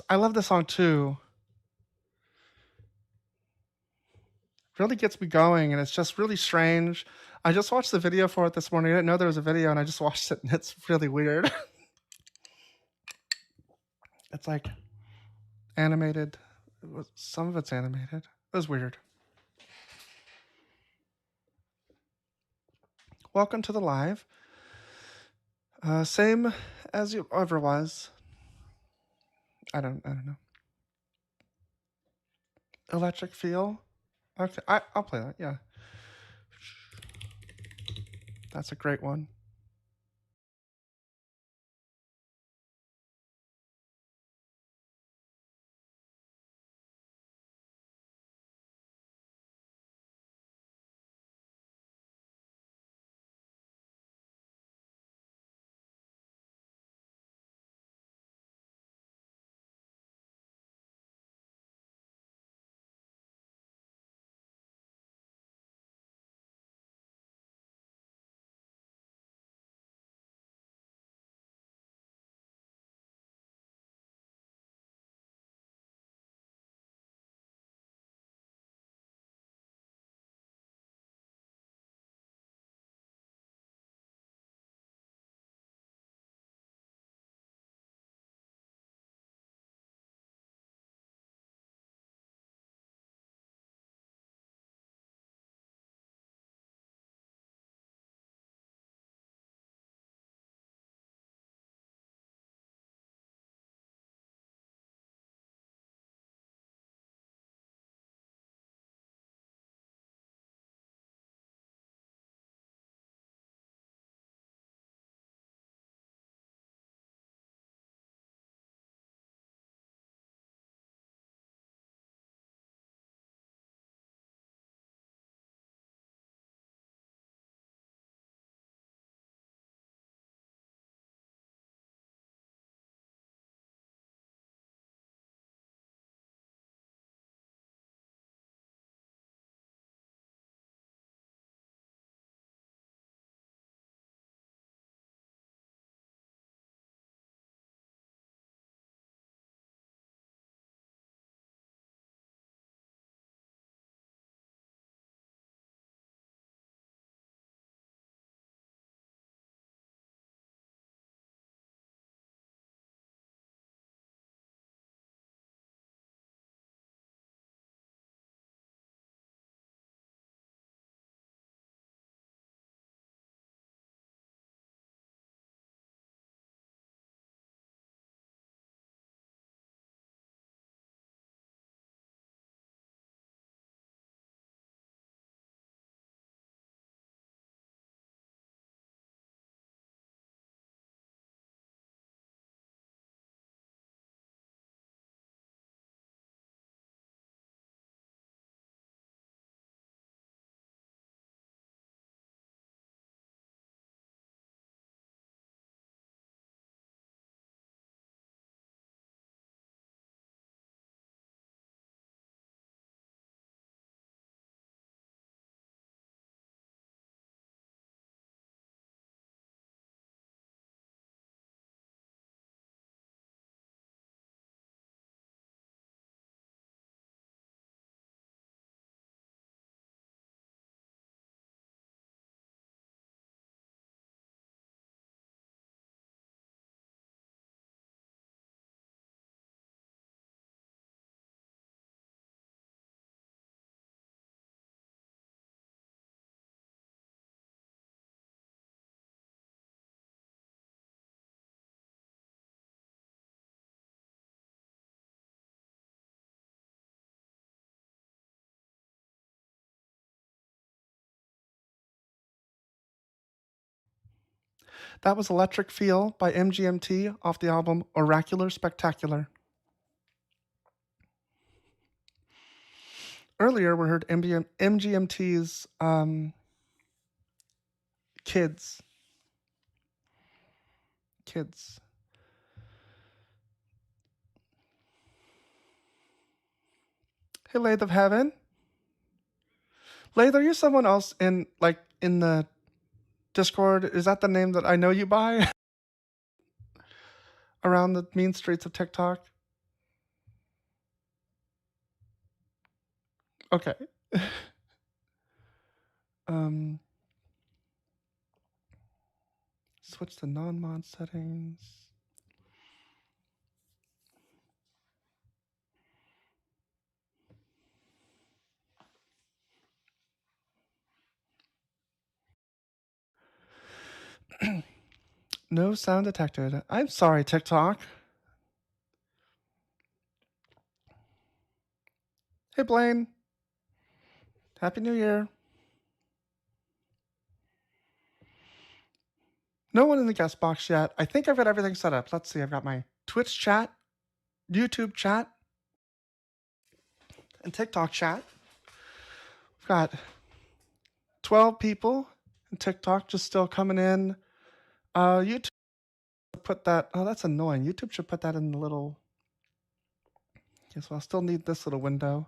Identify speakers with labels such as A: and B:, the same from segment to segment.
A: I love this song too. Really gets me going, and it's just really strange. I just watched the video for it this morning. I didn't know there was a video, and I just watched it, and it's really weird. It's like animated. Some of it's animated. It was weird. Welcome to the live. Same as you ever was. I don't know. Electric Feel. Okay, I'll play that. Yeah, that's a great one. That was Electric Feel by MGMT off the album Oracular Spectacular. Earlier, we heard MGMT's Kids. Kids. Hey, Lathe of Heaven. Lathe, are you someone else in the Discord? Is that the name that I know you by? Around the mean streets of TikTok? Okay. um, switch to non-mod settings. No sound detected. I'm sorry, TikTok. Hey, Blaine. Happy New Year. No one in the guest box yet. I think I've got everything set up. Let's see. I've got my Twitch chat, YouTube chat, and TikTok chat. We've got 12 people, and TikTok just still coming in. YouTube put that. Oh, that's annoying. YouTube should put that in the little. Okay, so I'll still need this little window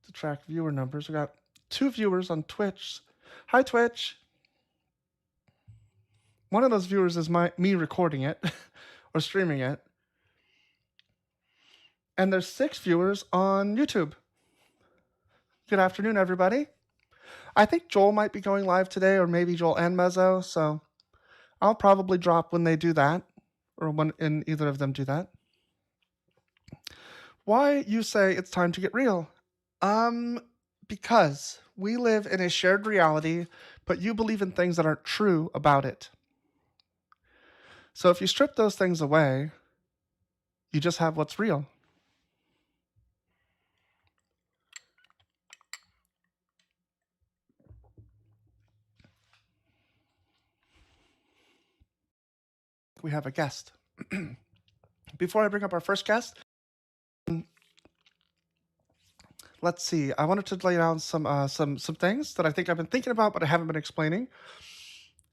A: to track viewer numbers. We got 2 viewers on Twitch. Hi, Twitch. One of those viewers is me recording it or streaming it. And there's 6 viewers on YouTube. Good afternoon, everybody. I think Joel might be going live today, or maybe Joel and Mezzo, so I'll probably drop when they do that, or when either of them do that. Why you say it's time to get real? Because we live in a shared reality, but you believe in things that aren't true about it. So if you strip those things away, you just have what's real. We have a guest. Before I bring up our first guest, let's see. I wanted to lay down some things that I think I've been thinking about, but I haven't been explaining.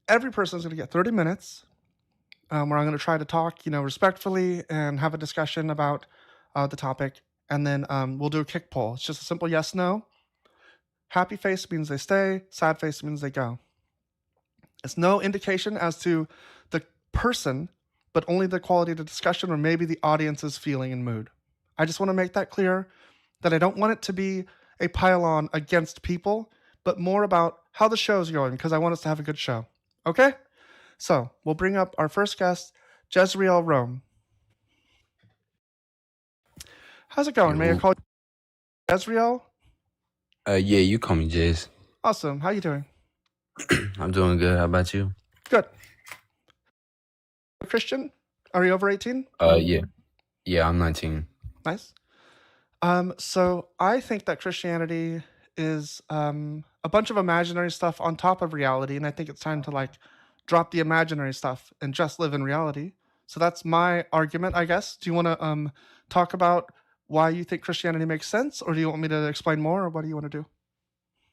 A: Every person is going to get 30 minutes, where I'm going to try to talk, respectfully and have a discussion about the topic, and then we'll do a kick poll. It's just a simple yes/no. Happy face means they stay. Sad face means they go. It's no indication as to the person, but only the quality of the discussion or maybe the audience's feeling and mood. I just want to make that clear, that I don't want it to be a pile-on against people, but more about how the show's going, because I want us to have a good show. Okay? So we'll bring up our first guest, Jezreel Rome. How's it going? May I call you Jezreel?
B: Yeah, you call me Jez.
A: Awesome. How you doing?
B: I'm doing good. How about you?
A: Good. Christian? Are you over 18?
B: Yeah. Yeah, I'm 19.
A: Nice. So I think that Christianity is a bunch of imaginary stuff on top of reality, and I think it's time to drop the imaginary stuff and just live in reality. So that's my argument, I guess. Do you want to talk about why you think Christianity makes sense, or do you want me to explain more, or what do you want to do?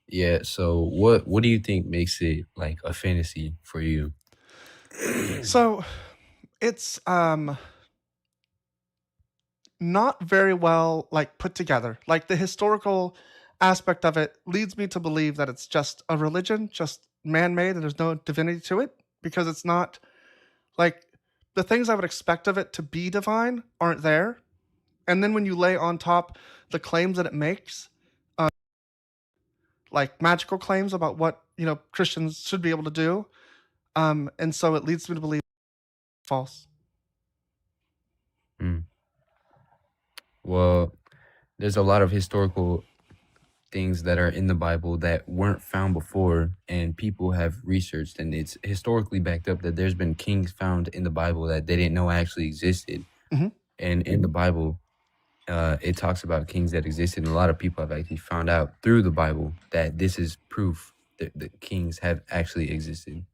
B: Yeah, so what do you think makes it like a fantasy for you?
A: So it's not very well put together. Like the historical aspect of it leads me to believe that it's just a religion, just man-made, and there's no divinity to it, because it's not like the things I would expect of it to be divine aren't there. And then when you lay on top the claims that it makes, like magical claims about what Christians should be able to do, and so it leads me to believe it's false.
B: Well, there's a lot of historical things that are in the Bible that weren't found before, and people have researched, and it's historically backed up that there's been kings found in the Bible that they didn't know actually existed.
A: Mm-hmm.
B: And in the Bible, it talks about kings that existed, and a lot of people have actually found out through the Bible that this is proof that the kings have actually existed.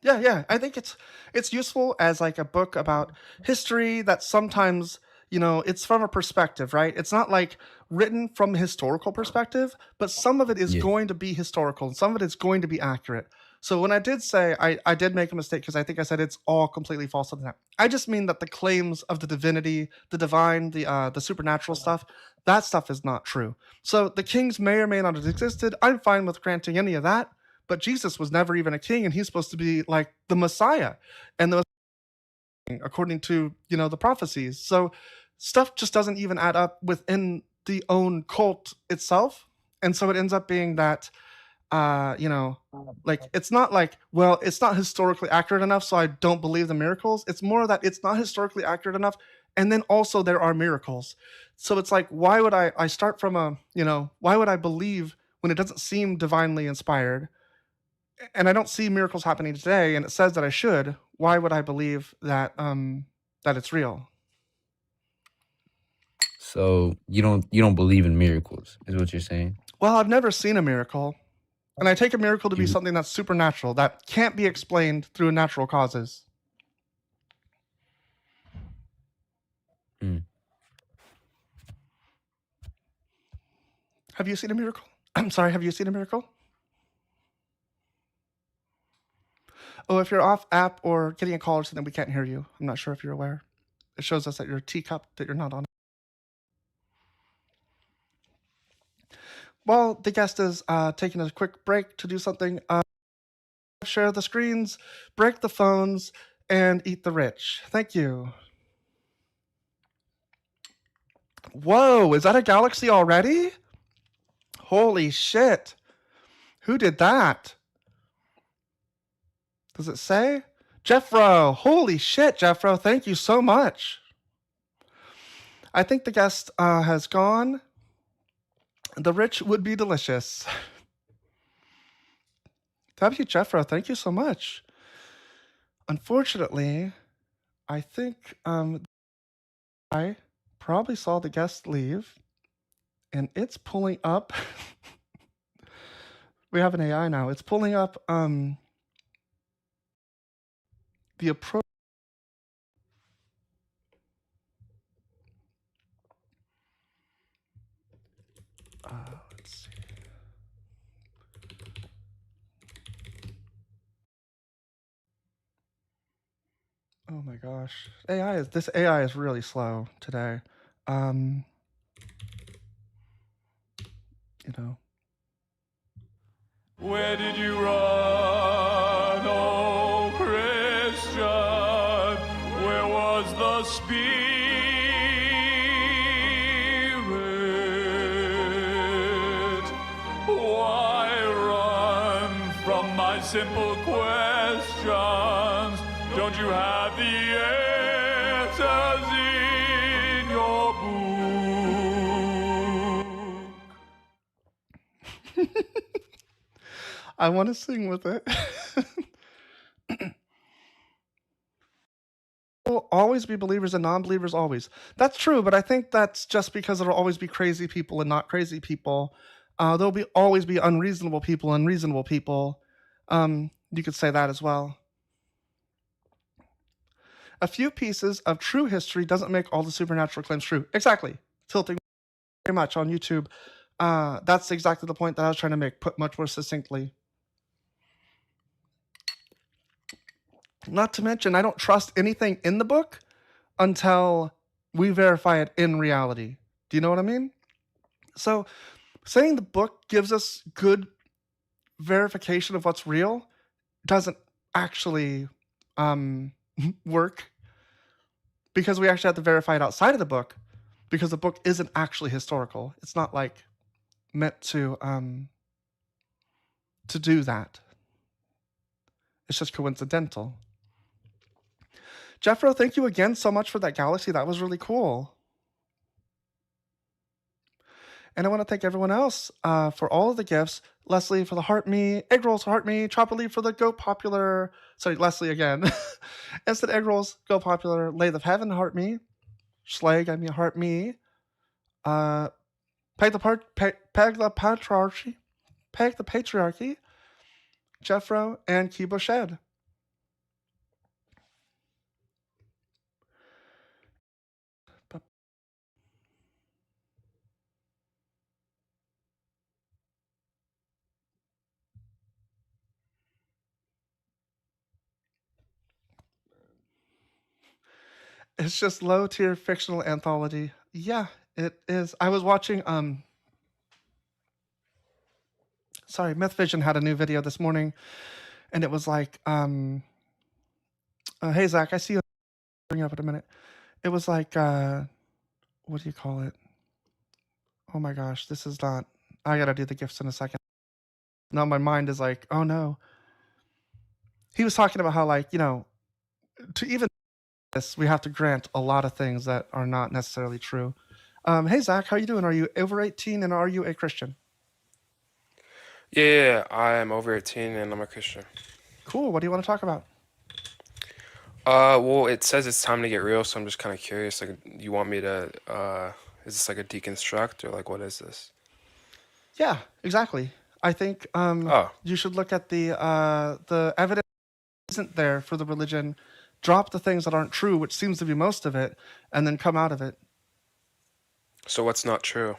A: Yeah. I think it's useful as like a book about history that sometimes, it's from a perspective, right? It's not like written from a historical perspective, but some of it is going to be historical and some of it is going to be accurate. So when I did say I did make a mistake, because I think I said it's all completely false on that. I just mean that the claims of the divinity, the divine, the supernatural stuff, that stuff is not true. So the kings may or may not have existed. I'm fine with granting any of that. But Jesus was never even a king, and he's supposed to be like the Messiah, and according to the prophecies. So stuff just doesn't even add up within the own cult itself. And so it ends up being that, you know, like it's not like, well, it's not historically accurate enough, so I don't believe the miracles. It's more that it's not historically accurate enough, and then also there are miracles. So it's like, why would I start from a, why would I believe when it doesn't seem divinely inspired? And I don't see miracles happening today, and it says that I should. Why would I believe that that it's real?
B: So you don't believe in miracles, is what you're saying?
A: Well, I've never seen a miracle, and I take a miracle to be
B: You
A: something that's supernatural that can't be explained through natural causes.
B: mm.
A: Have you seen a miracle? I'm sorry, have you seen a miracle? Oh, if you're off app or getting a call or something, we can't hear you. I'm not sure if you're aware. It shows us that you're a teacup, that you're not on. While the guest is taking a quick break to do something, share the screens, break the phones, and eat the rich. Thank you. Whoa, is that a galaxy already? Holy shit. Who did that? Does it say? Jeffro. Holy shit, Jeffro. Thank you so much. I think the guest has gone. The rich would be delicious. W. Jeffro, thank you so much. Unfortunately, I think I probably saw the guest leave, and it's pulling up. We have an AI now. It's pulling up the approach. Let's see. Oh my gosh, this AI is really slow today. Um, you know.
C: Where did you run, oh Christian? Where was the Spirit? Why run from my simple questions? Don't you have the answers in your book?
A: I want to sing with it. Will always be believers and non-believers always. That's true, but I think that's just because there'll always be crazy people and not crazy people. There'll be always be unreasonable people and reasonable people. You could say that as well. A few pieces of true history doesn't make all the supernatural claims true. Exactly. Tilting very much on YouTube. That's exactly the point that I was trying to make, put much more succinctly. Not to mention, I don't trust anything in the book until we verify it in reality. Do you know what I mean? So, saying the book gives us good verification of what's real doesn't actually work, because we actually have to verify it outside of the book, because the book isn't actually historical. It's not like meant to do that. It's just coincidental. Jeffro, thank you again so much for that galaxy. That was really cool. And I want to thank everyone else for all of the gifts. Leslie for the heart me, egg rolls for heart me, Chopper Lee for the go popular. Sorry, Leslie again. Instant egg rolls, go popular, Lathe of Heaven, heart me, Schlag, I mean heart me. Peg the patriarchy, Peg the patriarchy, Jeffro, and Kibo Shed. It's just low tier fictional anthology. Yeah, it is. I was watching sorry, Myth Vision had a new video this morning, and it was like hey Zach, I see you, bring you up in a minute. It was like what do you call it? Oh my gosh, this is not I gotta do the gifts in a second. Now my mind is like, oh no. He was talking about how, like, to even this, we have to grant a lot of things that are not necessarily true. Hey Zach, how you doing? Are you over 18 and are you a Christian?
D: Yeah, I am over 18 and I'm a Christian.
A: Cool. What do you want to talk about?
D: Well, it says it's time to get real, so I'm just kind of curious. Like, you want me to, is this like a deconstruct or like what is this?
A: Yeah, exactly. I think
D: Oh,
A: you should look at the evidence isn't there for the religion, drop the things that aren't true, which seems to be most of it, and then come out of it.
D: so what's not true?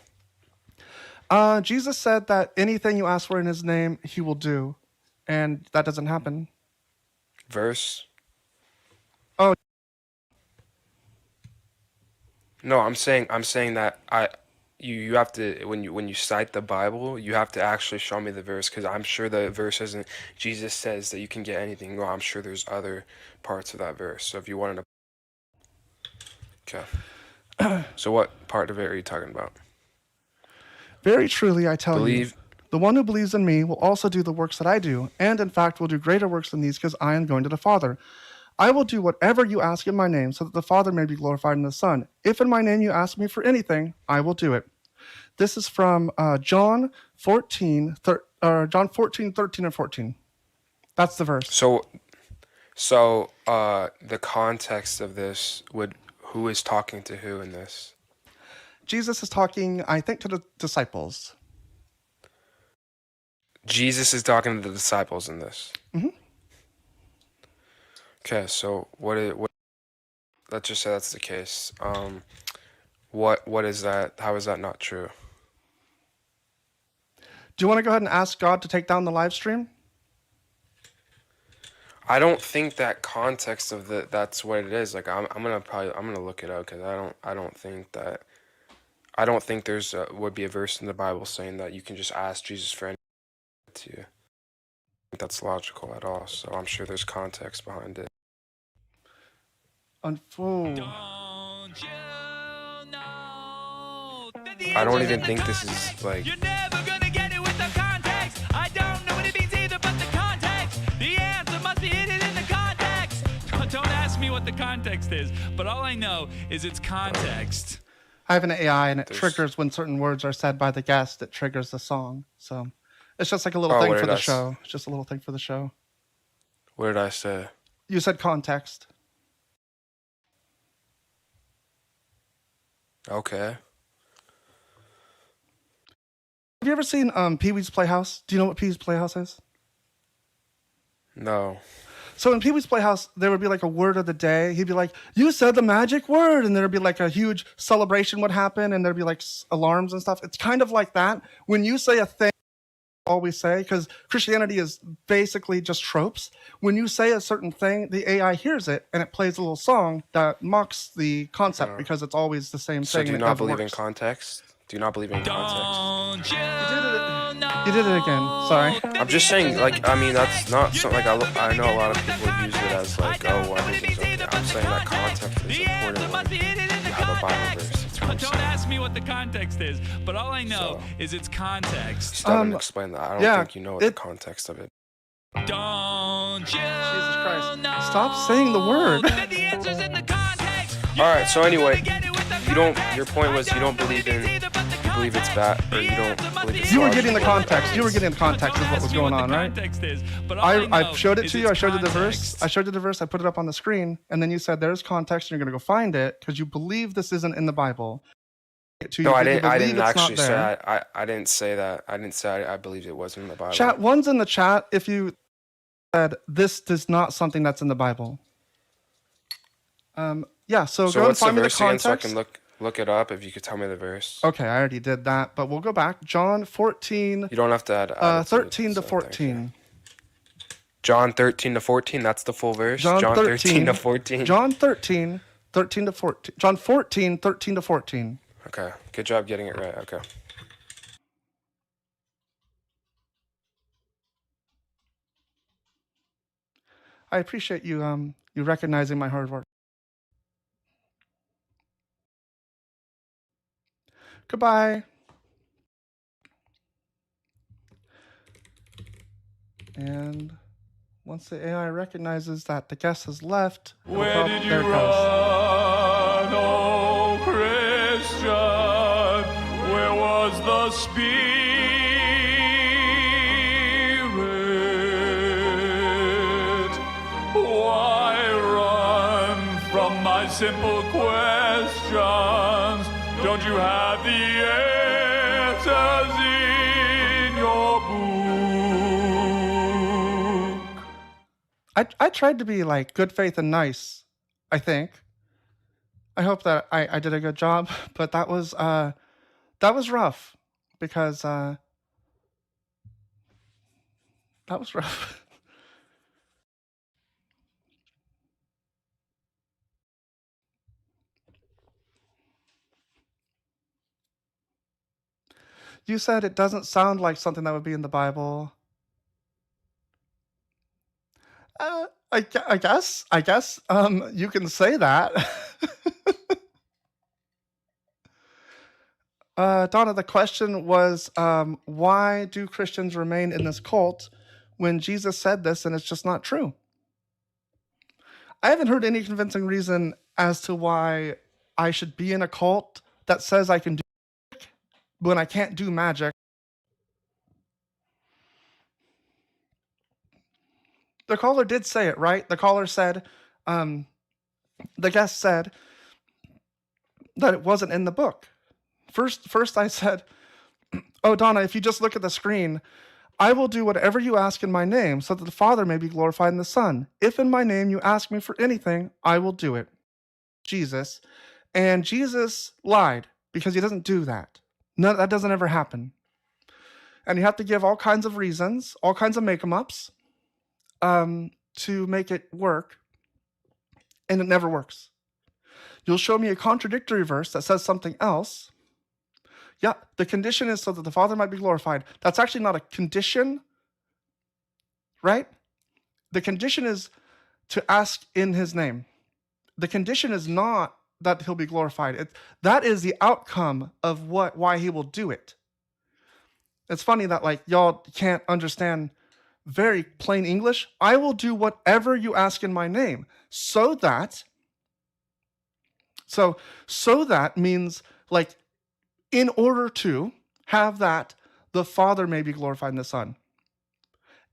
A: Jesus said that anything you ask for in his name, he will do. And that doesn't happen.
D: Verse?
A: Oh,
D: No, I'm saying that you have to when you cite the Bible, you have to actually show me the verse because I'm sure the verse isn't Jesus says that you can get anything. Well, I'm sure there's other parts of that verse. So if you wanted to, okay. So what part of it are you talking about?
A: very truly, I tell you,
D: Believe.
A: the one who believes in me will also do the works that I do, and in fact will do greater works than these because I am going to the Father. I will do whatever you ask in my name so that the Father may be glorified in the Son. If in my name you ask me for anything, I will do it. This is from John 14, John 14, 13, and 14. That's the verse.
D: So the context of this would who is talking to who in this?
A: Jesus is talking, I think, to the disciples.
D: Jesus is talking to the disciples in this.
A: Mhm.
D: Okay, so what let's just say that's the case. What is that? How is that not true?
A: Do you want to go ahead and ask God to take down the live stream?
D: I don't think that context of that's what it is. Like I'm gonna look it up because I don't think there's would be a verse in the Bible saying that you can just ask Jesus for anything to you. I don't think that's logical at all. So I'm sure there's context behind it.
A: Oh.
C: Don't you know that the
D: I don't
C: answer's
D: even
C: in the
D: think this
C: context?
D: is like
C: You're never gonna get it with the context. I don't know what it means either, but the context. The answer must be hidden in the context. Don't ask me what the context is, but all I know is it's context.
A: I have an AI and it
D: There's-
A: triggers when certain words are said by the guest, it triggers the song. So it's just like a little
D: Oh,
A: thing
D: what
A: for
D: did
A: the
D: I s-
A: show. It's just a little thing for the show.
D: what did I say?
A: You said context.
D: Okay.
A: Have you ever seen Pee-wee's Playhouse? Do you know what Pee-wee's Playhouse is?
D: No.
A: So in Pee-wee's Playhouse, there would be like a word of the day. He'd be like, "You said the magic word," and there'd be like a huge celebration would happen, and there'd be like alarms and stuff. It's kind of like that. When you say a thing, always say, because Christianity is basically just tropes. When you say a certain thing, the AI hears it and it plays a little song that mocks the concept because it's always the same
D: So
A: thing.
D: do you
A: and it
D: not
A: never
D: believe in
A: works.
D: context? Do you not believe in context?
C: Don't you know?
A: You did it again. Sorry.
D: I'm just saying, like, I mean, that's not something like I know a lot of people use it as like, oh, everything's okay. I'm saying that context is important when you have a Bible verse. That's what I'm
C: Don't
D: saying.
C: ask me what the context is, but all I know
D: So-
C: is it's context.
D: Stop and explain that. I don't
A: yeah,
D: think you know the context of it.
C: Don't you
A: Jesus Christ.
C: know
A: Stop saying the word.
C: that the answer's in the context?
D: All right. So anyway,
C: Get it with the
D: you don't.
C: context.
D: Your point was you don't believe in.
C: either, but the
D: You believe it's bad, or you don't believe it's
A: You were getting the
D: logical.
A: context. You were getting the context of what was going on, right? I showed it to you. I showed you the verse. I showed you the verse. I put it up on the screen, and then you said there's context, and you're going to go find it because you believe this isn't in the Bible.
D: No, I
A: You
D: didn't. I
A: believe
D: didn't
A: it's not
D: actually say.
A: there.
D: I didn't say that. I didn't say I believed it wasn't in the Bible.
A: Chat, one's in the chat if you said this is not something that's in the Bible. Yeah, so go and
D: what's the
A: find me the
D: verse again, so I
A: context.
D: can look it up? If you could tell me the verse.
A: Okay, I already did that, but we'll go back. John 14,
D: You don't have to add. it
A: 13 to
D: so thank you.
A: 14.
D: John 13 to 14. That's the full verse.
A: John
D: 13 to 14.
A: John 13, 13 to 14. John 14, 13 to 14.
D: Okay. Good job getting it right. Okay.
A: I appreciate you you recognizing my hard work. Goodbye. And once the AI recognizes that the guest has left,
C: Where did you
A: there it goes.
C: run, oh Christian? Where was the Spirit? Why run from my simple questions? Don't you have the answers in your book?
A: I tried to be like good faith and nice, I think. I hope that I did a good job, but that was rough because that was rough. You said it doesn't sound like something that would be in the Bible. I guess you can say that. Donna, the question was, why do Christians remain in this cult when Jesus said this and it's just not true? I haven't heard any convincing reason as to why I should be in a cult that says I can do magic when I can't do magic. The caller did say it, right? The caller said, the guest said that it wasn't in the book. First I said, oh, Donna, if you just look at the screen, I will do whatever you ask in my name so that the Father may be glorified in the Son. If in my name you ask me for anything, I will do it. Jesus. And Jesus lied because he doesn't do that. No, that doesn't ever happen. And you have to give all kinds of reasons, all kinds of make-em-ups to make it work. And it never works. You'll show me a contradictory verse that says something else. Yeah, the condition is so that the Father might be glorified. That's actually not a condition, right? The condition is to ask in his name. The condition is not that he'll be glorified. That is the outcome of why he will do it. It's funny that like y'all can't understand very plain English. I will do whatever you ask in my name so that means like in order to have that, the Father may be glorified in the Son.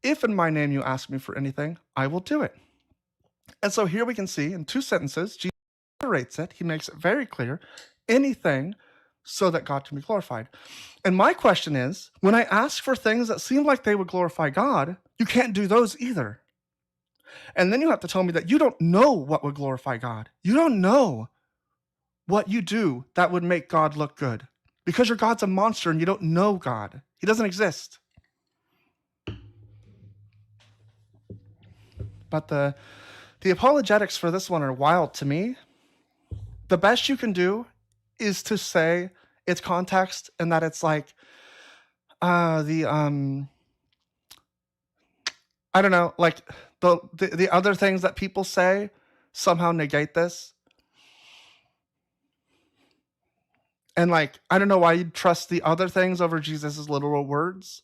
A: If in my name you ask me for anything, I will do it. And so here we can see in 2 sentences, Jesus narrates it. He makes it very clear, anything so that God can be glorified. And my question is, when I ask for things that seem like they would glorify God, you can't do those either. And then you have to tell me that you don't know what would glorify God. You don't know what you do that would make God look good. Because your God's a monster and you don't know God. He doesn't exist. But the apologetics for this one are wild to me. The best you can do is to say it's context and that it's like I don't know, like the other things that people say somehow negate this. And like, I don't know why you'd trust the other things over Jesus' literal words.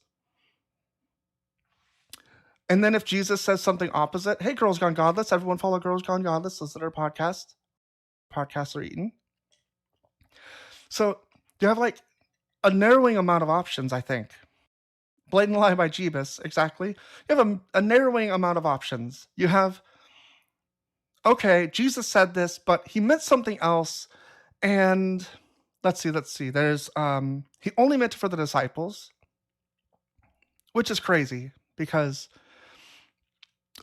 A: And then if Jesus says something opposite, hey, Girls Gone Godless, everyone follow Girls Gone Godless, listen to our podcast. Podcasts are eaten. So you have like a narrowing amount of options, I think. Blatant lie by Jeebus, exactly. You have a narrowing amount of options. You have, okay, Jesus said this, but he meant something else. And let's see. There's, he only meant it for the disciples, which is crazy because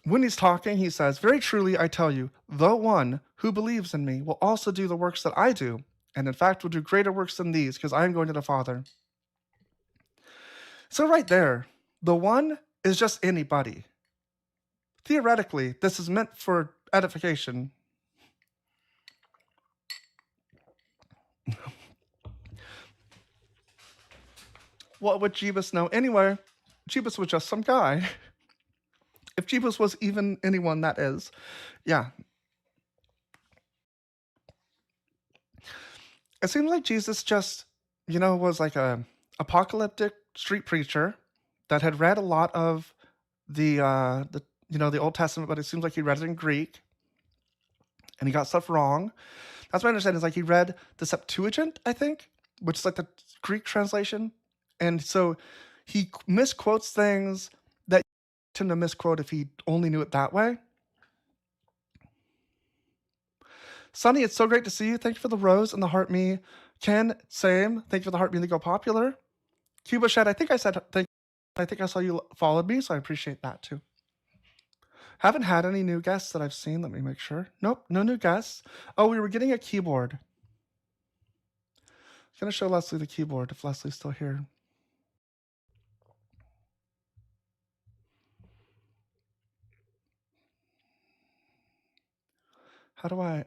A: when he's talking, he says, very truly, I tell you, the one who believes in me will also do the works that I do, and in fact will do greater works than these, because I am going to the Father. So right there, the one is just anybody. Theoretically, this is meant for edification. What would Jeebus know anyway? Jeebus was just some guy. If Jeebus was even anyone, that is. Yeah. It seems like Jesus just, was like a apocalyptic street preacher that had read a lot of the the Old Testament, but it seems like he read it in Greek, and he got stuff wrong. That's my understanding. Is like he read the Septuagint, I think, which is like the Greek translation, and so he misquotes things that him to misquote if he only knew it that way. Sonny, it's so great to see you. Thank you for the rose and the heart me. Ken, same. Thank you for the heart me to go popular. Cuba Shed, I think I said thank you. I think I saw you followed me, so I appreciate that too. Haven't had any new guests that I've seen. Let me make sure. Nope, no new guests. Oh, we were getting a keyboard. I'm going to show Leslie the keyboard if Leslie's still here. How do I...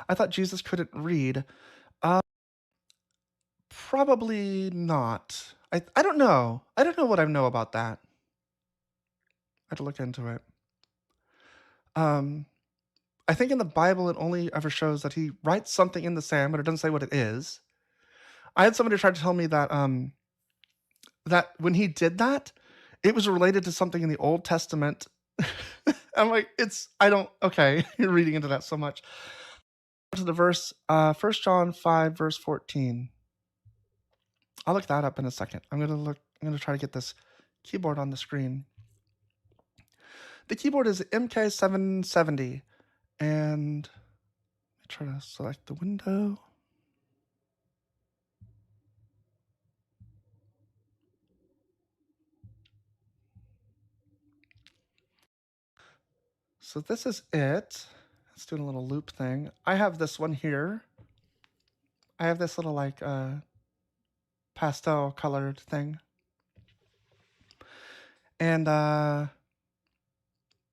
A: I thought Jesus couldn't read. Probably not. I don't know. I don't know what I know about that. I had to look into it. I think in the Bible it only ever shows that he writes something in the sand, but it doesn't say what it is. I had somebody try to tell me that that when he did that, it was related to something in the Old Testament. I'm like, okay, you're reading into that so much. To the verse, 1 John 5, verse 14. I'll look that up in a second. I'm gonna try to get this keyboard on the screen. The keyboard is MK770, and let me try to select the window. So this is it. Let's do a little loop thing. I have this one here. I have this little like pastel colored thing. And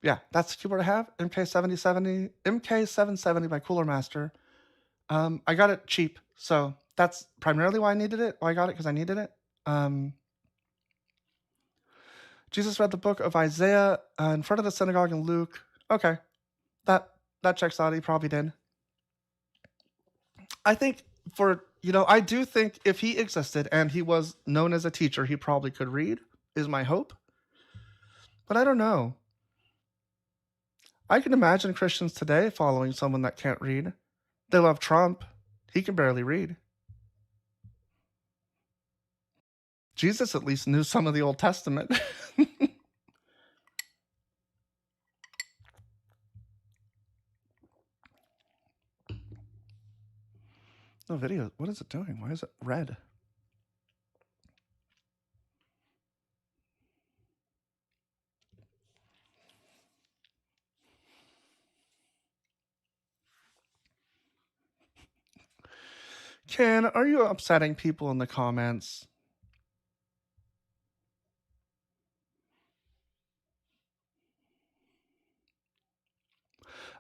A: yeah, that's the keyboard I have. MK770 by Cooler Master. I got it cheap, so that's primarily why I needed it. Why I got it, because I needed it. Jesus read the book of Isaiah in front of the synagogue in Luke. Okay, that checks out. He probably did. I think I do think if he existed and he was known as a teacher, he probably could read, is my hope. But I don't know. I can imagine Christians today following someone that can't read. They love Trump. He can barely read. Jesus at least knew some of the Old Testament. No video. What is it doing? Why is it red? Ken, are you upsetting people in the comments?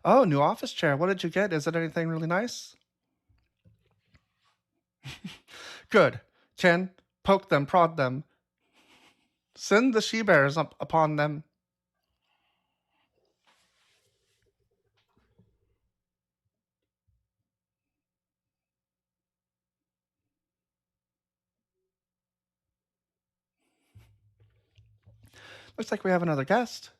A: Oh, new office chair. What did you get? Is it anything really nice? Good. Ken, poke them, prod them. Send the she-bears up upon them. Looks like we have another guest.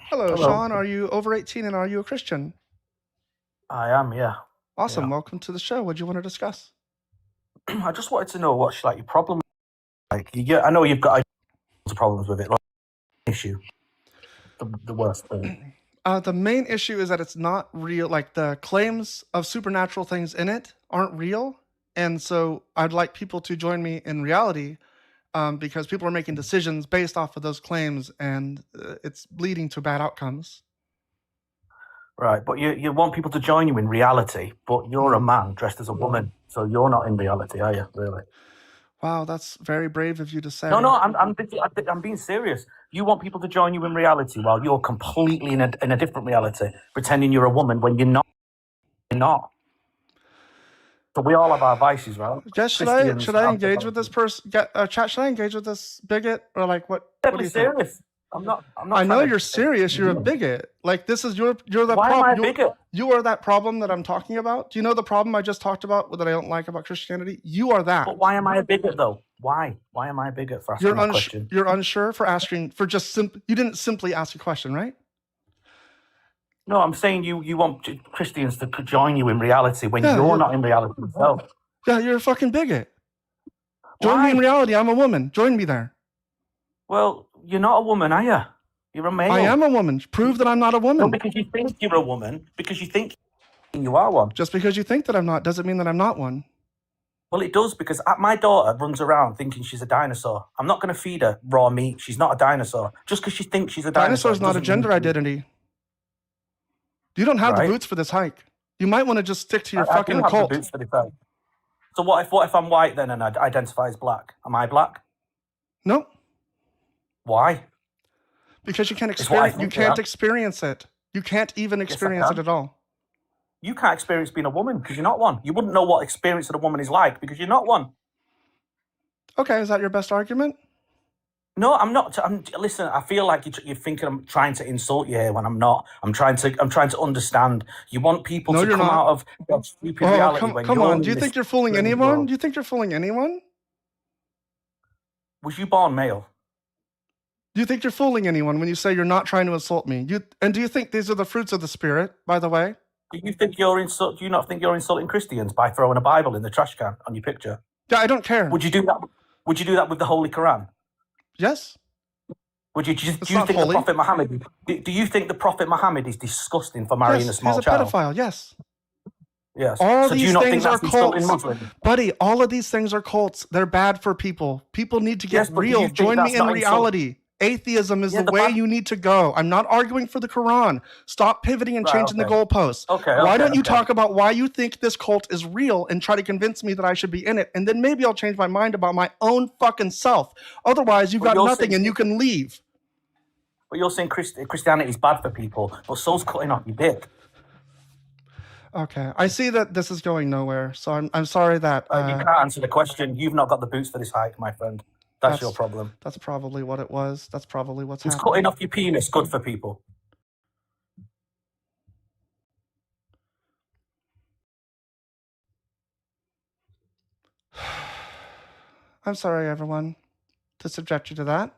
A: Hello, Sean. Are you over 18 and are you a Christian?
E: I am, yeah.
A: Awesome.
E: Yeah.
A: Welcome to the show. What do you want to discuss?
E: I just wanted to know what's like your problem. Like, I know you've got problems with it. Like, issue, the worst thing.
A: The main issue is that it's not real. Like the claims of supernatural things in it aren't real, and so I'd like people to join me in reality, because people are making decisions based off of those claims, and it's leading to bad outcomes.
E: Right, but you want people to join you in reality, but you're a man dressed as a woman, so you're not in reality, are you? Really?
A: Wow, that's very brave of you to say.
E: No, I'm being serious. You want people to join you in reality while you're completely in a different reality, pretending you're a woman when you're not. You're not. So we all have our vices, right?
A: Guess should I engage with this person? Chat, should I engage with this bigot, or like what?
E: Deadly
A: what do you
E: serious.
A: think?
E: I'm not
A: I know
E: trying
A: you're
E: to.
A: serious. You're a bigot. Like this is you're the
E: Why am I a
A: problem.
E: bigot?
A: You are that problem that I'm talking about. Do you know the problem I just talked about that I don't like about Christianity? You are that.
E: But why am I a bigot though? Why? Why am I a bigot for asking that question?
A: You're unsure for asking for just you didn't simply ask a question, right?
E: No, I'm saying you want Christians to join you in reality when you're not in reality yourself.
A: Yeah, you're a fucking bigot. Join me in
E: Why?
A: reality. I'm a woman. Join me there.
E: Well, you're not a woman, are you? You're a male.
A: I am a woman. Prove that I'm not a
E: No,
A: woman.
E: because you think you're a woman, because you think you are one.
A: Just because you think that I'm not doesn't mean that I'm not one.
E: Well, it does, because my daughter runs around thinking she's a dinosaur. I'm not going to feed her raw meat. She's not a dinosaur. Just because she thinks she's a dinosaur.
A: Dinosaur's not a gender identity. You don't have the boots for this hike. You might want to just stick to your fucking
E: I do have
A: cult.
E: the boots for this hike. So what if I'm white then and I identify as black? Am I black?
A: No.
E: Why?
A: Because you can't experience. You can't experience it. You can't even experience it at all.
E: You can't experience being a woman because you're not one. You wouldn't know what experience of a woman is like because you're not one.
A: Okay, is that your best argument?
E: No, I'm not. Listen, I feel like you're thinking I'm trying to insult you here when I'm not. I'm trying to understand. You want people to come out of that stupid reality.
A: Come on. Do you think you're fooling anyone? Do you think you're fooling anyone?
E: Was you born male?
A: Do you think you're fooling anyone when you say you're not trying to insult me? And do you think these are the fruits of the Spirit, by the way?
E: Do you not think you're insulting Christians by throwing a Bible in the trash can on your picture?
A: Yeah, I don't care.
E: Would you do that? Would you do that with the Holy Quran?
A: Yes.
E: Would you? Do you think the Prophet Muhammad? Do you think the Prophet Muhammad is disgusting for marrying a small child?
A: He's a pedophile. Yes.
E: Yes.
A: All
E: so
A: these
E: do you not
A: things
E: think that's
A: are cults,
E: buddy.
A: All of these things are cults. They're bad for people. People need to get real. Join me in reality. Atheism is the way you need to go. I'm not arguing for the Quran. Stop pivoting and changing the goalposts. Why don't you talk about why you think this cult is real and try to convince me that I should be in it? And then maybe I'll change my mind about my own fucking self. Otherwise, you've got nothing and you can leave.
E: But you're saying Christianity is bad for people, but so's cutting off your dick.
A: Okay, I see that this is going nowhere, so I'm sorry that...
E: you can't answer the question. You've not got the boots for this hike, my friend. That's your problem.
A: That's probably what it was. That's probably what's happening.
E: Is cutting off your penis good for people?
A: I'm sorry, everyone, to subject you to that.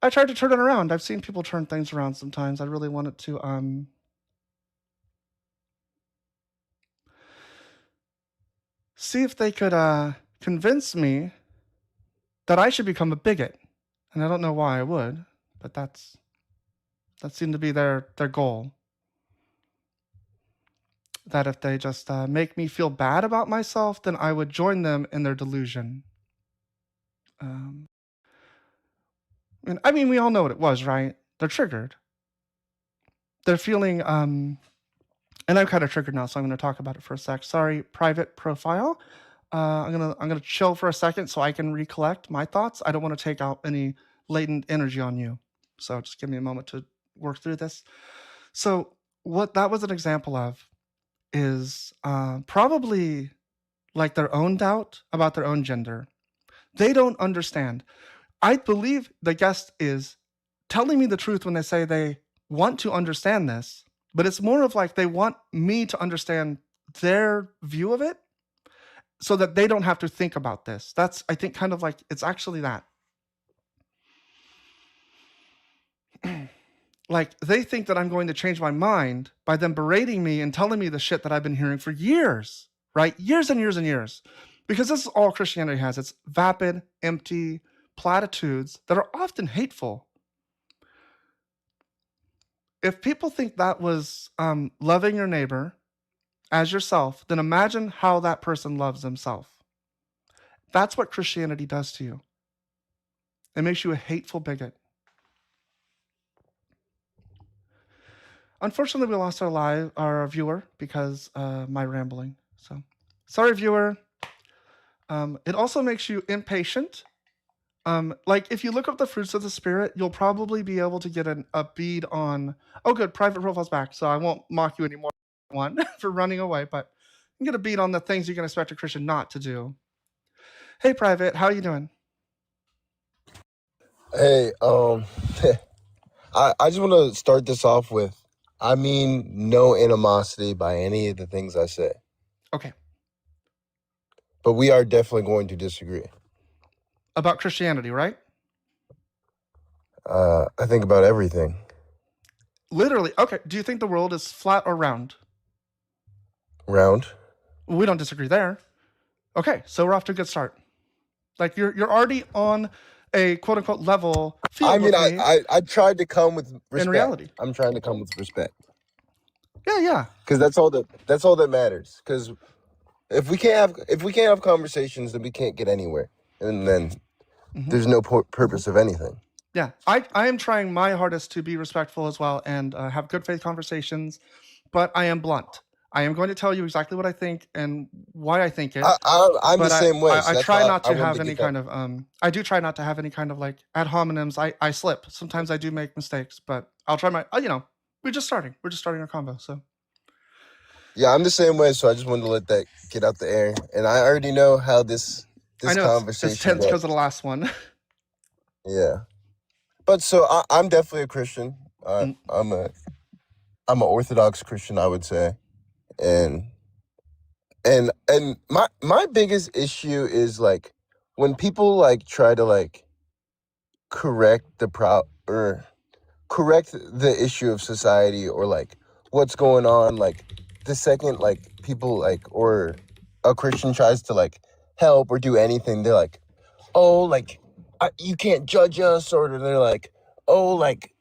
A: I tried to turn it around. I've seen people turn things around sometimes. I really wanted to see if they could convince me that I should become a bigot. And I don't know why I would, but that seemed to be their goal. That if they just make me feel bad about myself, then I would join them in their delusion. I mean, we all know what it was, right? They're triggered. They're feeling, and I'm kind of triggered now, so I'm going to talk about it for a sec. Sorry, private profile. I'm gonna chill for a second so I can recollect my thoughts. I don't want to take out any latent energy on you, so just give me a moment to work through this. So what that was an example of is probably like their own doubt about their own gender. They don't understand. I believe the guest is telling me the truth when they say they want to understand this, but it's more of like they want me to understand their view of it so that they don't have to think about this. That's, I think, kind of like, it's actually that. Like, they think that I'm going to change my mind by them berating me and telling me the shit that I've been hearing for years, right? Years and years and years. Because this is all Christianity has. It's vapid, empty platitudes that are often hateful. If people think that was loving your neighbor as yourself, then imagine how that person loves themselves. That's what Christianity does to you. It makes you a hateful bigot. Unfortunately, we lost our viewer because my rambling. So, sorry, viewer. It also makes you impatient. Like, if you look up the fruits of the Spirit, you'll probably be able to get a bead on... Oh, good, private profile's back, so I won't mock you anymore for running away, but you can get a bead on the things you can expect a Christian not to do. Hey, private, how you doing?
F: Hey, I just want to start this off with, I mean, no animosity by any of the things I say,
A: Okay.
F: but we are definitely going to disagree.
A: About Christianity, right?
F: I think about everything.
A: Literally. Okay. Do you think the world is flat or round?
F: Round.
A: We don't disagree there. Okay, so we're off to a good start. Like you're already on a quote unquote level
F: I
A: field
F: mean,
A: with me
F: I tried to come with
A: in
F: respect.
A: reality.
F: I'm trying to come with respect
A: Yeah.
F: because that's all that matters. Because if we can't have conversations, then we can't get anywhere, and then there's no purpose of anything.
A: Yeah. I am trying my hardest to be respectful as well and have good faith conversations, but I am blunt. I am going to tell you exactly what I think and why I think it.
F: I'm the
A: But
F: same way.
A: I
F: So that's
A: try
F: why
A: not
F: I
A: to
F: wanted
A: have
F: to
A: any
F: get that.
A: kind of I do try not to have any kind of like ad hominems. I slip. Sometimes I do make mistakes, but I'll try my we're just starting. We're just starting our convo. So
F: Yeah, I'm the same way. So I just wanted to let that get out the air, and I already know how this
A: I know it's
F: conversation
A: tense because
F: goes.
A: of the last one.
F: Yeah, but so I'm definitely a Christian.
A: Mm.
F: I'm an Orthodox Christian, I would say, and my biggest issue is like when people like try to like correct or correct the issue of society or like what's going on, like the second like people like or a Christian tries to like help or do anything, they're like, oh, like you can't judge us, or they're like, oh, like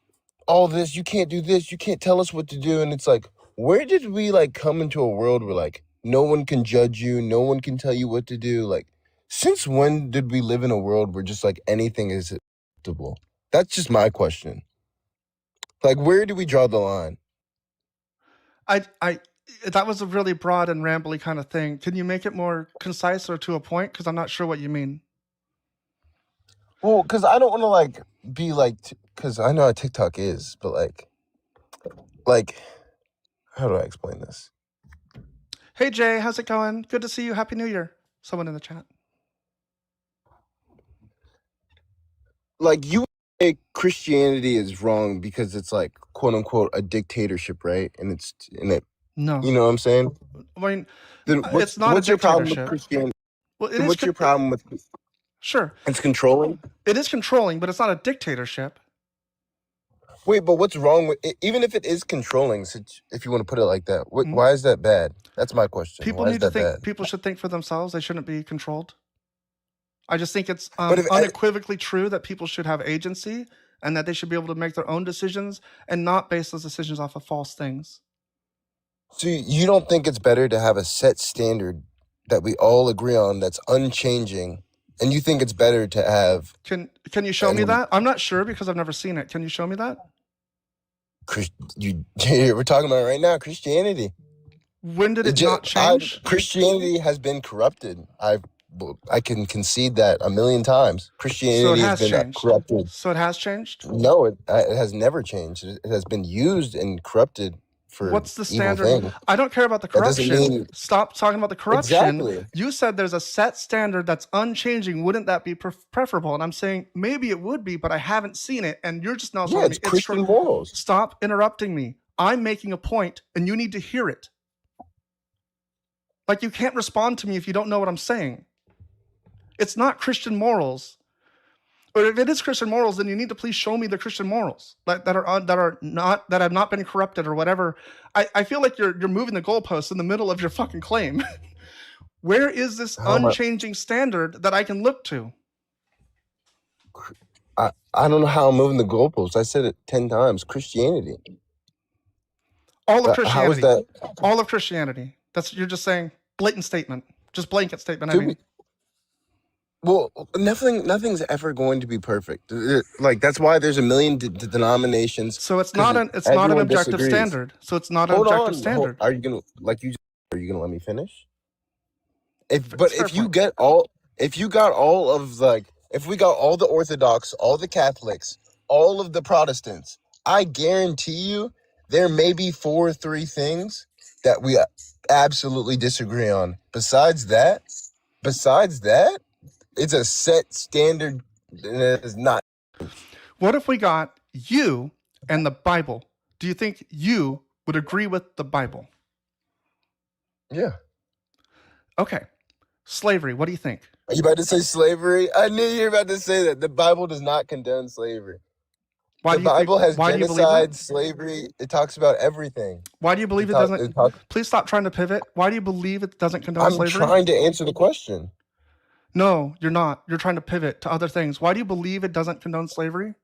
F: all this, you can't do this, you can't tell us what to do. And it's like, where did we like come into a world where like no one can judge you, no one can tell you what to do? Like, since when did we live in a world where just like anything is acceptable? That's just my question. Like, where do we draw the line?
A: I that was a really broad and rambly kind of thing. Can you make it more concise or to a point? Because I'm not sure what you mean.
F: Well, because I don't want to like be like, because I know how TikTok is, but like, how do I explain this?
A: Hey Jay, how's it going? Good to see you. Happy New Year. Someone in the chat.
F: Like, you say Christianity is wrong because it's like quote unquote a dictatorship, right? And
A: No.
F: you know what I'm saying?
A: I mean,
F: Then
A: it's not
F: what's
A: a
F: your problem with
A: dictatorship.
F: Christianity?
A: Well,
F: Then what's your problem with
A: Sure.
F: it's controlling?
A: It is controlling, but it's not a dictatorship.
F: Wait, but what's wrong with it? Even if it is controlling, if you want to put it like that,
A: Mhm.
F: why is that bad? That's my question.
A: People
F: Why is
A: need to
F: that
A: think.
F: bad?
A: People should think for themselves. They shouldn't be controlled. I just think it's
F: But if
A: unequivocally true that people should have agency and that they should be able to make their own decisions and not base those decisions off of false things.
F: so you don't think it's better to have a set standard that we all agree on that's unchanging, and you think it's better to have
A: Can you show me that? I'm not sure because I've never seen it. Can you show me that?
F: we're talking about it right now, Christianity.
A: When did it not change?
F: Christianity has been corrupted. I can concede that a million times. Christianity has been
A: changed.
F: corrupted.
A: So it has changed?
F: No, it has never changed. It has been used and corrupted for
A: What's the
F: evil
A: standard?
F: things.
A: I don't care about the
F: That doesn't
A: corruption.
F: mean-
A: Stop talking about the corruption.
F: Exactly.
A: You said there's a set standard that's unchanging. Wouldn't that be preferable? And I'm saying maybe it would be, but I haven't seen it. And you're just now
F: Yeah,
A: telling
F: it's
A: me
F: Christian morals.
A: Stop interrupting me. I'm making a point, and you need to hear it. Like, you can't respond to me if you don't know what I'm saying. It's not Christian morals. But if it is Christian morals, then you need to please show me the Christian morals that have not been corrupted or whatever. I feel like you're moving the goalposts in the middle of your fucking claim. Where is this unchanging standard that I can look to?
F: I don't know how I'm moving the goalposts. I said it 10 times. Christianity.
A: All of Christianity.
F: How is that?
A: All of Christianity. You're just saying blatant statement. Just blanket statement.
F: Well, nothing's ever going to be perfect. Like, that's why there's a million denominations.
A: So it's not an objective standard. So it's not an objective standard.
F: Are you gonna let me finish? If we got all the Orthodox, all the Catholics, all of the Protestants, I guarantee you there may be 4 or 3 things that we absolutely disagree on. Besides that, it's a set standard that is not.
A: What if we got you and the Bible? Do you think you would agree with the Bible?
F: Yeah.
A: Okay. Slavery, what do you think?
F: Are you about to say slavery? I knew you were about to say that. The Bible does not condone slavery.
A: Why
F: The
A: do you think?
F: Bible has
A: Why do you believe
F: genocide,
A: that?
F: slavery. It talks about everything.
A: Why do you believe it doesn't? Please stop trying to pivot. Why do you believe it doesn't condone
F: I'm
A: slavery?
F: trying to answer the question.
A: No, you're not. You're trying to pivot to other things. Why do you believe it doesn't condone slavery?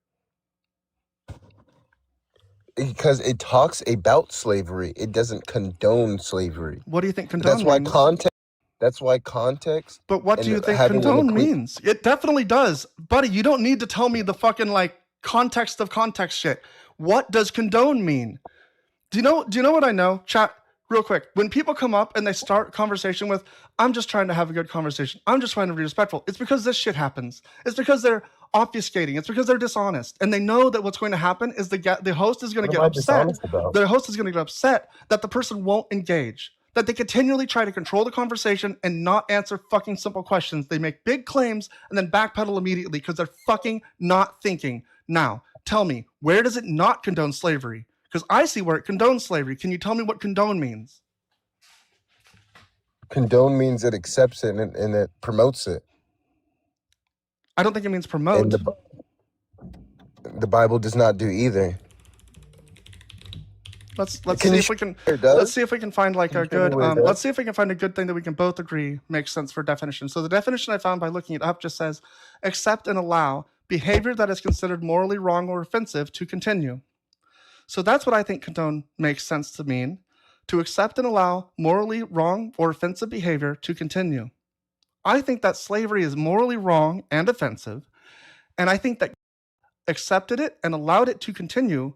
F: Because it talks about slavery. It doesn't condone slavery.
A: What do you think
F: But
A: condone
F: that's why
A: means?
F: That's why context.
A: But what do
F: and
A: you think
F: having an
A: condone
F: equi-
A: means? It definitely does. Buddy, you don't need to tell me the fucking like context of context shit. What does condone mean? Do you know what I know? Chat, real quick. When people come up and they start conversation with, I'm just trying to have a good conversation. I'm just trying to be respectful. It's because this shit happens. It's because they're obfuscating. It's because they're dishonest. And they know that what's going to happen is the host is going to
F: What
A: get
F: am I
A: upset.
F: dishonest about?
A: The host is going to get upset that the person won't engage. That they continually try to control the conversation and not answer fucking simple questions. They make big claims and then backpedal immediately because they're fucking not thinking. Now, tell me, where does it not condone slavery? Because I see where it condones slavery. Can you tell me what condone means?
F: Condone means it accepts it and it promotes it.
A: I don't think it means promote.
F: And the Bible does not do either.
A: Let's see if we can find like a good let's see if we can find a good thing that we can both agree makes sense for definition. So the definition I found by looking it up just says accept and allow behavior that is considered morally wrong or offensive to continue. So that's what I think condone makes sense to mean, to accept and allow morally wrong or offensive behavior to continue. I think that slavery is morally wrong and offensive, and I think that accepted it and allowed it to continue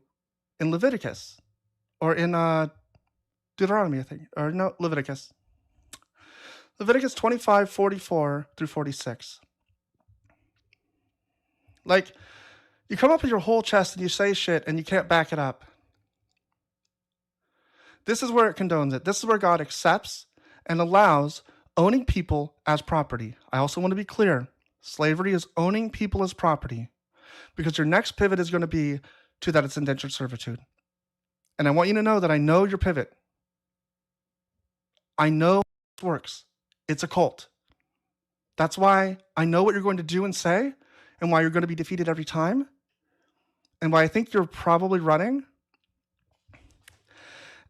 A: in Leviticus. Or in Deuteronomy, I think. Or no, Leviticus. Leviticus 25, 44 through 46. Like, you come up with your whole chest and you say shit and you can't back it up. This is where it condones it. This is where God accepts and allows owning people as property. I also want to be clear. Slavery is owning people as property. Because your next pivot is going to be to that it's indentured servitude. And I want you to know that I know your pivot. I know it works. It's a cult. That's why I know what you're going to do and say, and why you're going to be defeated every time, and why I think you're probably running.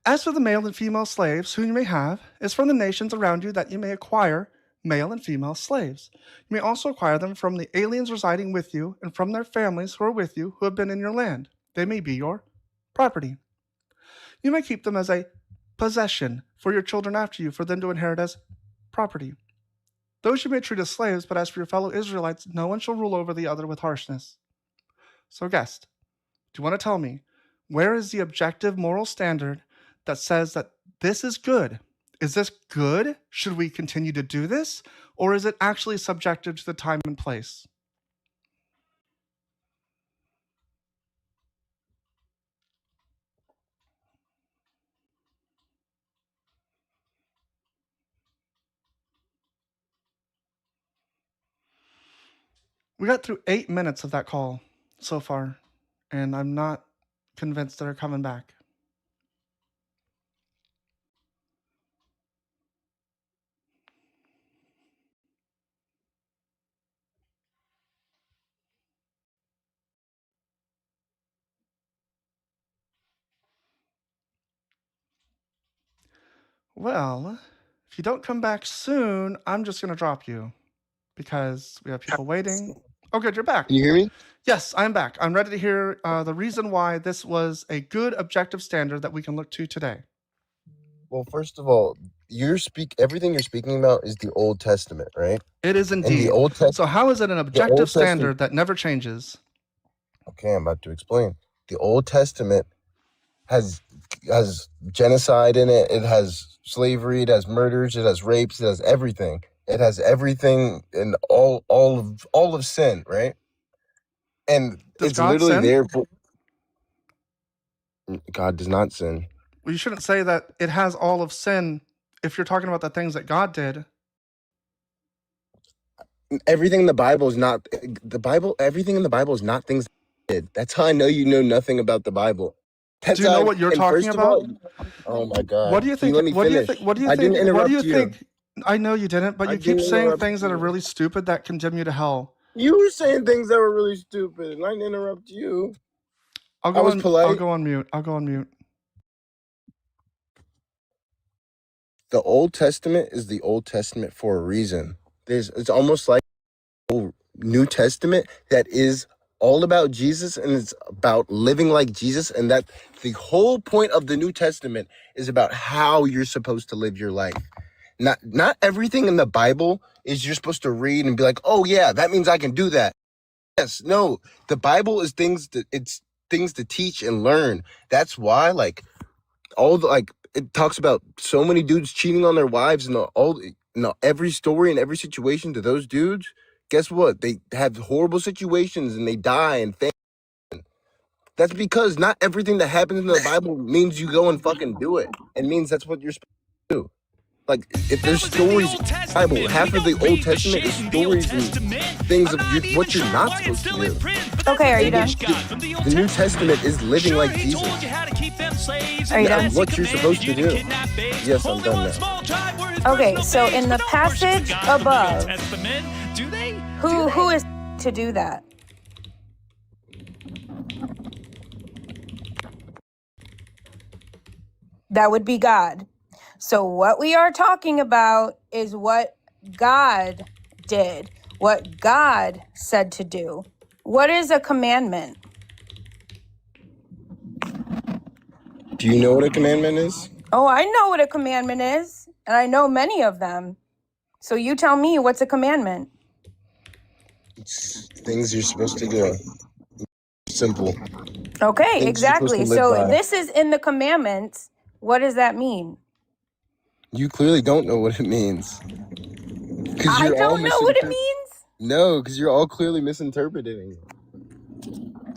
A: As for the male and female slaves whom you may have, is from the nations around you that you may acquire male and female slaves. You may also acquire them from the aliens residing with you and from their families who are with you who have been in your land. They may be your property. You may keep them as a possession for your children after you, for them to inherit as property. Those you may treat as slaves, but as for your fellow Israelites, no one shall rule over the other with harshness. So, guest, do you want to tell me, where is the objective moral standard that says that this is good? Is this good? Should we continue to do this? Or is it actually subjective to the time and place? We got through 8 minutes of that call so far, and I'm not convinced they're coming back. Well, if you don't come back soon, I'm just going to drop you because we have people waiting. Oh, good, you're back.
F: Can you hear me?
A: Yes, I'm back. I'm ready to hear the reason why this was a good objective standard that we can look to today.
F: Well, first of all, everything you're speaking about is the Old Testament, right?
A: It is
F: And
A: indeed.
F: the Old Testament.
A: So how is it an objective standard that never changes?
F: Okay, I'm about to explain. The Old Testament has genocide in it. It has slavery. It has murders. It has rapes. It has everything. It has everything and all of sin, right? And
A: Does
F: it's
A: God
F: literally
A: sin?
F: there. God does not sin.
A: Well, you shouldn't say that it has all of sin if you're talking about the things that God did.
F: Everything in the Bible is not the Bible. Everything in the Bible is not things That's how I know you know nothing about the Bible. That's
A: Do you know
F: how.
A: what you're
F: And
A: talking
F: first of
A: about?
F: all, oh my God,
A: What do you
F: can you
A: think?
F: let me
A: What do you
F: finish?
A: think? What do you
F: I
A: think?
F: didn't
A: What do
F: interrupt
A: you
F: you.
A: think? I know you didn't, but
F: I
A: you keep
F: didn't
A: saying
F: interrupt
A: things that are
F: you.
A: really stupid that condemn you to hell.
F: You were saying things that were really stupid, and I didn't interrupt you.
A: I'll
F: I
A: go
F: was
A: on. I'll
F: polite.
A: go on mute. I'll go on mute.
F: The Old Testament is the Old Testament for a reason. It's almost like the New Testament that is all about Jesus, and it's about living like Jesus, and that the whole point of the New Testament is about how you're supposed to live your life. Not everything in the Bible is you're supposed to read and be like, oh yeah, that means I can do that. Yes, no, the Bible is it's things to teach and learn. That's why, like, it talks about so many dudes cheating on their wives, and every story and every situation to those dudes. Guess what? They have horrible situations and they die and that's because not everything that happens in the Bible means you go and fucking do it. It means that's what you're supposed to do. Like, if there's stories in the Bible, half of the Old Testament is stories and things of what you're not supposed to do.
G: Okay, are you done?
F: The New Testament is living like Jesus.
G: Are you done?
F: What you're supposed to do. Yes, I'm done now.
G: Okay, so in the passage above, who is to do that? That would be God. So what we are talking about is what God did, what God said to do. What is a commandment?
F: Do you know what a commandment is?
G: Oh, I know what a commandment is, and I know many of them. So you tell me, what's a commandment?
F: It's things you're supposed to do. Simple.
G: Okay,
F: Things you're supposed
G: exactly.
F: to live
G: So
F: by.
G: this is in the commandments. What does that mean?
F: You clearly don't know what it means.
G: I don't know what it means.
F: No, because you're all clearly misinterpreting it.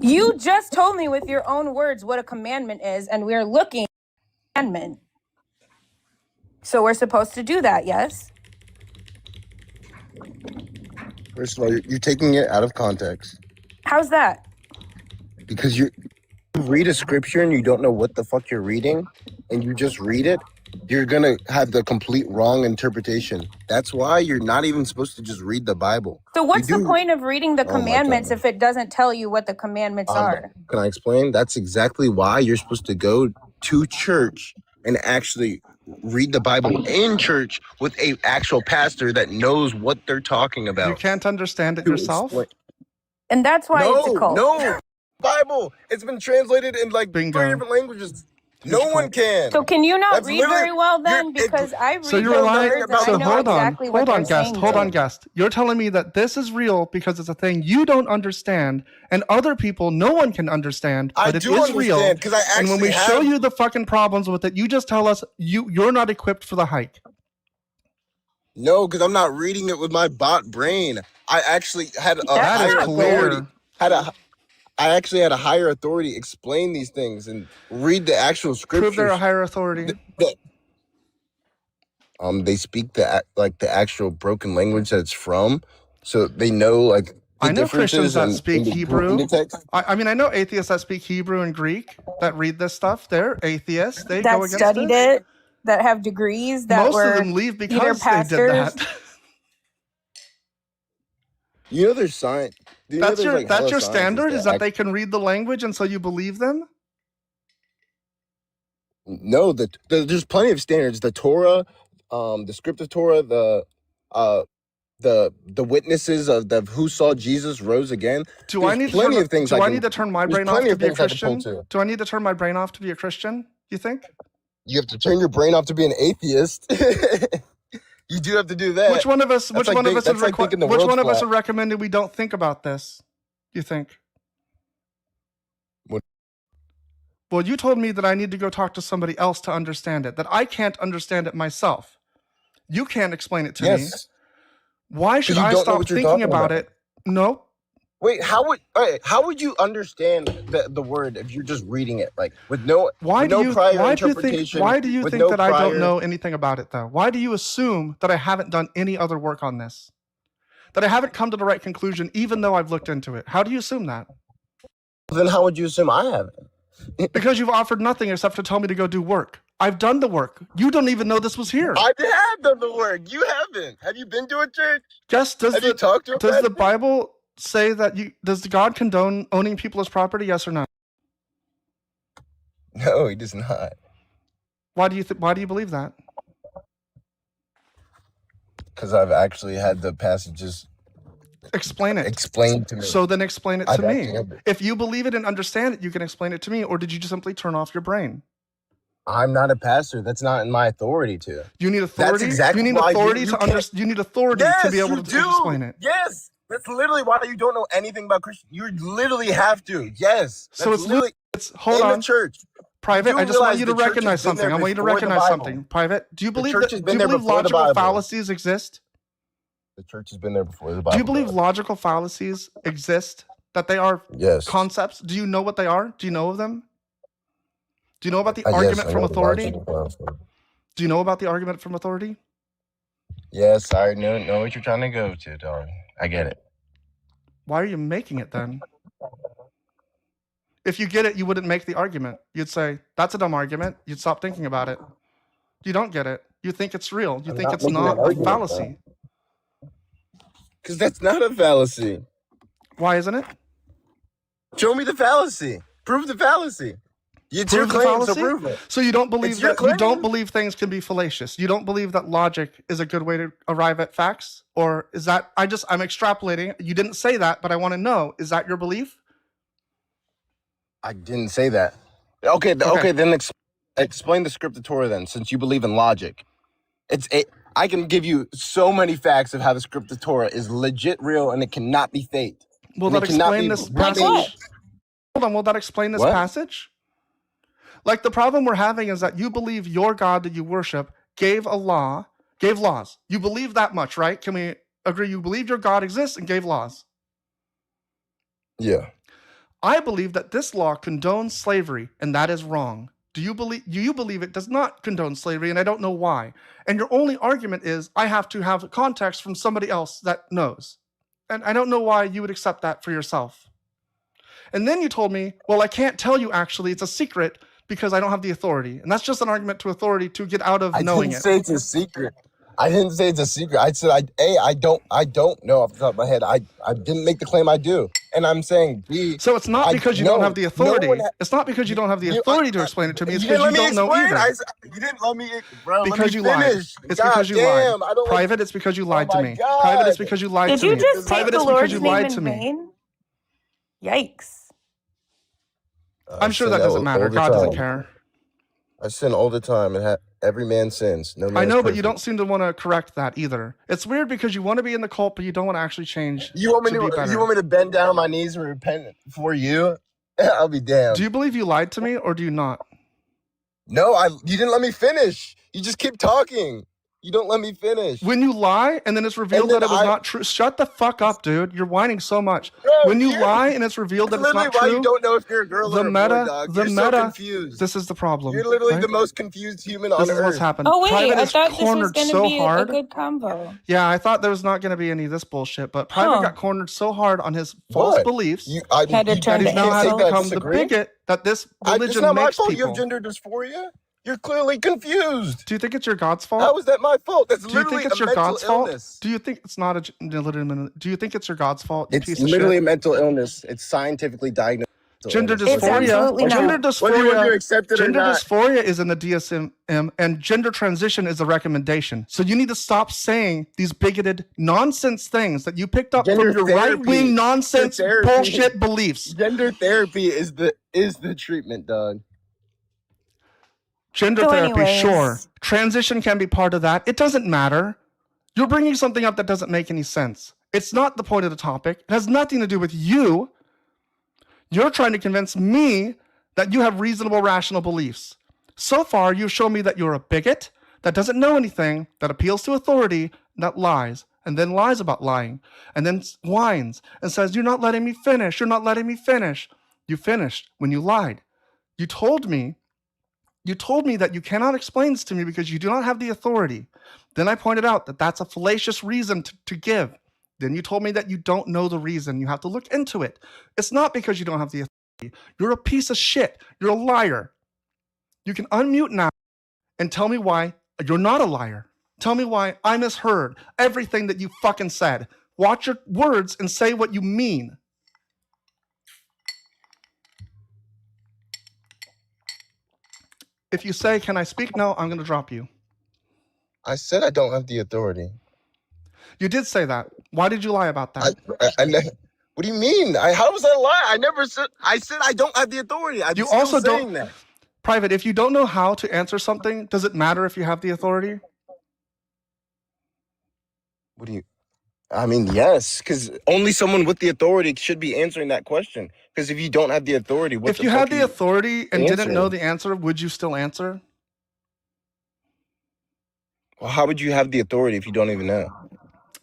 G: You just told me with your own words what a commandment is, and we're looking at a commandment. So we're supposed to do that, yes?
F: First of all, you're taking it out of context.
G: How's that?
F: Because you read a scripture and you don't know what the fuck you're reading, and you just read it, you're going to have the complete wrong interpretation. That's why you're not even supposed to just read the Bible.
G: So what's the point of reading the
F: Oh my
G: commandments
F: God.
G: if it doesn't tell you what the commandments are?
F: Can I explain? That's exactly why you're supposed to go to church and actually read the Bible in church with a actual pastor that knows what they're talking about.
A: You can't understand it
F: To
A: yourself?
F: explain-
G: And that's why it's a cult.
F: No, Bible. It's been translated in like
A: Bingo.
F: 3 different languages.
A: Huge
F: No one
A: cult.
F: can.
G: So can you not
F: That's
G: read
F: literally-
G: very well then?
F: you're- it-
G: Because I read
A: So you're
G: those
A: relying.
G: words and
A: So
G: I know
A: hold on,
G: exactly what
A: hold
G: they're
A: on, guest,
G: saying.
A: hold
G: to
A: on,
G: me.
A: guest. You're telling me that this is real because it's a thing you don't understand, and other people, no one can understand,
F: I
A: but it
F: do
A: is real.
F: understand because I
A: And when we
F: actually
A: show
F: have.
A: you the fucking problems with it, you just tell us you're not equipped for the hike.
F: No, because I'm not reading it with my bot brain. I actually had a
G: That's
A: That is
F: higher
G: not fair.
F: authority. I actually had a higher authority explain these things and read the actual
A: Prove they're a
F: scriptures.
A: higher authority.
F: They speak the actual broken language that it's from, so they know like the
A: I know Christians
F: differences
A: that
F: in
A: speak
F: the
A: Hebrew.
F: text.
A: I mean, I know atheists that speak Hebrew and Greek that read this stuff. They're atheists. They
G: That
A: go against
G: studied it, that have degrees, that
A: Most
G: were
A: of them leave
G: either
A: because they did
G: pastors.
A: that.
F: You know there's science.
A: That's your standard, is that they can read the language and so you believe them?
F: No, there's plenty of standards. The Torah, the script of Torah, the witnesses of who saw Jesus rose again.
A: Do I
F: There's
A: need
F: plenty
A: to
F: of things
A: do
F: I
A: I
F: can-
A: need to turn my
F: there's
A: brain off
F: plenty
A: to
F: of
A: be a
F: things I can pull
A: Christian?
F: to.
A: Do I need to turn my brain off to be a Christian? You think?
F: You have to turn your brain off to be an atheist. You do have to do that.
A: Which one of us? Which one of us
F: that's
A: would
F: like thinking the
A: Which
F: world's
A: one of us
F: flat.
A: would recommend we don't think about this? You think?
F: What?
A: Well, you told me that I need to go talk to somebody else to understand it. That I can't understand it myself. You can't explain it to me.
F: Yes.
A: Why should
F: you
A: I
F: don't know
A: stop
F: what you're
A: thinking
F: talking
A: about
F: about.
A: it? No.
F: Wait, how would you understand the word if you're just reading it like with no
A: Why do you
F: prior
A: Why
F: interpretation?
A: do you think that I don't know anything about it though? Why do you assume that I haven't done any other work on this? That I haven't come to the right conclusion even though I've looked into it? How do you assume that?
F: Then how would you assume I haven't?
A: Because you've offered nothing except to tell me to go do work. I've done the work. You don't even know this was here.
F: I have done the work. You haven't. Have you been to a church?
A: Yes,
F: Have you talked to a
A: does the
F: pastor?
A: Bible say that does God condone owning people as property? Yes or no?
F: No, he does not.
A: Why do you believe that?
F: Because I've actually had the passages
A: Explain it.
F: explained to me.
A: So then explain it
F: I've
A: to me.
F: actually had it.
A: If you believe it and understand it, you can explain it to me. Or did you just simply turn off your brain?
F: I'm not a pastor. That's not in my authority to.
A: You need authority.
F: exactly
A: you need
F: why
A: authority
F: you
A: to
F: can't-
A: understand. You need authority to be able to explain it.
F: Yes, that's literally why you don't know anything about Christian. You literally have to. Yes.
A: So it's literally hold
F: in
A: on.
F: the church.
A: Private,
F: do
A: I just want
F: realize
A: you to
F: the church has
A: recognize
F: been
A: something.
F: there
A: I want you to
F: before the
A: recognize
F: Bible.
A: something. Private, do you believe
F: church
A: that?
F: has
A: Do
F: been
A: you
F: there
A: believe
F: before the
A: logical
F: Bible.
A: fallacies exist?
F: The church has been there before the Bible.
A: Do you believe logical fallacies exist? That they are
F: Yes.
A: concepts? Do you know what they are? Do you know of them? Do you know about the
F: Yes,
A: argument
F: I
A: from
F: know the
A: authority?
F: logical fallacy.
A: Do you know about the argument from authority?
F: Yes, I know what you're trying to go to, dog. I get it.
A: Why are you making it then? If you get it, you wouldn't make the argument. You'd say, that's a dumb argument. You'd stop thinking about it. You don't get it. You think it's real. You
F: I'm
A: think
F: not
A: it's
F: making
A: not
F: an
A: a
F: argument,
A: fallacy.
F: Because that's not a fallacy.
A: Why isn't it?
F: Show me the fallacy. Prove the fallacy. It's your
A: Prove the
F: claim, so
A: fallacy?
F: prove it.
A: So you don't believe
F: It's your
A: that you don't
F: claim.
A: believe things can be fallacious. You don't believe that logic is a good way to arrive at facts? Or is that I'm extrapolating. You didn't say that, but I want to know, is that your belief?
F: I didn't say that. Okay, then explain the scripted Torah then, since you believe in logic. I can give you so many facts of how the scripted Torah is legit real and it cannot be faked.
A: Will
F: And
A: that
F: it cannot
A: explain
F: be
A: this
F: remade.
A: passage? Hold on, will that explain this
F: What?
A: passage? Like the problem we're having is that you believe your God that you worship gave laws. You believe that much, right? Can we agree you believe your God exists and gave laws?
F: Yeah.
A: I believe that this law condones slavery, and that is wrong. Do you believe it does not condone slavery, and I don't know why? And your only argument is I have to have context from somebody else that knows. And I don't know why you would accept that for yourself. And then you told me, well, I can't tell you actually, it's a secret because I don't have the authority. And that's just an argument to authority to get out of knowing
F: I
A: it.
F: didn't say it's a secret. I didn't say it's a secret. I said I don't know off the top of my head. I didn't make the claim I do. And I'm saying B.
A: So it's not because you don't have the authority. It's not because you don't have the
F: You-
A: authority to explain it to me. It's
F: You
A: because
F: didn't
A: you
F: let me
A: don't know
F: explain.
A: either.
F: You didn't let me, bro.
A: Because
F: let
A: you
F: me
A: lied.
F: finish.
A: It's
F: God
A: because you
F: damn,
A: lied.
F: I don't
A: Private, it's because you lied to
F: my
A: me.
F: God.
A: Private, it's because you lied
G: Did
A: to
G: you
A: me.
G: just take
A: Private,
G: the
A: it's because
G: Lord's
A: you
G: name
A: lied
G: in
A: to me.
G: vain? Yikes.
A: I'm sure that doesn't matter. God doesn't care.
F: I sin all the time, and every man sins. No man
A: I
F: is
A: know, but you
F: perfect.
A: don't seem to want to correct that either. It's weird because you want to be in the cult, but you don't want to actually change
F: You want me
A: to be better.
F: You want me to bend down on my knees and repent for you? I'll be damned.
A: Do you believe you lied to me or do you not?
F: No, you didn't let me finish. You just keep talking. You don't let me finish.
A: When you lie and then it's revealed
F: And then
A: that it was
F: I-
A: not true, shut the fuck up, dude. You're whining so much.
F: Bro,
A: When you
F: you're-
A: lie and it's revealed that
F: That's
A: it's
F: literally
A: not
F: why
A: true,
F: you don't know if you're a girl
A: the
F: or a
A: meta,
F: boy, dog.
A: the
F: You're
A: meta,
F: so confused.
A: this is the problem.
F: You're literally
A: right?
F: the most confused human on
A: This is
F: earth.
A: what's happened.
G: Oh, wait.
A: Private
G: I
A: is
G: thought this was
A: cornered
G: going to
A: so
G: be
A: hard.
G: a good combo.
A: Yeah, I thought there was not going to be any of this bullshit, but Private
G: Huh.
A: got cornered so hard on his false
F: What?
A: beliefs
G: Had to turn
A: that
G: to
A: he now has
G: insult.
A: become the
F: disagree?
A: bigot that this
F: It's
A: religion
F: not my
A: makes
F: fault you
A: people.
F: have gender dysphoria. You're clearly confused.
A: Do you think it's your God's fault?
F: How is that my fault? That's
A: Do you
F: literally
A: think it's
F: a
A: your
F: mental
A: God's fault?
F: illness.
A: Do you think it's not a legitimate? Do you think it's your God's fault? You
F: It's
A: piece of
F: literally a
A: shit.
F: mental illness. It's scientifically diagnosed.
A: Gender
F: illness.
G: It's absolutely
A: dysphoria.
G: not.
A: Gender
F: Whether you
A: dysphoria.
F: accept it or
A: Gender
F: not.
A: dysphoria is in the DSM, and gender transition is a recommendation. So you need to stop saying these bigoted nonsense things that you picked up
F: Gender
A: from your
F: therapy.
A: right-wing nonsense
F: Therapy.
A: bullshit beliefs.
F: Gender therapy is the treatment, dog.
A: Gender
G: So
A: therapy,
G: anyways.
A: sure. Transition can be part of that. It doesn't matter. You're bringing something up that doesn't make any sense. It's not the point of the topic. It has nothing to do with you. You're trying to convince me that you have reasonable, rational beliefs. So far, you've shown me that you're a bigot, that doesn't know anything, that appeals to authority, that lies, and then lies about lying, and then whines and says, you're not letting me finish, you're not letting me finish. You finished when you lied. You told me that you cannot explain this to me because you do not have the authority. Then I pointed out that that's a fallacious reason to give. Then you told me that you don't know the reason. You have to look into it. It's not because you don't have the authority. You're a piece of shit. You're a liar. You can unmute now and tell me why you're not a liar. Tell me why I misheard everything that you fucking said. Watch your words and say what you mean. If you say, can I speak? No, I'm going to drop you.
F: I said I don't have the authority.
A: You did say that. Why did you lie about that?
F: What do you mean? How was that a lie? I never said. I said I don't have the authority. I'm
A: You
F: still
A: also
F: saying
A: don't.
F: that.
A: Private, if you don't know how to answer something, does it matter if you have the authority?
F: What do you? I mean, yes, because only someone with the authority should be answering that question. Because if you don't have the authority, what
A: If
F: the
A: you
F: fuck
A: had
F: are
A: the
F: you
A: authority and didn't know
F: answering?
A: the answer, would you still answer?
F: Well, how would you have the authority if you don't even know?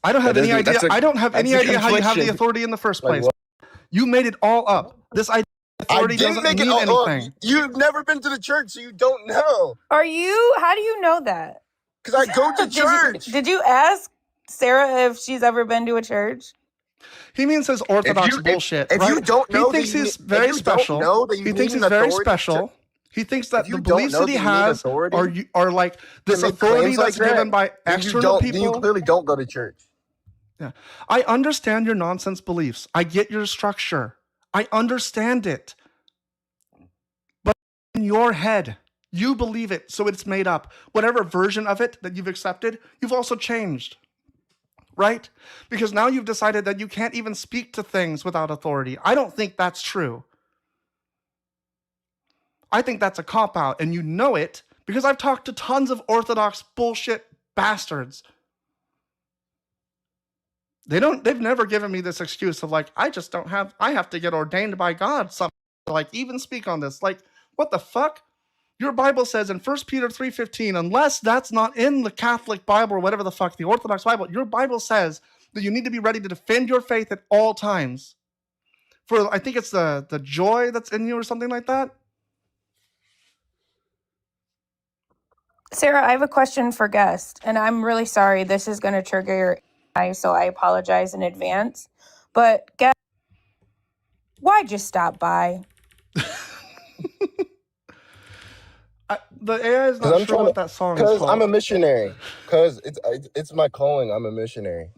A: I don't have
F: That
A: any
F: doesn't.
A: idea.
F: That's a.
A: I don't have
F: That's
A: any
F: a
A: idea how you have the
F: confliction.
A: authority in the first
F: Like
A: place.
F: what?
A: You made it all up. This idea of
F: I
A: authority
F: didn't
A: doesn't
F: make it
A: mean
F: all up.
A: anything.
F: You've never been to the church, so you don't know.
G: How do you know that?
F: Because I go to church.
G: Did you ask Sarah if she's ever been to a church?
A: He means his orthodox bullshit,
F: if
A: right?
F: you don't know,
A: he thinks
F: that you
A: he's
F: need,
A: very
F: if you
A: special.
F: don't know that you
A: He
F: need
A: thinks
F: an
A: he's very
F: authority
A: special. He thinks that
F: if you
A: the
F: don't
A: beliefs
F: know
A: that he
F: that you need
A: has
F: authority
A: are like this
F: to make
A: authority
F: claims like
A: that's given
F: that,
A: by
F: then you
A: external
F: don't.
A: people.
F: Then you clearly don't go to church.
A: Yeah. I understand your nonsense beliefs. I get your structure. I understand it. But in your head, you believe it, so it's made up. Whatever version of it that you've accepted, you've also changed. Right? Because now you've decided that you can't even speak to things without authority. I don't think that's true. I think that's a cop-out, and you know it because I've talked to tons of orthodox bullshit bastards. They've never given me this excuse of like, I have to get ordained by God somehow to like even speak on this. Like, what the fuck? Your Bible says in 1 Peter 3:15, unless that's not in the Catholic Bible or whatever the fuck, the Orthodox Bible, your Bible says that you need to be ready to defend your faith at all times. For I think it's the joy that's in you or something like that.
G: Sarah, I have a question for guest, and I'm really sorry this is going to trigger your AI, so I apologize in advance. But guest, why'd you stop by?
A: The AI is not sure what that song is called.
F: Because I'm a missionary. Because it's my calling. I'm a missionary.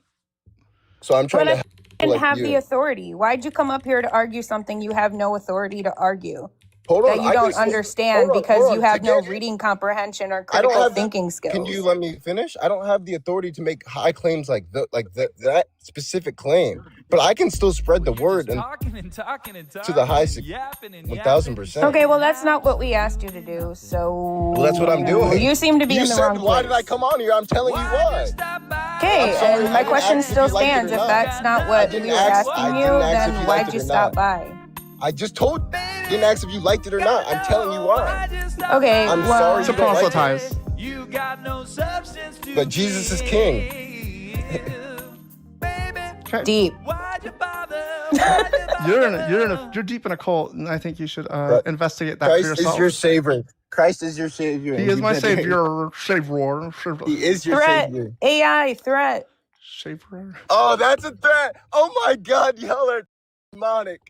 F: So I'm trying
G: But
F: to
G: I didn't
F: like
G: have
F: you.
G: the authority. Why'd you come up here to argue something you have no authority to argue?
F: Hold on,
G: That you don't understand because you have no reading comprehension or
F: I don't
G: critical
F: have
G: thinking skills.
F: Can you let me finish? I don't have the authority to make high claims like that specific claim, but I can still spread the word and to the high 1,000%.
G: Okay, well that's not what we asked you to do. So
F: Well, that's what I'm doing.
G: You seem to be in the wrong place.
F: Why did I come on here? I'm telling you why.
G: Okay,
F: sorry,
G: and my
F: I didn't
G: question
F: ask if
G: still
F: you liked it
G: stands.
F: or
G: If
F: not.
G: that's not what we were asking you, then why'd you stop by?
F: I just didn't ask if you liked it or not. I'm telling you why.
G: Okay,
F: I'm
G: well,
F: sorry
A: To
F: you don't like it.
A: proselytize.
F: But Jesus is king.
A: Okay.
G: deep.
A: You're deep in a cult, and I think you should investigate that for
F: Christ
A: yourself.
F: is your savior. Christ is your savior.
A: He is my savior. Savior.
F: He is your
G: Threat.
F: savior.
G: AI threat.
A: Savior.
F: Oh, that's a threat. Oh my God, y'all are demonic.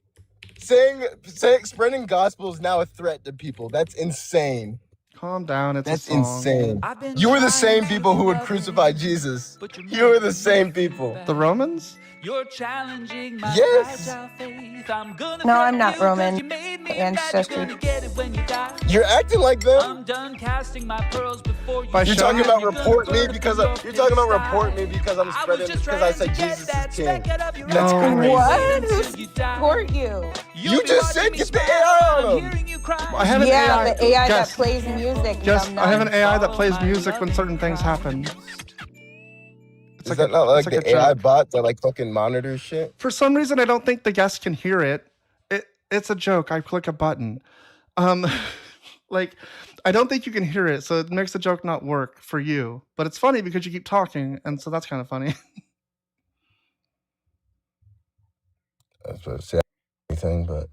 F: Spreading gospel is now a threat to people. That's insane.
A: Calm down. It's
F: That's
A: a song.
F: insane. You were the same people who would crucify Jesus. You were the same people.
A: The Romans?
C: You're challenging my
F: Yes.
C: fragile faith. I'm gonna
G: No, I'm
C: throw
G: not
C: you 'cause
G: Roman.
C: you made me
G: Ancestry.
C: mad. You're gonna get it when you die.
F: You're acting like them.
C: I'm done casting my pearls before you.
A: By
F: You're
A: showing
F: talking about
C: You're gonna
F: report me
C: burn
F: because
C: your
F: you're talking about
C: pigsty.
F: report me because I'm
C: I was
F: spreading
C: just
F: because I
C: trying
F: said
C: to get
F: Jesus is
C: that
F: king.
C: speck out of your
F: That's
C: eye.
F: crazy.
G: What? Who
C: Until you die.
G: support you?
C: You'll
F: You
C: be
F: just
C: watching
F: said
C: me
F: get the
C: smile
F: AI on
C: when I'm
F: him.
C: hearing you cry.
A: I have an
G: Yeah,
A: AI.
G: the AI that
A: Guess.
G: plays music.
A: Yes,
G: Num
A: I have an
G: num.
A: AI that plays music when certain things happen.
F: Is that not like
A: it's like
F: the
A: a
F: AI
A: joke.
F: bot that like fucking monitors shit?
A: For some reason, I don't think the guest can hear it. It's a joke. I click a button. Like, I don't think you can hear it, so it makes the joke not work for you. But it's funny because you keep talking, and so that's kind of funny.
F: That's what I say anything, but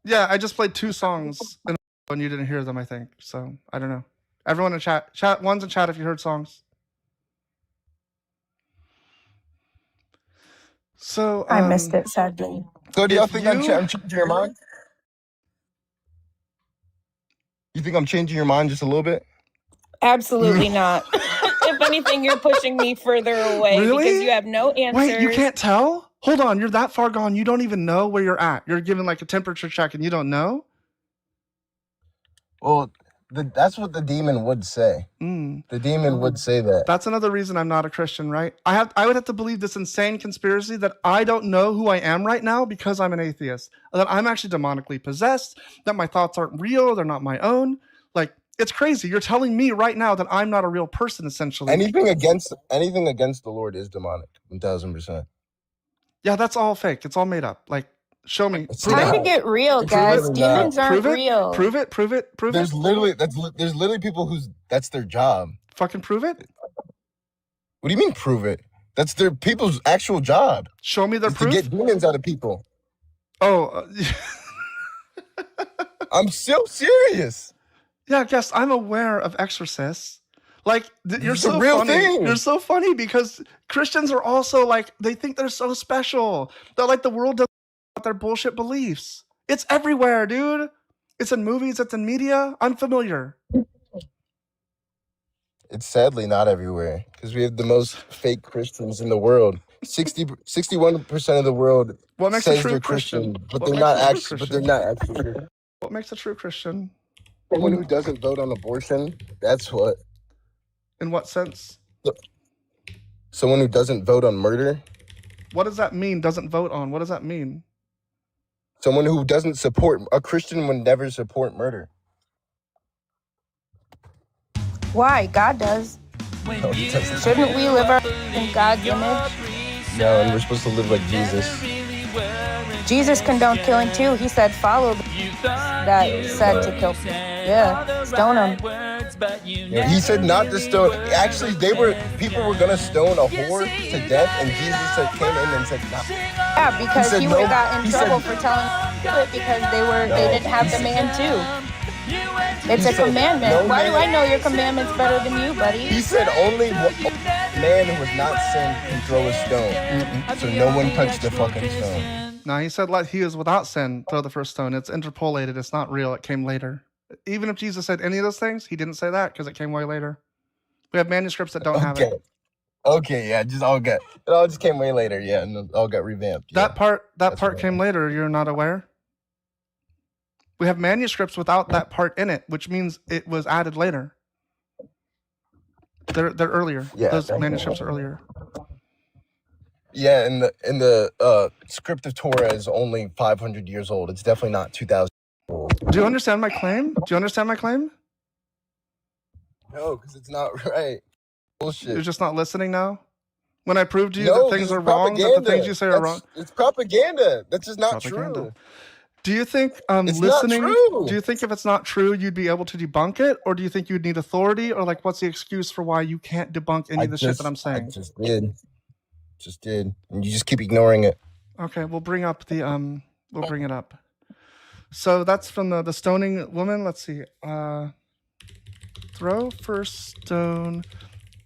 A: Yeah, I just played 2 songs and you didn't hear them, I think. So, I don't know. Everyone in chat, one's in chat if you heard songs. So,
G: I missed it, sadly.
F: so do y'all
A: If
F: think I'm
A: you-
F: changing your mind? You think I'm changing your mind just a little bit?
G: Absolutely not. If anything, you're pushing me further away because
A: Really?
G: you have no answers.
A: Wait, you can't tell? Hold on, you're that far gone. You don't even know where you're at. You're given like a temperature check and you don't know?
F: Well, that's what the demon would say. The demon would say that.
A: That's another reason I'm not a Christian, right? I would have to believe this insane conspiracy that I don't know who I am right now because I'm an atheist. That I'm actually demonically possessed, that my thoughts aren't real, they're not my own. Like, it's crazy. You're telling me right now that I'm not a real person, essentially.
F: Anything against the Lord is demonic, 1000%.
A: Yeah, that's all fake. It's all made up. Like, show me.
F: It's
A: Prove
G: Time
F: not.
G: to get real,
F: It's
G: guys.
F: literally not.
G: Demons aren't
A: Prove it.
G: real.
A: Prove it. Prove it. Prove
F: There's
A: it.
F: literally people that's their job.
A: Fucking prove it.
F: What do you mean prove it? That's their people's actual job.
A: Show me their
F: Is to
A: proof.
F: get demons out of people.
A: Oh,
F: I'm so serious.
A: yeah, guess I'm aware of exorcists. Like, you're
F: It's a
A: so
F: real
A: funny.
F: thing.
A: You're so funny because Christians are also like, they think they're so special. They're like, the world doesn't know about their bullshit beliefs. It's everywhere, dude. It's in movies, it's in media. I'm familiar.
F: It's sadly not everywhere because we have the most fake Christians in the world. 61% of the world
A: What makes a
F: says
A: true
F: they're
A: Christian?
F: Christian, but
A: What
F: they're
A: makes
F: not
A: a true
F: actually. But
A: Christian?
F: they're not actually.
A: What makes a true Christian?
F: Someone who doesn't vote on abortion. That's what.
A: In what sense?
F: Someone who doesn't vote on murder.
A: What does that mean? Doesn't vote on? What does that mean?
F: Someone who doesn't support a Christian would never support murder.
G: Why? God does.
F: No, he doesn't.
G: Shouldn't we live in God's image?
F: No, and we're supposed to live like Jesus.
G: Jesus condoned killing too. He said, follow that said to kill. Yeah, stone him.
F: Yeah, he said not to stone. Actually, people were gonna stone a whore to death, and Jesus came in and said, "No."
G: Yeah, because
F: said
G: he
F: no.
G: would have got in
F: He
G: trouble
F: said-
G: for telling it because they didn't have the man too. It's
F: He
G: a
F: said,
G: commandment.
F: "No
G: Why do
F: man."
G: I know your commandment's better than you, buddy?
F: He said only man who has not sinned can throw a stone. So no one touched the fucking stone.
A: No, he said, let he is without sin throw the first stone. It's interpolated. It's not real. It came later. Even if Jesus said any of those things, he didn't say that because it came way later. We have manuscripts that don't have it.
F: Okay, yeah, it all just came way later, yeah, and it all got revamped. Yeah.
A: That part
F: right.
A: came later. You're not aware? We have manuscripts without that part in it, which means it was added later. They're earlier.
F: Yeah,
A: Those
F: definitely.
A: manuscripts are earlier.
F: Yeah, and the script of Torah is only 500 years old. It's definitely not 2,000 years old.
A: Do you understand my claim? Do you understand my claim?
F: No, because it's not right. Bullshit.
A: You're just not listening now? When I proved to you
F: No,
A: that things
F: this
A: are
F: is
A: wrong, that the
F: propaganda.
A: things you say are wrong.
F: It's propaganda. That's just not
A: Propaganda.
F: true.
A: Do you think
F: It's
A: listening?
F: not true.
A: Do you think if it's not true, you'd be able to debunk it, or do you think you'd need authority, or like what's the excuse for why you can't debunk any of the shit that I'm saying?
F: I just did, and you just keep ignoring it.
A: Okay, we'll bring up the we'll bring it up. So that's from the stoning woman. Let's see. Throw first stone,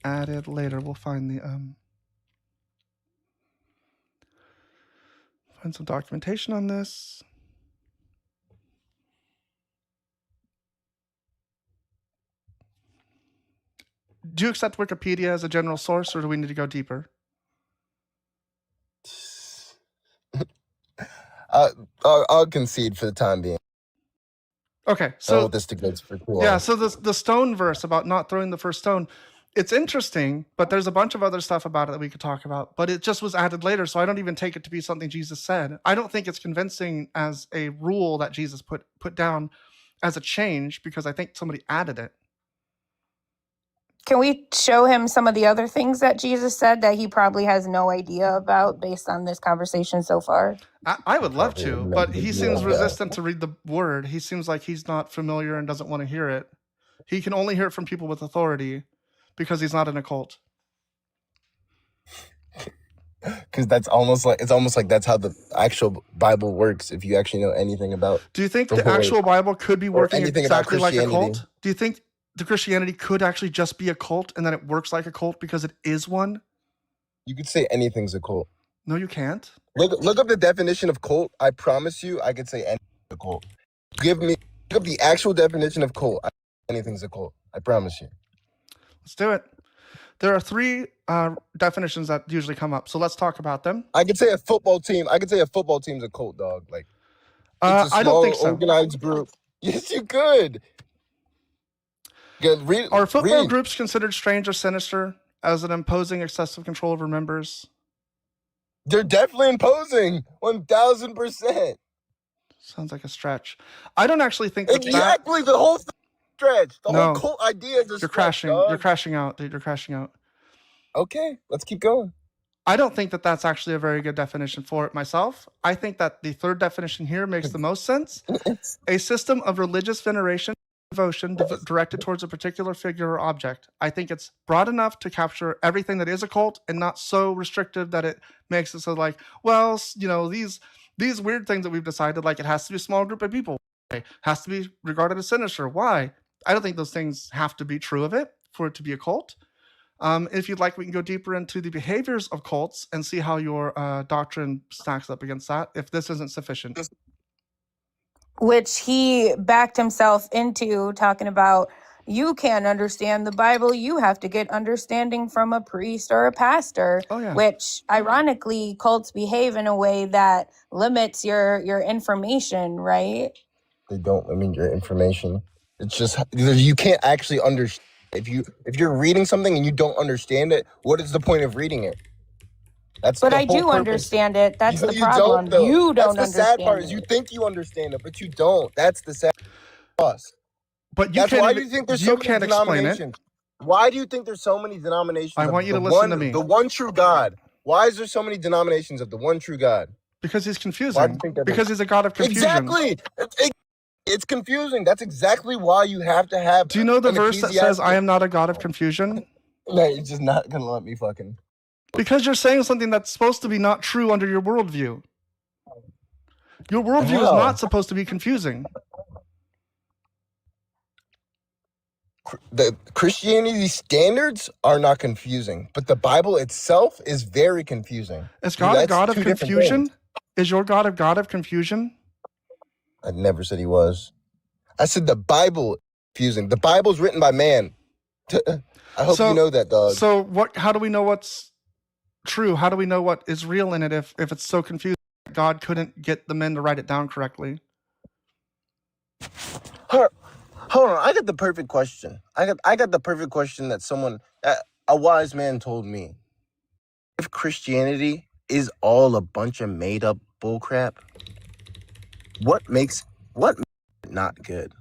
A: added later. We'll find the find some documentation on this. Do you accept Wikipedia as a general source, or do we need to go deeper?
F: I'll concede for the time being.
A: Okay,
F: I don't
A: so
F: want this to go for too long.
A: yeah, so the stone verse about not throwing the first stone, it's interesting, but there's a bunch of other stuff about it that we could talk about. But it just was added later, so I don't even take it to be something Jesus said. I don't think it's convincing as a rule that Jesus put down as a change because I think somebody added it.
G: Can we show him some of the other things that Jesus said that he probably has no idea about based on this conversation so far?
A: I would love to,
F: Probably
A: but
F: no
A: he
F: idea
A: seems
F: about
A: resistant to read the word. He seems like he's not familiar and doesn't want to hear it. He can only hear it from people with authority because he's not in a cult.
F: Because it's almost like that's how the actual Bible works. If you actually know anything about,
A: Do you think
F: the
A: the
F: whole-
A: actual Bible could be working
F: anything about
A: exactly like a
F: Christianity.
A: cult? Do you think the Christianity could actually just be a cult and that it works like a cult because it is one?
F: you could say anything's a cult.
A: No, you can't.
F: Look up the definition of cult. I promise you, I could say anything's a cult. Give me Look up the actual definition of cult. Anything's a cult. I promise you.
A: Let's do it. There are three definitions that usually come up, so let's talk about them.
F: I could say a football team. I could say a football team's a cult, dog. Like it's a
A: I don't
F: small,
A: think so.
F: organized group. Yes, you could. Good. Read.
A: Are football
F: read.
A: groups considered strange or sinister as an imposing excessive control over members?
F: They're definitely imposing. 1000%.
A: Sounds like a stretch. I don't actually think that
F: Exactly. The whole stretch. The
A: No.
F: whole cult idea is a
A: you're
F: stretch,
A: crashing.
F: dog.
A: You're crashing out, dude. You're crashing out.
F: Okay, let's keep going.
A: I don't think that that's actually a very good definition for it myself. I think that the third definition here makes the most sense. A system of religious veneration, devotion directed towards a particular figure or object. I think it's broad enough to capture everything that is a cult and not so restrictive that it makes it so like, well, you know, these weird things that we've decided, like it has to be a small group of people. It has to be regarded as sinister. Why? I don't think those things have to be true of it for it to be a cult. If you'd like, we can go deeper into the behaviors of cults and see how your doctrine stacks up against that, if this isn't sufficient.
G: Which he backed himself into, talking about you can't understand the Bible, you have to get understanding from a priest or a pastor.
A: Oh, yeah.
G: Which ironically cults behave in a way that limits your information, right?
F: They don't limit your information. It's just you can't actually understand. If you're reading something and you don't understand it, what is the point of reading it? That's
G: But
F: the
G: I
F: whole
G: do
F: purpose.
G: understand it. That's the
F: You
G: problem.
F: don't, though.
G: You don't
F: That's the sad
G: understand
F: part. Is you
G: it.
F: think you understand it, but you don't. That's the sad part.
A: But you
F: That's
A: can't
F: why
A: even,
F: you think there's
A: you
F: so many
A: can't explain it.
F: denominations. Why do you think there's so many denominations?
A: I
F: of
A: want you
F: the
A: to listen
F: one,
A: to me.
F: The one true God. Why is there so many denominations of the one true God?
A: Because he's
F: Why do
A: confusing.
F: you think that?
A: Because he's a god of confusion.
F: Exactly. It's confusing. That's exactly why you have to have.
A: Do you know the
F: an
A: verse that says, I
F: ecclesiastic-
A: am not a god of confusion?
F: No, you're just not gonna let me fucking.
A: Because you're saying something that's supposed to be not true under your worldview. Your worldview is
F: How?
A: not supposed to be confusing.
F: The Christianity standards are not confusing, but the Bible itself is very confusing.
A: Is God a
F: That's
A: god of
F: two different
A: confusion?
F: things.
A: Is your God a god of confusion?
F: I never said he was. I said the Bible is confusing. The Bible's written by man. I hope
A: So-
F: you know that, dog.
A: So how do we know what's true? How do we know what is real in it if it's so confusing that God couldn't get the men to write it down correctly?
F: Hold on, I got the perfect question. I got the perfect question that someone, a wise man told me. If Christianity is all a bunch of made up bullcrap, what makes it not good?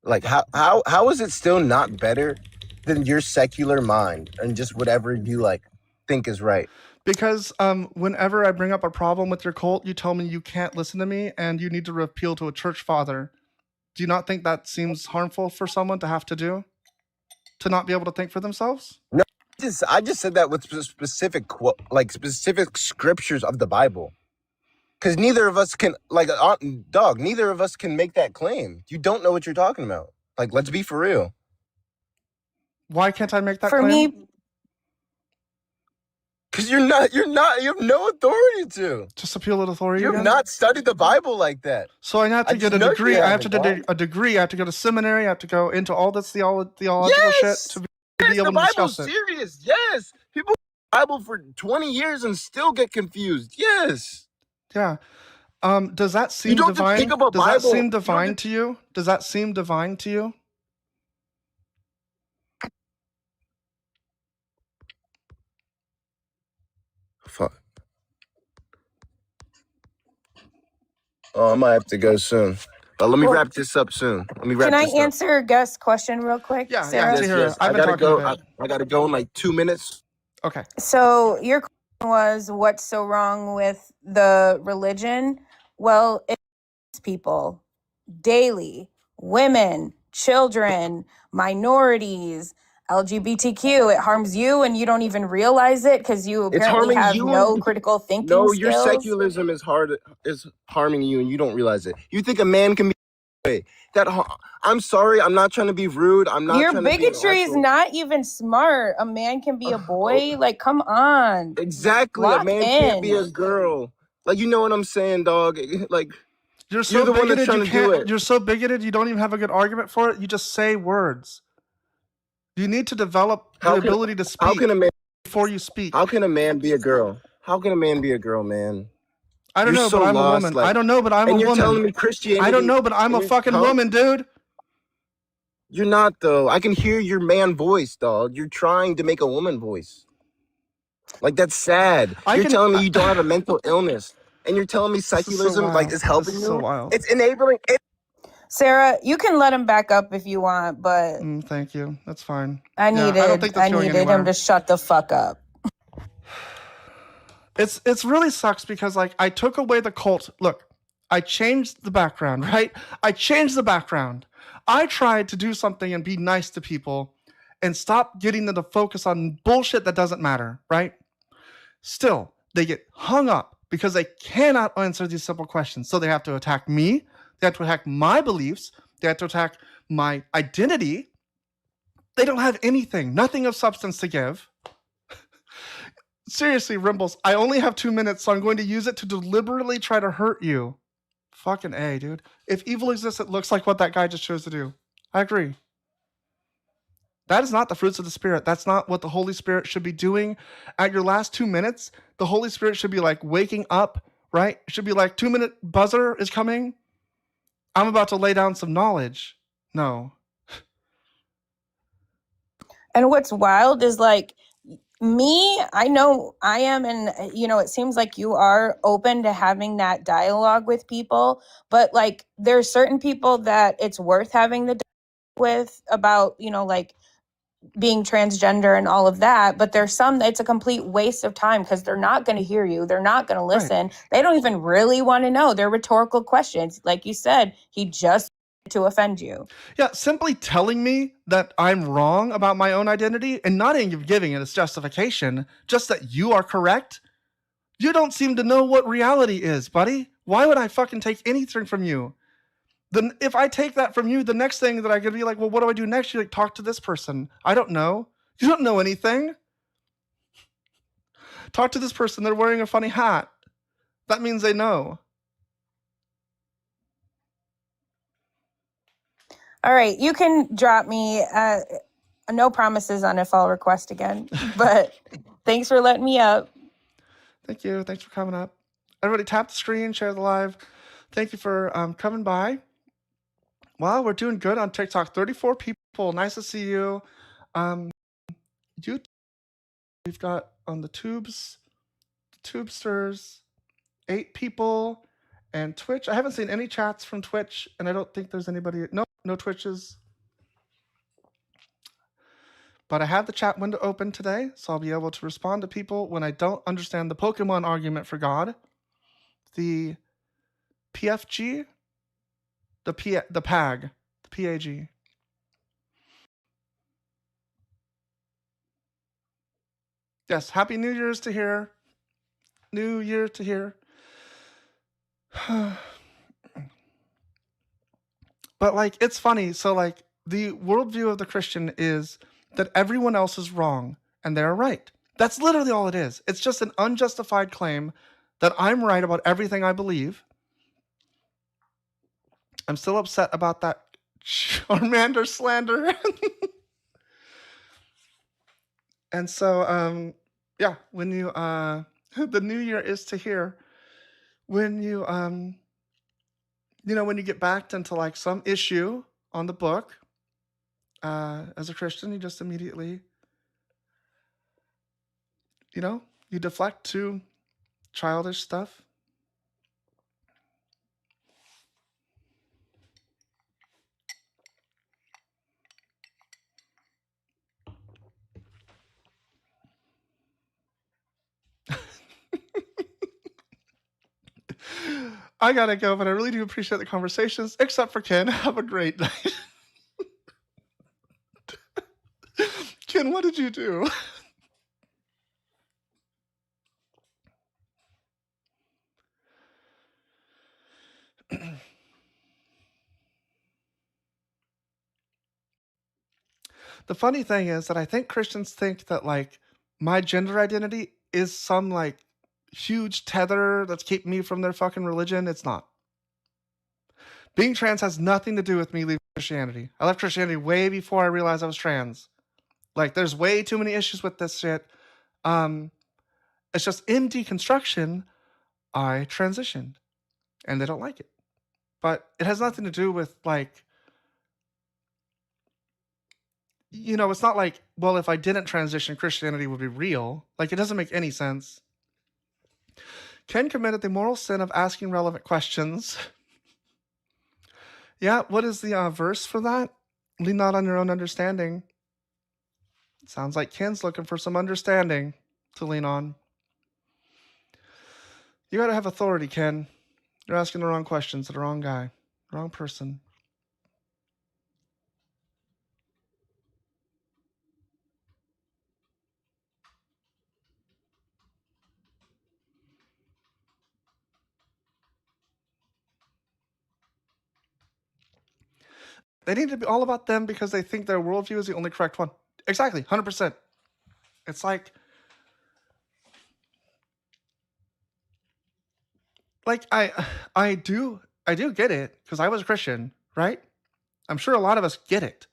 F: Like how is it still not better than your secular mind and just whatever you like think is right?
A: Because whenever I bring up a problem with your cult, you tell me you can't listen to me and you need to appeal to a church father. Do you not think that seems harmful for someone to have to do? To not be able to think for themselves?
F: I just said that with specific specific scriptures of the Bible. Because neither of us can, neither of us can make that claim. You don't know what you're talking about. Like, let's be for real.
A: Why can't I make that
G: For
A: claim?
G: me,
F: Because you have no authority to.
A: Just appeal to authority
F: You have
A: again?
F: not studied the Bible like that.
A: So I have to
F: I
A: get a
F: just know you
A: degree. I have to
F: haven't,
A: do a degree. I have to go to seminary. I have to go into all this theological
F: Yes!
A: shit to be
F: Yes,
A: able
F: the
A: to
F: Bible's
A: discuss it.
F: serious. Yes. People read the Bible for 20 years and still get confused. Yes.
A: Yeah. Does that seem
F: don't just
A: divine?
F: pick up a
A: Does that
F: Bible-
A: seem
F: you don't
A: divine
F: just-
A: to you? Does that seem divine to you?
F: Fuck. Oh, I might have to go soon. But let me
G: Well,
F: wrap this up soon. Let me wrap
G: can I
F: this up.
G: answer Gus' question real quick,
A: Yeah,
G: Sarah?
A: yeah. Here, I've been
F: I gotta
A: talking a
F: go.
A: bit.
F: I gotta go in like 2 minutes.
A: Okay.
G: So your question was, what's so wrong with the religion? Well, it's people daily, women, children, minorities, LGBTQ. It harms you and you don't even realize it because you
F: It's
G: apparently
F: harming
G: have
F: you
G: no
F: and-
G: critical thinking
F: No,
G: skills.
F: your secularism is harming you, and you don't realize it. You think a man can be I'm sorry. I'm not trying to be rude. I'm not.
G: Your
F: trying to be an
G: bigotry is
F: asshole.
G: not even smart. A man can be a boy. Like, come on.
F: Exactly.
G: Lock
F: A man can't be
G: in.
F: a girl. Like, you know what I'm saying, dog? Like,
A: You're
F: You're
A: so
F: the one that's
A: bigoted,
F: trying
A: you
F: to do
A: can't.
F: it.
A: You're so bigoted, you don't even have a good argument for it. You just say words. You need to develop the
F: How can
A: ability to
F: how can a
A: speak
F: man
A: before you speak.
F: how can a man be a girl? How can a man be a girl, man?
A: I don't
F: You're
A: know,
F: so
A: but I'm a
F: lost,
A: woman.
F: like,
A: I don't know, but I'm a
F: and you're telling
A: woman.
F: me Christianity.
A: I don't know, but I'm
F: and
A: a
F: you're-
A: fucking
F: huh?
A: woman, dude.
F: You're not though. I can hear your man voice, dog. You're trying to make a woman voice. Like that's sad.
A: I
F: You're
A: can-
F: telling me you don't have a mental illness, and you're telling me
A: This is so
F: secularism like
A: wild.
F: is helping
A: This is
F: you.
A: so wild.
F: It's enabling.
G: Sarah, you can let him back up if you want, but
A: Thank you. That's fine.
G: I
A: Yeah, I don't
G: needed
A: think that's going
G: him
A: anywhere.
G: to shut the fuck up.
A: It's really sucks because like I took away the cult. Look, I changed the background, right? I changed the background. I tried to do something and be nice to people and stop getting them to focus on bullshit that doesn't matter, right? Still, they get hung up because they cannot answer these simple questions. So they have to attack me, they have to attack my beliefs, they have to attack my identity. They don't have anything, nothing of substance to give. Seriously, Rimbles, I only have 2 minutes, so I'm going to use it to deliberately try to hurt you. Fucking A, dude. If evil exists, it looks like what that guy just chose to do. I agree. That is not the fruits of the Spirit. That's not what the Holy Spirit should be doing. At your last 2 minutes, the Holy Spirit should be like waking up, right? It should be like 2-minute buzzer is coming. I'm about to lay down some knowledge. No.
G: And what's wild is like me, I know I am, and it seems like you are open to having that dialogue with people, but like there's certain people that it's worth having the dialogue with about, like being transgender and all of that, but there's some it's a complete waste of time because they're not going to hear you, they're not going to listen, right. They don't even really want to know. They're rhetorical questions. Like you said, he just to offend you.
A: Yeah, simply telling me that I'm wrong about my own identity and not even giving it its justification, just that you are correct. You don't seem to know what reality is, buddy. Why would I fucking take anything from you? Then if I take that from you, the next thing that I could be like, well, what do I do next? You like talk to this person. I don't know. You don't know anything. Talk to this person. They're wearing a funny hat. That means they know.
G: All right, you can drop me. No promises on if I'll request again, but thanks for letting me up.
A: Thank you. Thanks for coming up. Everybody tap the screen, share the live. Thank you for coming by. Well, we're doing good on TikTok. 34 people. Nice to see you. YouTube, we've got on the Tubesters, 8 people. And Twitch, I haven't seen any chats from Twitch, and I don't think there's anybody. No Twitches. But I have the chat window open today, so I'll be able to respond to people when I don't understand the Pokemon argument for God, the PFG, the PAG, the PAG. Yes, Happy New Year's to here. New Year to here. But like, it's funny. So like, the worldview of the Christian is that everyone else is wrong and they're right. That's literally all it is. It's just an unjustified claim that I'm right about everything I believe. I'm still upset about that Charmander slander. And so, yeah, when you, the new year is to here. When you, when you get backed into like some issue on the book, as a Christian, you just immediately, you deflect to childish stuff. I gotta go, but I really do appreciate the conversations, except for Ken. Have a great night. Ken, what did you do? The funny thing is that I think Christians think that like my gender identity is some like huge tether that's keeping me from their fucking religion. It's not. Being trans has nothing to do with me leaving Christianity. I left Christianity way before I realized I was trans. Like, there's way too many issues with this shit. It's just in deconstruction, I transitioned, and they don't like it. But it has nothing to do with, like, it's not like, well, if I didn't transition, Christianity would be real. Like, it doesn't make any sense. Ken committed the moral sin of asking relevant questions. Yeah, what is the verse for that? Lean not on your own understanding. Sounds like Ken's looking for some understanding to lean on. You gotta have authority, Ken. You're asking the wrong questions to the wrong guy, wrong person. They need to be all about them because they think their worldview is the only correct one. Exactly, 100%. It's like I do get it because I was a Christian, right? I'm sure a lot of us get it,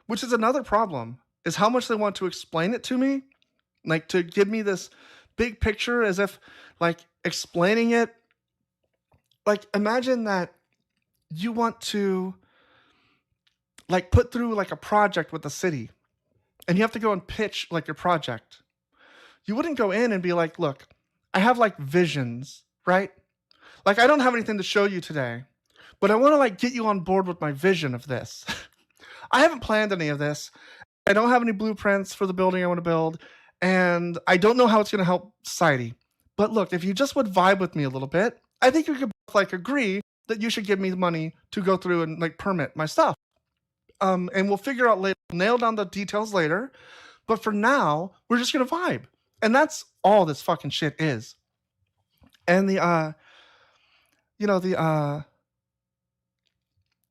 A: which is another problem, is how much they want to explain it to me, like to give me this big picture as if like explaining it. Like, imagine that you want to like put through like a project with the city and you have to go and pitch like your project. You wouldn't go in and be like, look, I have like visions, right? Like, I don't have anything to show you today, but I want to like get you on board with my vision of this. I haven't planned any of this. I don't have any blueprints for the building I want to build, and I don't know how it's going to help society. But look, if you just would vibe with me a little bit, I think we could like agree that you should give me the money to go through and like permit my stuff. And we'll figure out later, nail down the details later. But for now, we're just gonna vibe, and that's all this fucking shit is. And the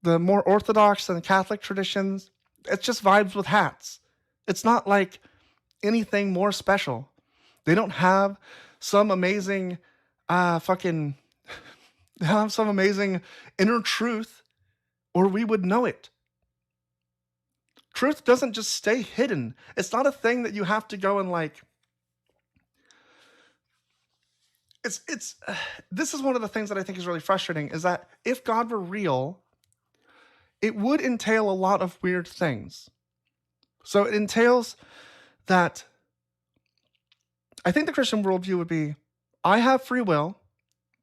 A: more Orthodox and Catholic traditions, it's just vibes with hats. It's not like anything more special. They don't have some amazing fucking they have some amazing inner truth, or we would know it. Truth doesn't just stay hidden. It's not a thing that you have to go and like it's this is one of the things that I think is really frustrating, is that if God were real, it would entail a lot of weird things. So it entails that I think the Christian worldview would be, I have free will,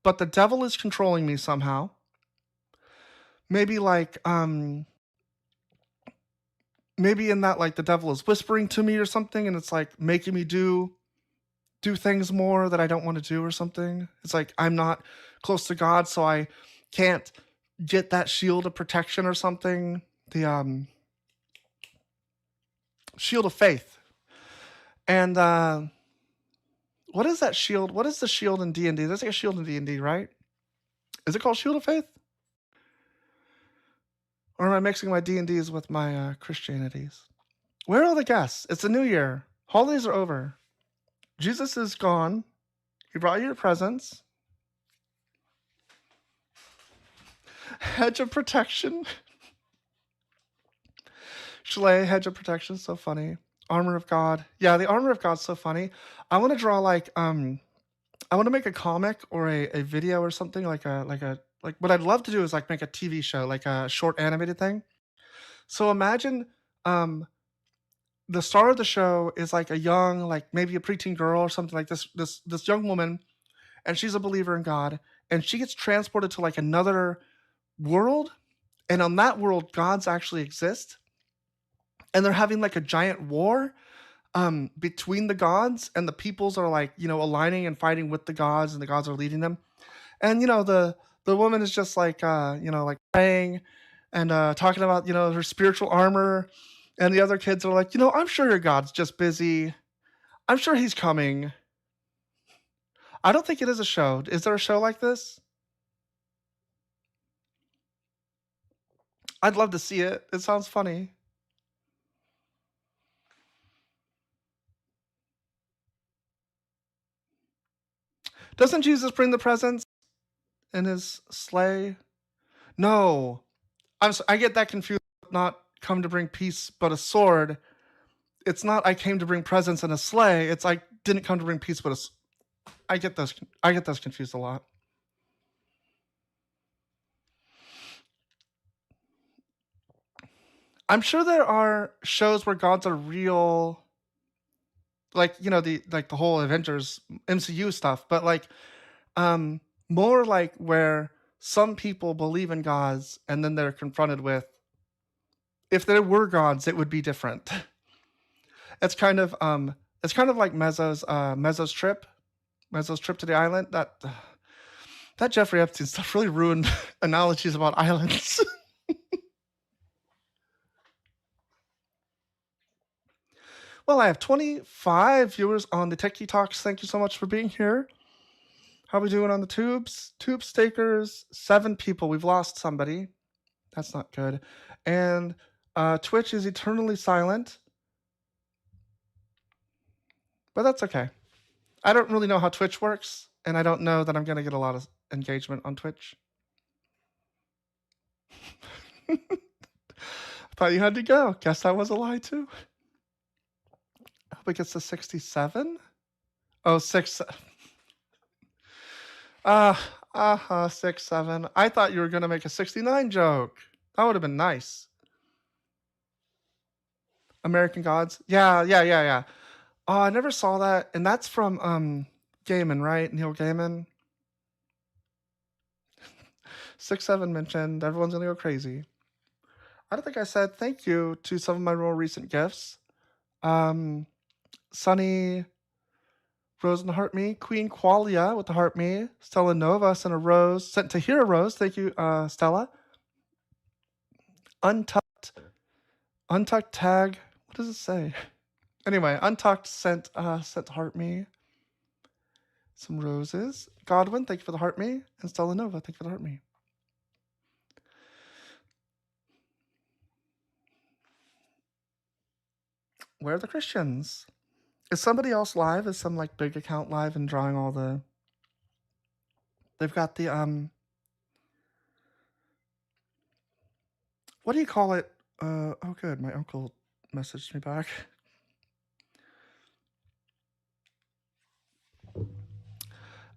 A: but the devil is controlling me somehow. Maybe like maybe in that like the devil is whispering to me or something, and it's like making me do things more that I don't want to do or something. It's like I'm not close to God, so I can't get that shield of protection or something. The shield of faith. And what is that shield? What is the shield in D&D? There's like a shield in D&D, right? Is it called Shield of Faith? Or am I mixing my D&Ds with my Christianities? Where are all the guests? It's a new year. Holidays are over. Jesus is gone. He brought you your presents. Hedge of protection. Chalet, hedge of protection, so funny. Armor of God. Yeah, the armor of God's so funny. I want to draw like I want to make a comic or a video or something like what I'd love to do is like make a TV show, like a short animated thing. So imagine the star of the show is like a young, like maybe a preteen girl or something like this young woman, and she's a believer in God, and she gets transported to like another world, and on that world, gods actually exist, and they're having like a giant war between the gods, and the peoples are like aligning and fighting with the gods, and the gods are leading them, and the woman is just like like praying and talking about her spiritual armor. And the other kids are like, I'm sure your God's just busy. I'm sure he's coming. I don't think it is a show. Is there a show like this? I'd love to see it. It sounds funny. Doesn't Jesus bring the presents in his sleigh? No, I get that confused with not come to bring peace but a sword. It's not I came to bring presents and a sleigh. It's I didn't come to bring peace but I get those confused a lot. I'm sure there are shows where gods are real, like the whole Avengers MCU stuff, but more like where some people believe in gods and then they're confronted with, if there were gods, it would be different. It's kind of like Mezzo's trip to the island. That Jeffrey Epstein stuff really ruined analogies about islands. Well, I have 25 viewers on the Techie Talks. Thank you so much for being here. How are we doing on the tubes? Tube stakers, 7 people. We've lost somebody. That's not good. And Twitch is eternally silent. But that's okay. I don't really know how Twitch works, and I don't know that I'm going to get a lot of engagement on Twitch. I thought you had to go. Guess that was a lie, too. I hope it gets to 67. Oh, 6. 6, 7. I thought you were going to make a 69 joke. That would have been nice. American Gods. Yeah. Oh, I never saw that. And that's from Gaiman, right? Neil Gaiman. 6, 7 mentioned. Everyone's going to go crazy. I don't think I said thank you to some of my more recent gifts. Sunny Rose and the Heart Me, Queen Qualia with the Heart Me, Stella Nova sent a rose, sent to hear a rose. Thank you, Stella. Untucked tag. What does it say? Anyway, Untucked sent Heart Me some roses. Godwin, thank you for the Heart Me, and Stella Nova, thank you for the Heart Me. Where are the Christians? Is somebody else live? Is some big account live and drawing all the... They've got the what do you call it? Oh good, my uncle messaged me back.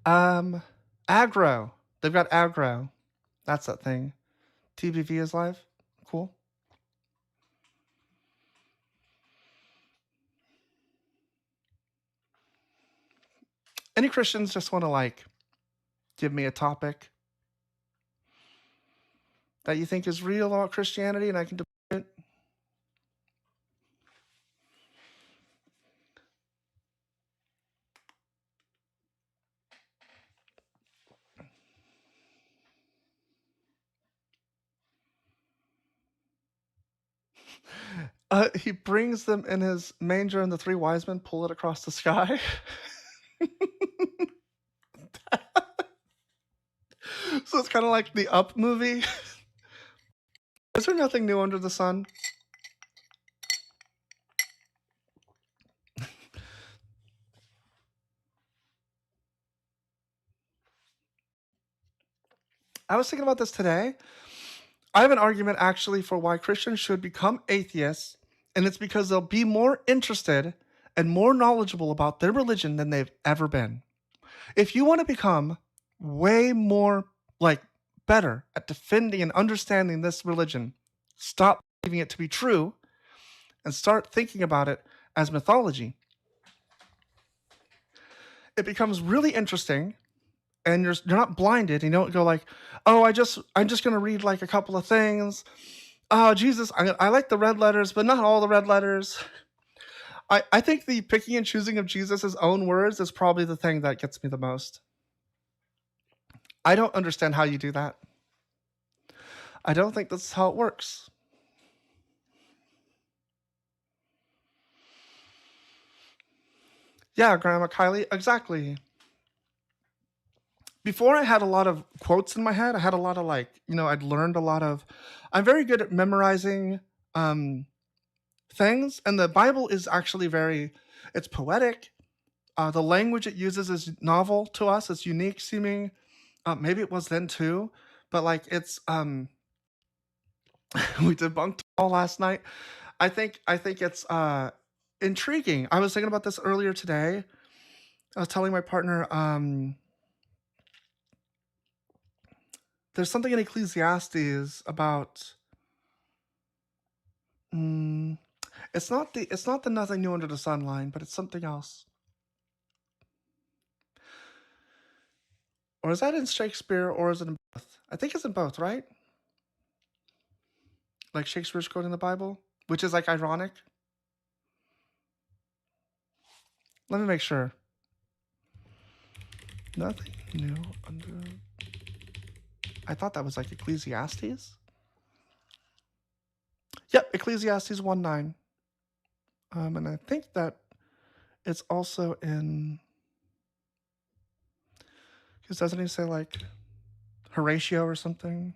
A: Aggro. They've got aggro. That's that thing. TBV is live. Cool. Any Christians just want to give me a topic that you think is real about Christianity and I can debate it? He brings them in his manger and the 3 wise men pull it across the sky. So it's kind of like the Up movie. Is there nothing new under the sun? I was thinking about this today. I have an argument actually for why Christians should become atheists, and it's because they'll be more interested and more knowledgeable about their religion than they've ever been. If you want to become way more better at defending and understanding this religion, stop believing it to be true and start thinking about it as mythology. It becomes really interesting, and you're not blinded. You don't go oh, I'm just going to read a couple of things. Oh, Jesus, I like the red letters, but not all the red letters. I think the picking and choosing of Jesus' own words is probably the thing that gets me the most. I don't understand how you do that. I don't think that's how it works. Yeah, Grandma Kylie, exactly. Before I had a lot of quotes in my head. I had a lot of I'd learned a lot of... I'm very good at memorizing things, and the Bible is actually it's poetic. The language it uses is novel to us. It's unique seeming. Maybe it was then too, but like it's we debunked all last night. I think it's intriguing. I was thinking about this earlier today. I was telling my partner, there's something in Ecclesiastes about it's not the nothing new under the sun line, but it's something else. Or is that in Shakespeare, or is it in both? I think it's in both, right? Like Shakespeare's quoting the Bible, which is like ironic. Let me make sure. Nothing new under. I thought that was like Ecclesiastes. Yep, Ecclesiastes 1:9. And I think that it's also in. Because doesn't he say like Horatio or something?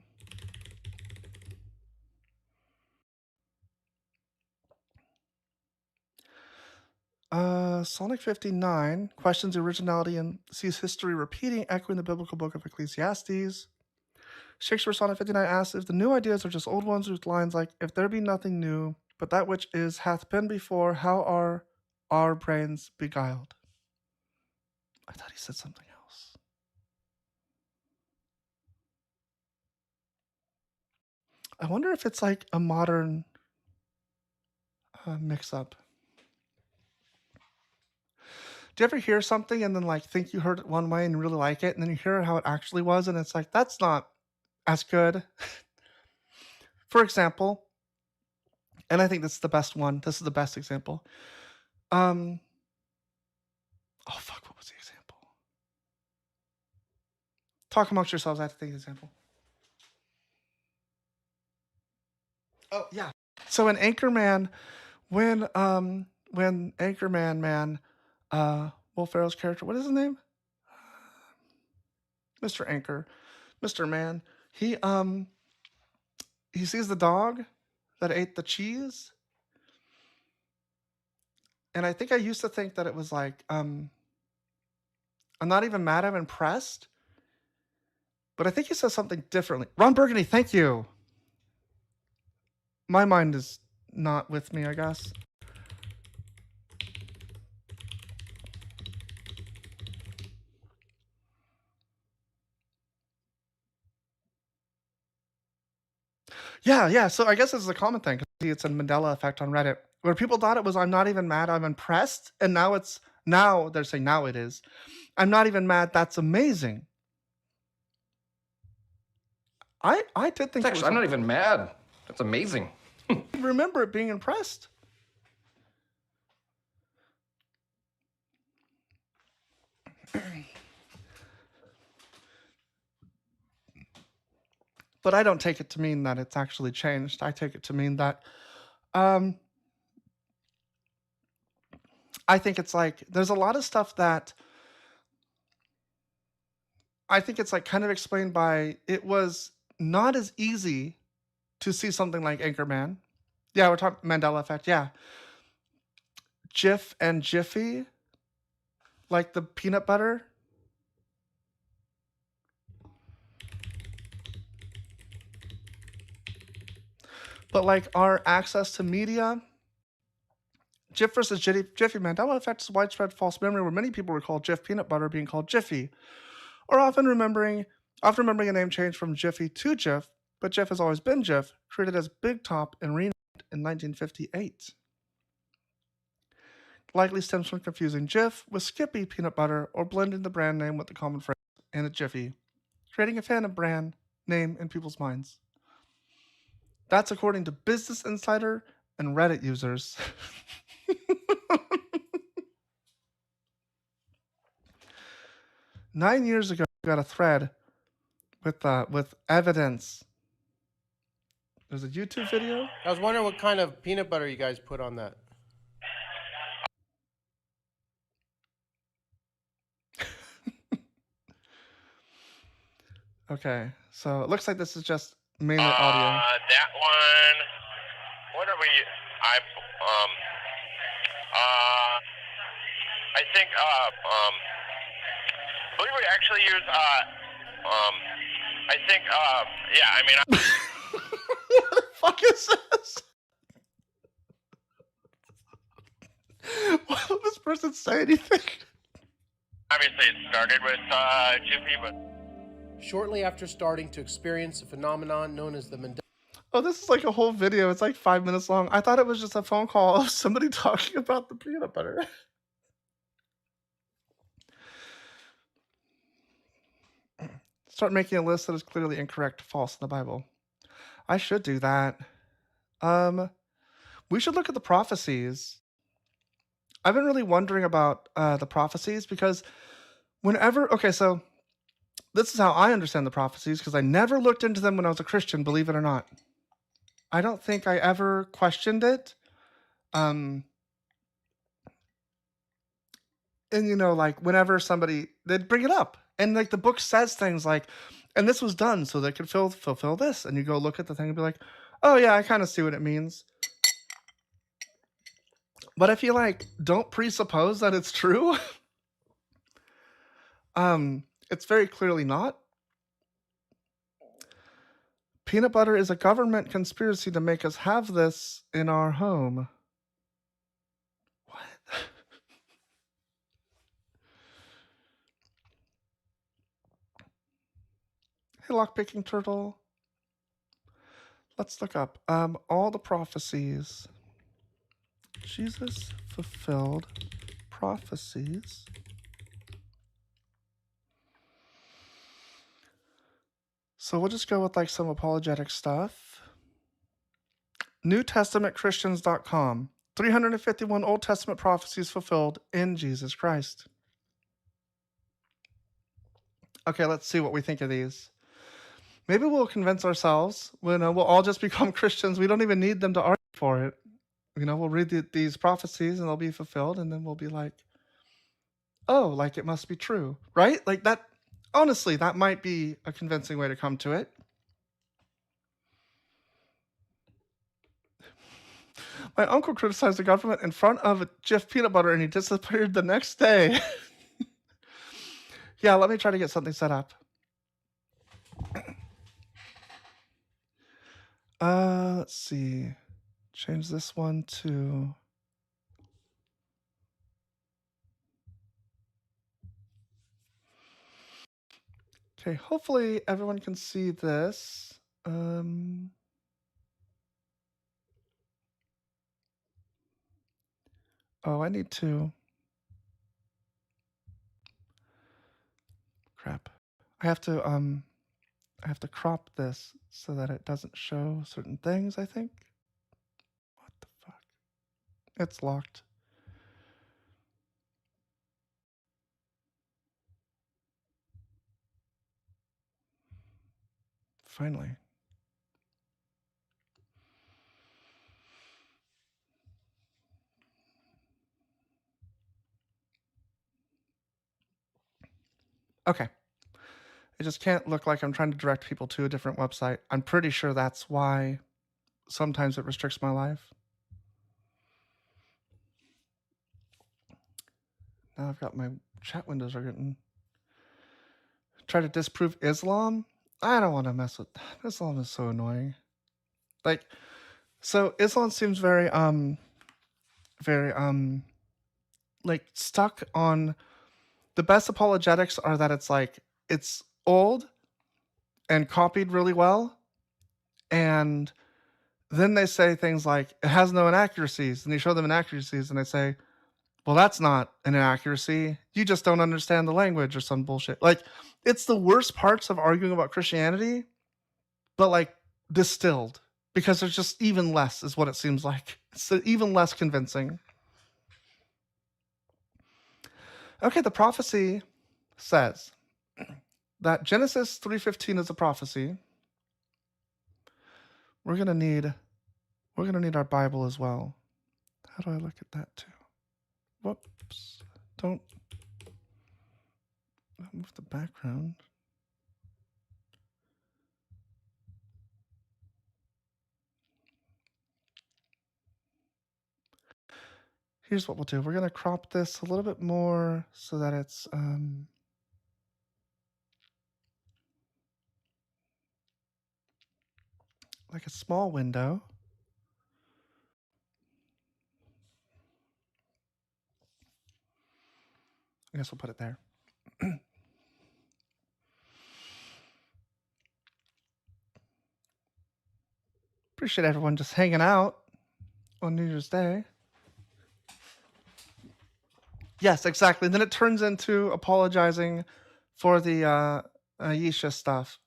A: Sonic 59 questions the originality and sees history repeating, echoing the biblical book of Ecclesiastes. Shakespeare Sonnet 59 asks if the new ideas are just old ones with lines like, if there be nothing new, but that which is hath been before, how are our brains beguiled? I thought he said something else. I wonder if it's like a modern mix-up. Do you ever hear something and then like think you heard it one way and you really like it, and then you hear how it actually was, and it's like, that's not as good? For example, and I think this is the best one. This is the best example. Oh fuck, what was the example? Talk amongst yourselves. I have to think of the example. Oh yeah. So in Anchorman, when Anchorman man, Will Ferrell's character, what is his name? Mr. Anchor, Mr. Man. He sees the dog that ate the cheese. And I think I used to think that it was like, I'm not even mad, I'm impressed. But I think he says something differently. Ron Burgundy, thank you. My mind is not with me, I guess. Yeah. So I guess this is a common thing. It's a Mandela effect on Reddit, where people thought it was, I'm not even mad, I'm impressed. And now they're saying now it is. I'm not even mad, that's amazing. I did think
H: Actually, I'm not even mad. That's amazing.
A: I remember it being impressed. But I don't take it to mean that it's actually changed. I take it to mean that I think it's like there's a lot of stuff that I think it's like kind of explained by, it was not as easy to see something like Anchorman. Yeah, we're talking Mandela effect. Yeah. Jif and Jiffy, like the peanut butter. But like our access to media, Jif versus Jiffy, Mandela effect is widespread false memory where many people recall Jif peanut butter being called Jiffy, or often remembering a name change from Jiffy to Jif, but Jif has always been Jif, created as Big Top and renamed in 1958. Likely stems from confusing Jif with Skippy peanut butter or blending the brand name with the common phrase and a Jiffy, creating a phantom brand name in people's minds. That's according to Business Insider and Reddit users. 9 years ago, I got a thread with evidence. There's a YouTube video.
I: I was wondering what kind of peanut butter you guys put on that.
A: Okay, so it looks like this is just mainly audio.
J: That one. What are we? I think. I believe we actually use I think, yeah, I mean,
A: What the fuck is this? Why don't this person say anything?
J: obviously it started with Jiffy, but
I: Shortly after starting to experience a phenomenon known as the Mandela
A: Oh, this is like a whole video. It's like 5 minutes long. I thought it was just a phone call of somebody talking about the peanut butter. Start making a list that is clearly incorrect, false in the Bible. I should do that. We should look at the prophecies. I've been really wondering about the prophecies because okay, so this is how I understand the prophecies because I never looked into them when I was a Christian, believe it or not. I don't think I ever questioned it. And like whenever they'd bring it up, and like the book says things like, and this was done so they could fulfill this, and you go look at the thing and be like, oh yeah, I kind of see what it means. But I feel like don't presuppose that it's true. It's very clearly not. Peanut butter is a government conspiracy to make us have this in our home. What? Hey, lockpicking turtle. Let's look up all the prophecies. Jesus fulfilled prophecies. So we'll just go with like some apologetic stuff. NewTestamentChristians.com. 351 Old Testament prophecies fulfilled in Jesus Christ. Okay, let's see what we think of these. Maybe we'll convince ourselves when we'll all just become Christians. We don't even need them to argue for it. We'll read these prophecies and they'll be fulfilled, and then we'll be like, oh, like it must be true, right? Like that. Honestly, that might be a convincing way to come to it. My uncle criticized the government in front of Jif peanut butter and he disappeared the next day. Yeah, let me try to get something set up. Let's see. Change this one to... Okay, hopefully everyone can see this. Oh, I need to... Crap. I have to crop this so that it doesn't show certain things, I think. What the fuck? It's locked. Finally. Okay. It just can't look like I'm trying to direct people to a different website. I'm pretty sure that's why sometimes it restricts my life. Now I've got my chat windows are getting... Try to disprove Islam? I don't want to mess with... Islam is so annoying. Like, so Islam seems very, like stuck on... The best apologetics are that it's like, it's old and copied really well, and then they say things like, it has no inaccuracies, and you show them inaccuracies, and they say, well, that's not an inaccuracy. You just don't understand the language or some bullshit. Like, it's the worst parts of arguing about Christianity, but like distilled, because there's just even less is what it seems like. It's even less convincing. Okay, the prophecy says that Genesis 3:15 is a prophecy. We're gonna need our Bible as well. How do I look at that too? Whoops! Don't move the background. Here's what we'll do. We're gonna crop this a little bit more so that it's like a small window. I guess we'll put it there. Appreciate everyone just hanging out on New Year's Day. Yes, exactly. And then it turns into apologizing for the Aisha stuff.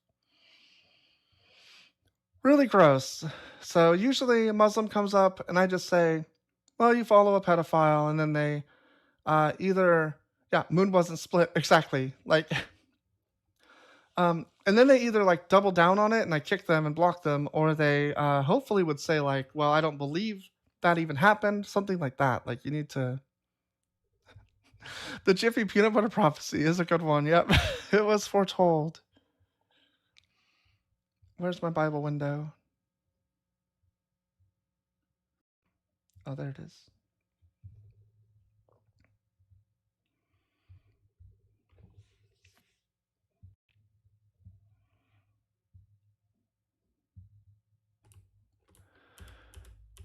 A: Really gross. So usually a Muslim comes up and I just say, well, you follow a pedophile. And then they moon wasn't split. Exactly. Like, and then they either like double down on it and I kick them and block them, or they hopefully would say like, well, I don't believe that even happened. Something like that. Like you need to. The Jiffy Peanut Butter Prophecy is a good one. Yep. It was foretold. Where's my Bible window? Oh, there it is.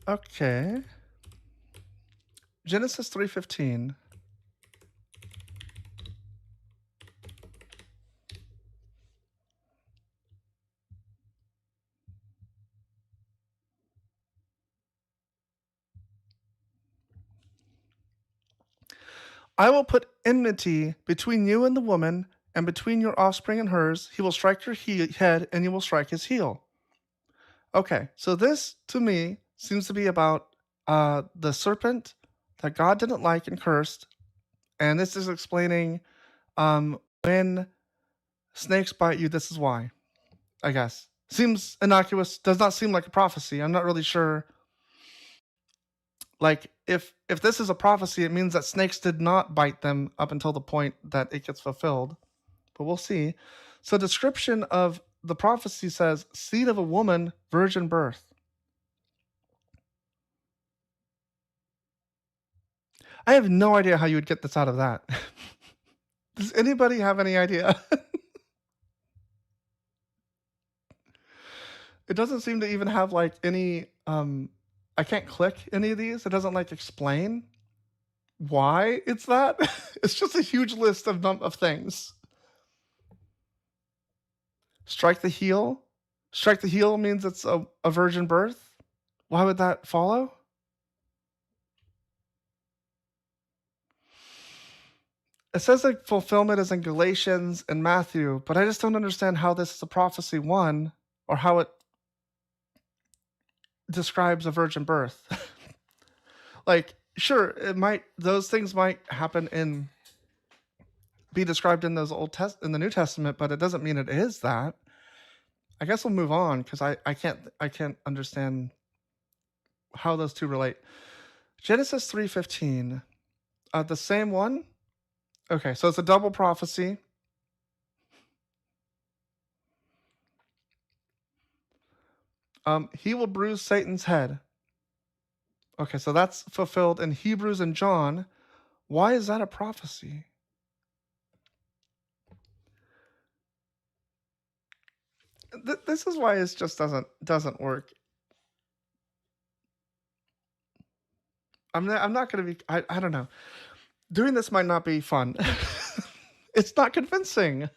A: Okay. Genesis 3:15. I will put enmity between you and the woman, and between your offspring and hers. He will strike your head, and you will strike his heel. Okay, so this to me seems to be about the serpent that God didn't like and cursed, and this is explaining when snakes bite you, this is why. I guess seems innocuous. Does not seem like a prophecy. I'm not really sure. Like if this is a prophecy, it means that snakes did not bite them up until the point that it gets fulfilled. But we'll see. So description of the prophecy says, seed of a woman, virgin birth. I have no idea how you would get this out of that. Does anybody have any idea? It doesn't seem to even have like any I can't click any of these. It doesn't like explain why it's that. It's just a huge list of things. Strike the heel. Strike the heel means it's a virgin birth. Why would that follow? It says like fulfillment is in Galatians and Matthew, but I just don't understand how this is a prophecy one, or how it describes a virgin birth. Like, sure, those things might happen in be described in those in the New Testament, but it doesn't mean it is that. I guess we'll move on because I can't understand how those two relate. Genesis 3:15, the same one. Okay, so it's a double prophecy. He will bruise Satan's head. Okay, so that's fulfilled in Hebrews and John. Why is that a prophecy? This is why it just doesn't work. I'm not going to be. I don't know. Doing this might not be fun. It's not convincing.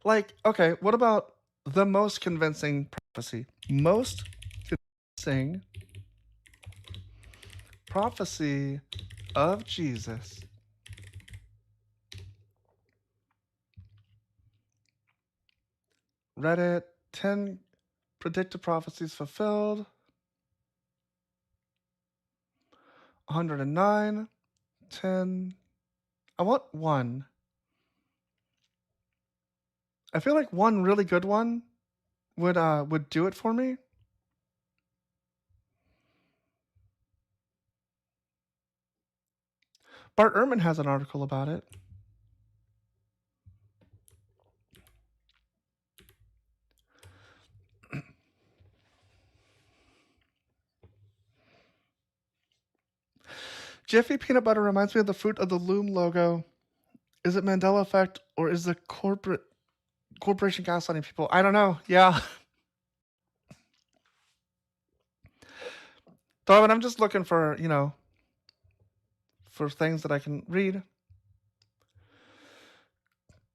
A: Like, okay, what about the most convincing prophecy? Most convincing prophecy of Jesus. Reddit, 10 predicted prophecies fulfilled. 109, 10. I want one. I feel like one really good one would do it for me. Bart Ehrman has an article about it. Jiffy Peanut Butter reminds me of the fruit of the Loom logo. Is it Mandela effect or is the corporate corporation gaslighting people. I don't know. Yeah. Darwin, I'm just looking for, for things that I can read.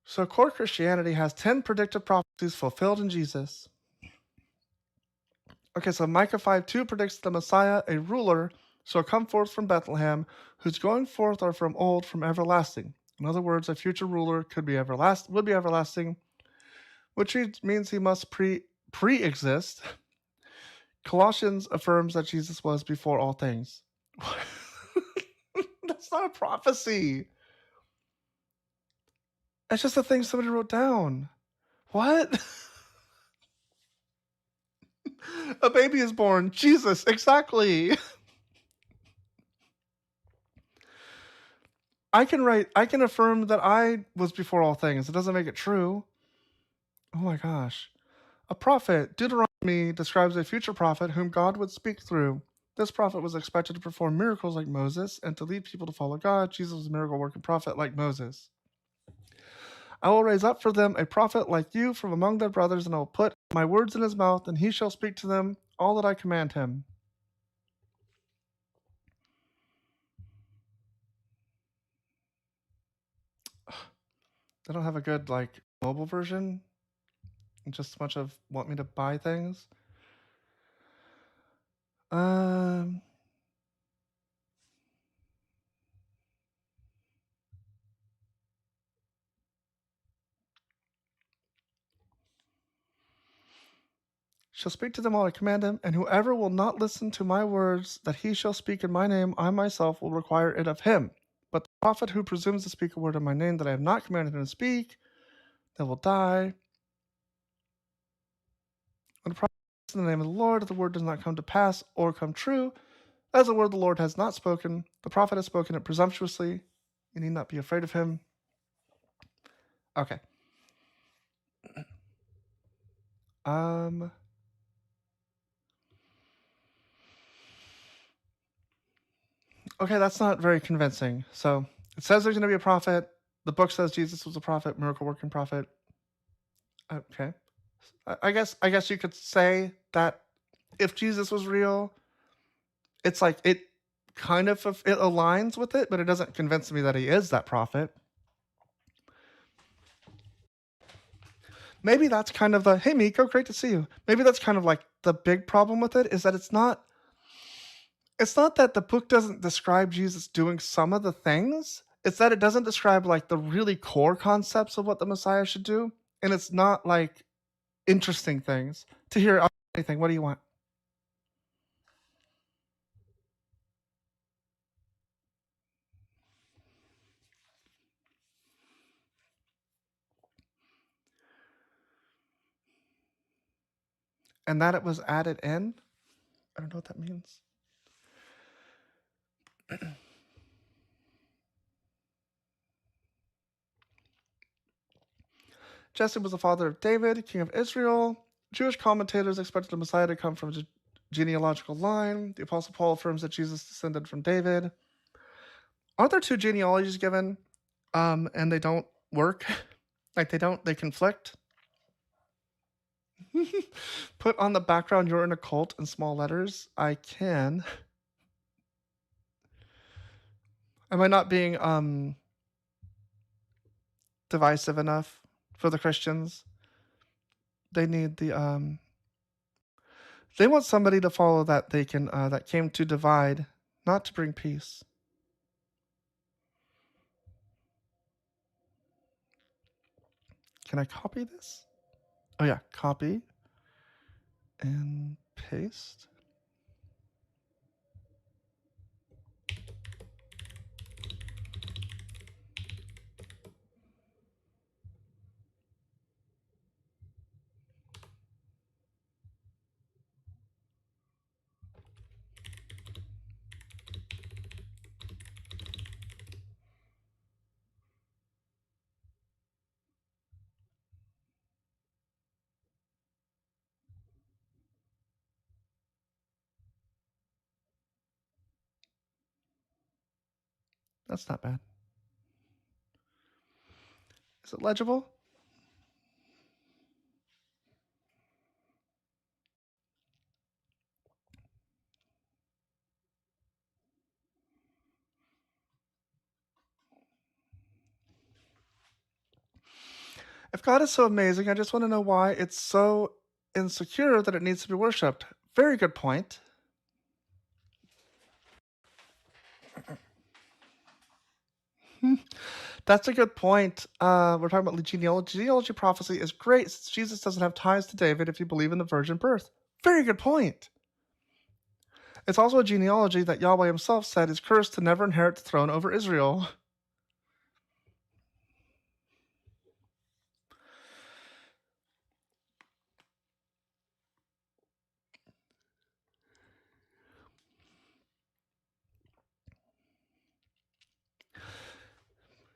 A: So core Christianity has 10 predictive prophecies fulfilled in Jesus. Okay, so Micah 5:2 predicts the Messiah, a ruler, shall come forth from Bethlehem, whose going forth are from old, from everlasting. In other words, a future ruler would be everlasting, which means he must pre-exist. Colossians affirms that Jesus was before all things. That's not a prophecy. That's just a thing somebody wrote down. What? A baby is born. Jesus, exactly. I can affirm that I was before all things. It doesn't make it true. Oh my gosh. A prophet, Deuteronomy describes a future prophet whom God would speak through. This prophet was expected to perform miracles like Moses and to lead people to follow God. Jesus was a miracle working prophet like Moses. I will raise up for them a prophet like you from among their brothers, and I will put my words in his mouth, and he shall speak to them all that I command him. They don't have a good mobile version. Just a bunch of want me to buy things. Um shall speak to them all I command him, and whoever will not listen to my words that he shall speak in my name, I myself will require it of him. But the prophet who presumes to speak a word in my name that I have not commanded him to speak, they will die. When a prophet speaks in the name of the Lord, if the word does not come to pass or come true, as the word the Lord has not spoken, the prophet has spoken it presumptuously. You need not be afraid of him. Okay. Okay, that's not very convincing. So it says there's going to be a prophet. The book says Jesus was a prophet, miracle working prophet. Okay. I guess you could say that if Jesus was real, it's like it kind of it aligns with it, but it doesn't convince me that he is that prophet. Maybe that's kind of the hey Miko, great to see you. Maybe that's kind of like the big problem with it is that it's not that the book doesn't describe Jesus doing some of the things. It's that it doesn't describe like the really core concepts of what the Messiah should do, and it's not like interesting things to hear anything. What do you want? And that it was added in? I don't know what that means. Jesse was the father of David, king of Israel. Jewish commentators expected the Messiah to come from a genealogical line. The Apostle Paul affirms that Jesus descended from David. Aren't there two genealogies given? And they don't work? They conflict? Put on the background, you're in a cult in small letters. I can. Am I not being divisive enough for the Christians? They need the they want somebody to follow that they can that came to divide, not to bring peace. Can I copy this? Oh yeah, copy and paste. That's not bad. Is it legible? If God is so amazing, I just want to know why it's so insecure that it needs to be worshipped. Very good point. That's a good point. We're talking about genealogy. Genealogy prophecy is great since Jesus doesn't have ties to David if you believe in the virgin birth. Very good point. It's also a genealogy that Yahweh himself said is cursed to never inherit the throne over Israel.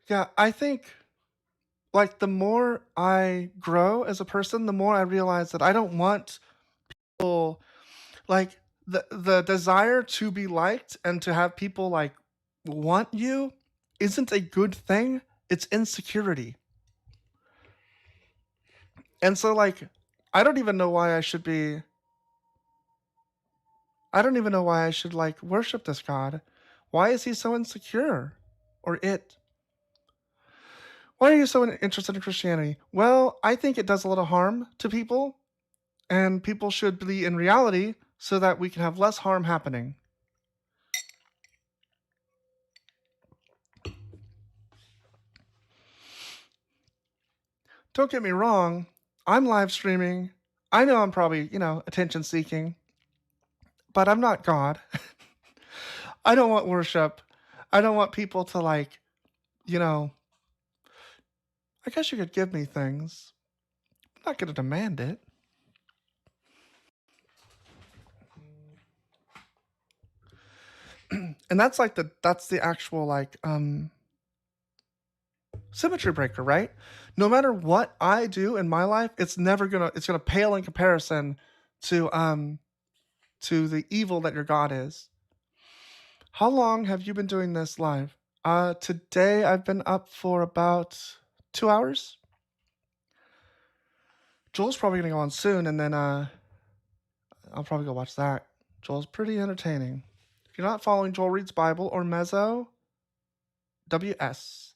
A: Yeah, I think like the more I grow as a person, the more I realize that I don't want people like the desire to be liked and to have people like want you isn't a good thing. It's insecurity. And so like I don't even know why I should be I don't even know why I should like worship this God. Why is he so insecure? Or it? Why are you so interested in Christianity? Well, I think it does a little harm to people, and people should be in reality so that we can have less harm happening. Don't get me wrong, I'm live streaming. I know I'm probably, attention seeking, but I'm not God. I don't want worship. I don't want people to like, you know, I guess you could give me things. I'm not going to demand it. And that's like that's the actual like symmetry breaker, right? No matter what I do in my life, it's gonna pale in comparison to the evil that your God is. How long have you been doing this live? Today I've been up for about 2 hours. Joel's probably gonna go on soon, and then I'll probably go watch that. Joel's pretty entertaining. If you're not following Joel Reads Bible or Mezzo, WS.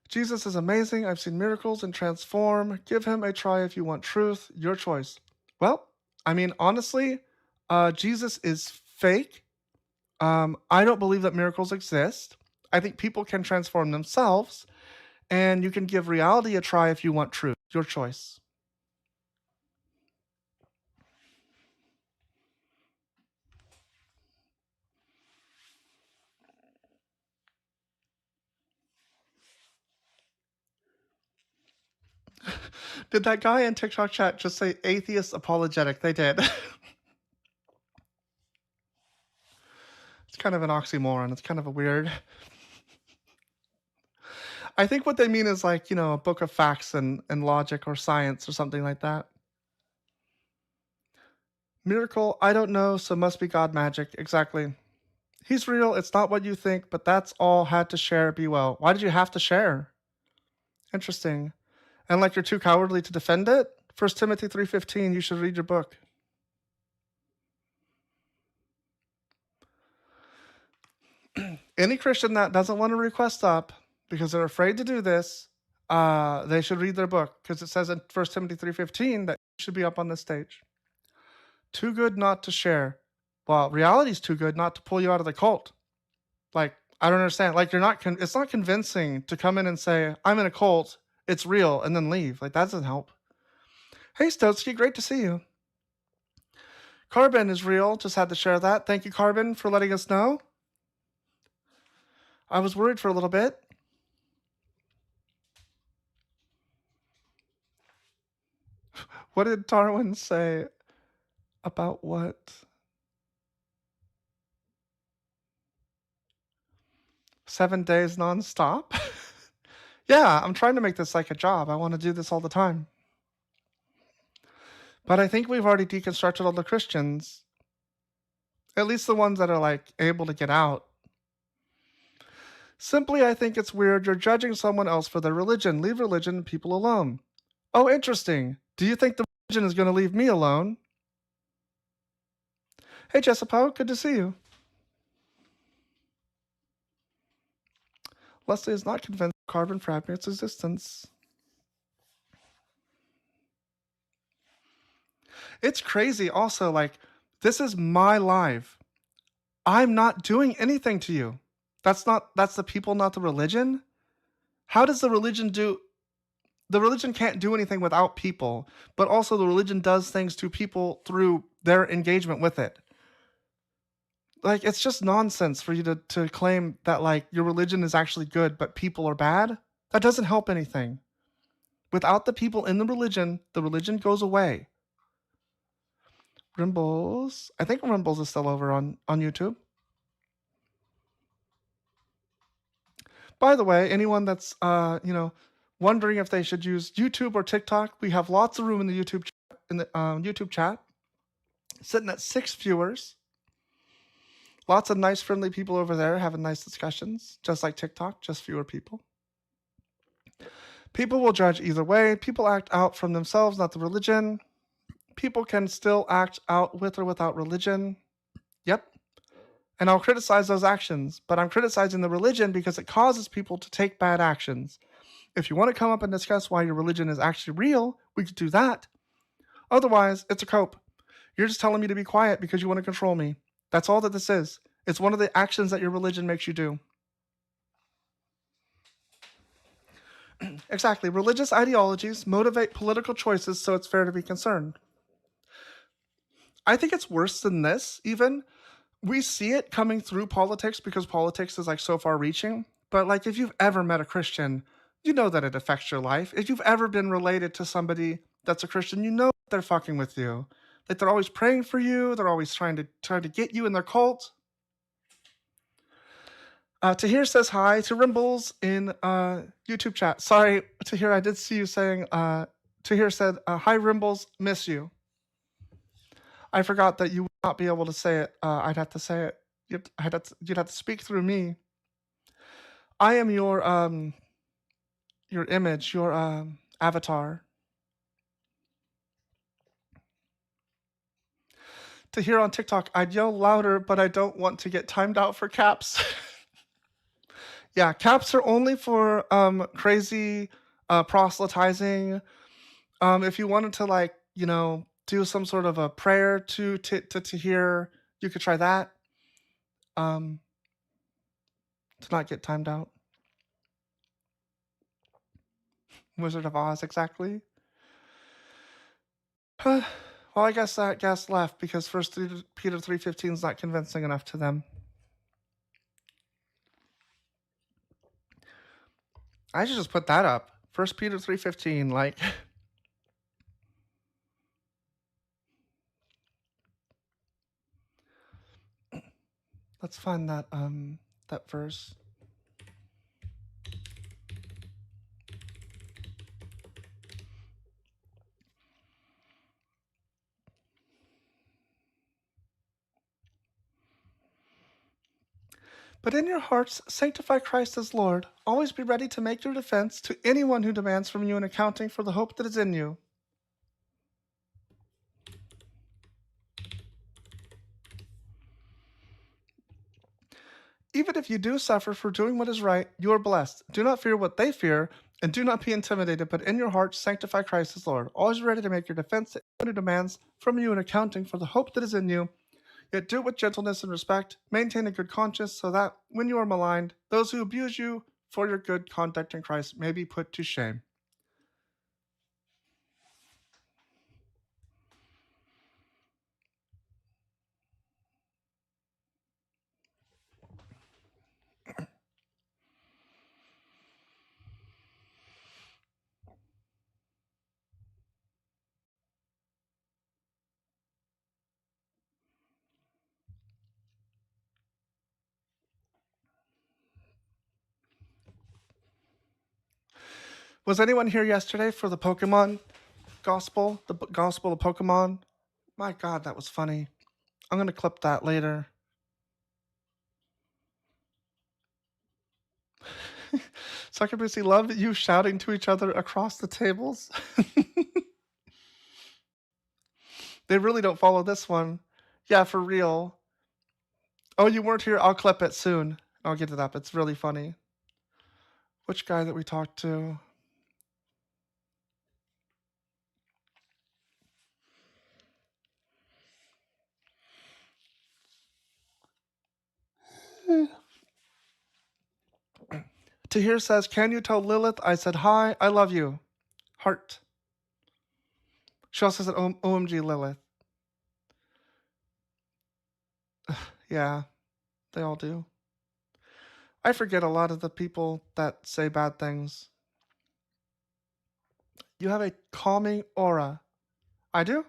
A: Jesus is amazing. I've seen miracles and transform. Give him a try if you want truth. Your choice. Well, I mean, honestly, Jesus is fake. I don't believe that miracles exist. I think people can transform themselves, and you can give reality a try if you want truth. Your choice. Did that guy in TikTok chat just say atheist apologetic? They did. It's kind of an oxymoron. It's kind of a weird. I think what they mean is like, a book of facts and logic or science or something like that. Miracle, I don't know, so must be God magic. Exactly. He's real, it's not what you think, but that's all. Had to share, be well. Why did you have to share? Interesting. And like you're too cowardly to defend it? 1 Timothy 3:15, you should read your book. Any Christian that doesn't want to request up because they're afraid to do this, they should read their book because it says in 1 Timothy 3:15 that you should be up on this stage. Too good not to share. Well, reality's too good not to pull you out of the cult. Like, I don't understand. Like, it's not convincing to come in and say, I'm in a cult, it's real, and then leave. Like, that doesn't help. Hey, Stotsky, great to see you. Carbon is real. Just had to share that. Thank you, Carbon, for letting us know. I was worried for a little bit. What did Darwin say about what? 7 days nonstop? Yeah, I'm trying to make this like a job. I want to do this all the time. But I think we've already deconstructed all the Christians. At least the ones that are like able to get out. Simply, I think it's weird you're judging someone else for their religion. Leave religion and people alone. Oh, interesting. Do you think the religion is going to leave me alone? Hey, Jessica, good to see you. Leslie is not convinced carbon fragments existence. It's crazy also, like, this is my live. I'm not doing anything to you. That's the people, not the religion. How does the religion do? The religion can't do anything without people, but also the religion does things to people through their engagement with it. Like, it's just nonsense for you to claim that, like, your religion is actually good, but people are bad. That doesn't help anything. Without the people in the religion goes away. Rimbles. I think Rimbles is still over on YouTube. By the way, anyone that's wondering if they should use YouTube or TikTok, we have lots of room in the YouTube chat. Sitting at 6 viewers. Lots of nice, friendly people over there having nice discussions, just like TikTok, just fewer people. People will judge either way. People act out from themselves, not the religion. People can still act out with or without religion. Yep. And I'll criticize those actions, but I'm criticizing the religion because it causes people to take bad actions. If you want to come up and discuss why your religion is actually real, we could do that. Otherwise, it's a cope. You're just telling me to be quiet because you want to control me. That's all that this is. It's one of the actions that your religion makes you do. Exactly. Religious ideologies motivate political choices, so it's fair to be concerned. I think it's worse than this, even. We see it coming through politics because politics is, like, so far reaching. But, like, if you've ever met a Christian, you know that it affects your life. If you've ever been related to somebody that's a Christian, you know they're fucking with you. Like, they're always praying for you. They're always trying to get you in their cult. Tahir says hi to Rimbles in YouTube chat. Sorry, Tahir, I did see you saying. Tahir said, "Hi Rimbles, miss you." I forgot that you would not be able to say it. I'd have to say it. You'd have to speak through me. I am your image, your avatar. To hear on TikTok, I'd yell louder, but I don't want to get timed out for caps. Yeah, caps are only for crazy proselytizing. If you wanted to, like, do some sort of a prayer to hear, you could try that. To not get timed out. Wizard of Oz, exactly. Well, I guess that guess left because 1 Peter 3:15 is not convincing enough to them. I should just put that up. 1 Peter 3:15, like. Let's find that verse. But in your hearts, sanctify Christ as Lord. Always be ready to make your defense to anyone who demands from you an accounting for the hope that is in you. Even if you do suffer for doing what is right, you are blessed. Do not fear what they fear, and do not be intimidated, but in your hearts sanctify Christ as Lord. Always ready to make your defense to anyone who demands from you an accounting for the hope that is in you. Yet do it with gentleness and respect. Maintain a good conscience, so that when you are maligned, those who abuse you for your good conduct in Christ may be put to shame. Was anyone here yesterday for the Pokemon Gospel? The Gospel of Pokemon? My God, that was funny. I'm going to clip that later. Sucker Boosie, love you shouting to each other across the tables. They really don't follow this one. Yeah, for real. Oh, you weren't here? I'll clip it soon. I'll get it up. It's really funny. Which guy that we talked to? Tahir says, can you tell Lilith I said hi? I love you. Heart. She also said, OMG, Lilith. Yeah, they all do. I forget a lot of the people that say bad things. You have a calming aura. I do?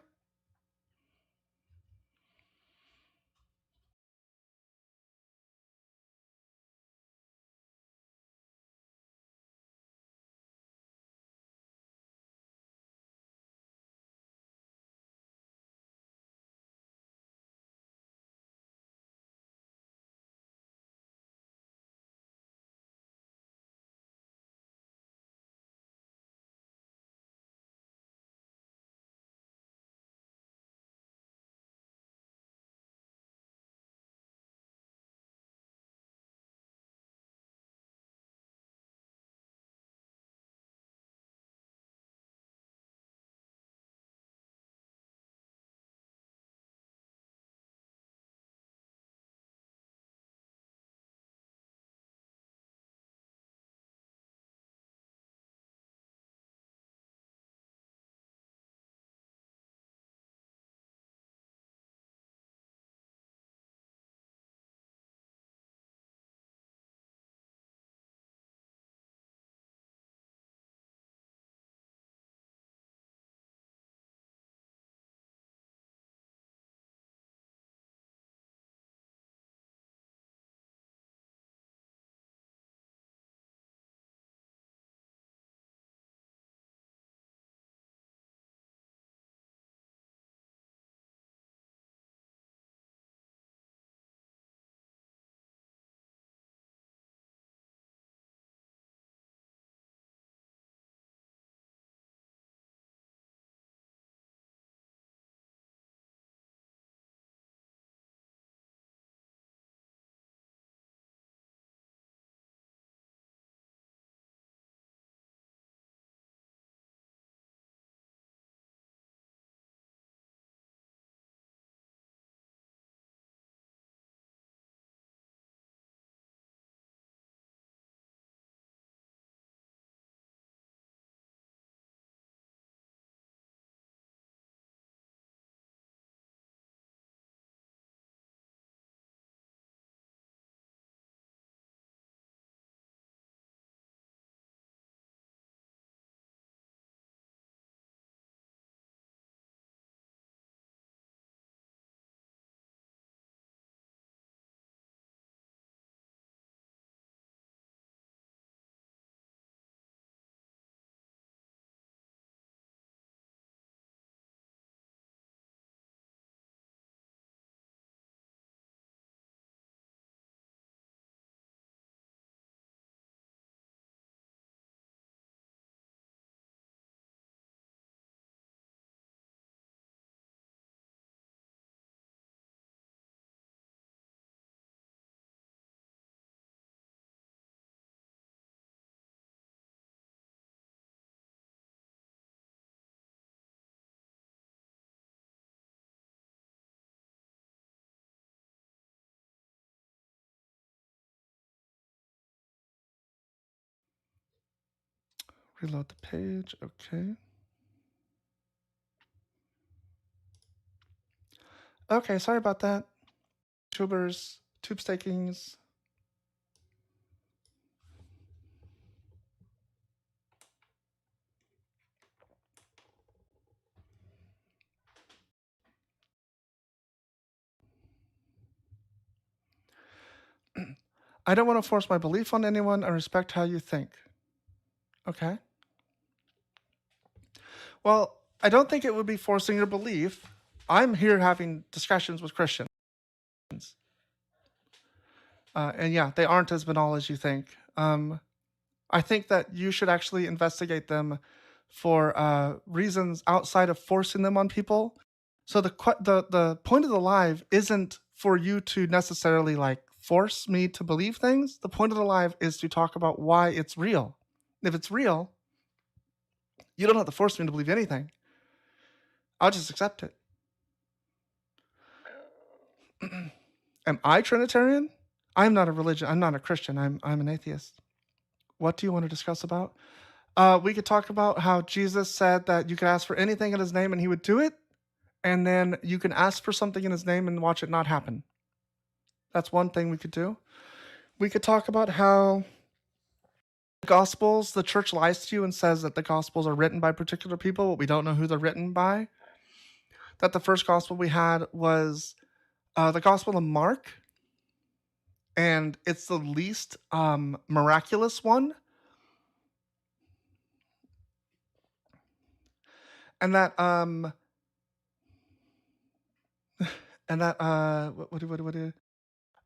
A: Reload the page. Okay. Okay, sorry about that. Tubers, tube stakings. I don't want to force my belief on anyone. I respect how you think. Okay. Well, I don't think it would be forcing your belief. I'm here having discussions with Christians. And yeah, they aren't as banal as you think. I think that you should actually investigate them for reasons outside of forcing them on people. So the point of the live isn't for you to necessarily like force me to believe things. The point of the live is to talk about why it's real. If it's real, you don't have to force me to believe anything. I'll just accept it. Am I Trinitarian? I'm not a religion. I'm not a Christian. I'm an atheist. What do you want to discuss about? We could talk about how Jesus said that you could ask for anything in his name and he would do it. And then you can ask for something in his name and watch it not happen. That's one thing we could do. We could talk about how the Gospels, the church lies to you and says that the Gospels are written by particular people, but we don't know who they're written by. That the first Gospel we had was the Gospel of Mark, and it's the least miraculous one. And that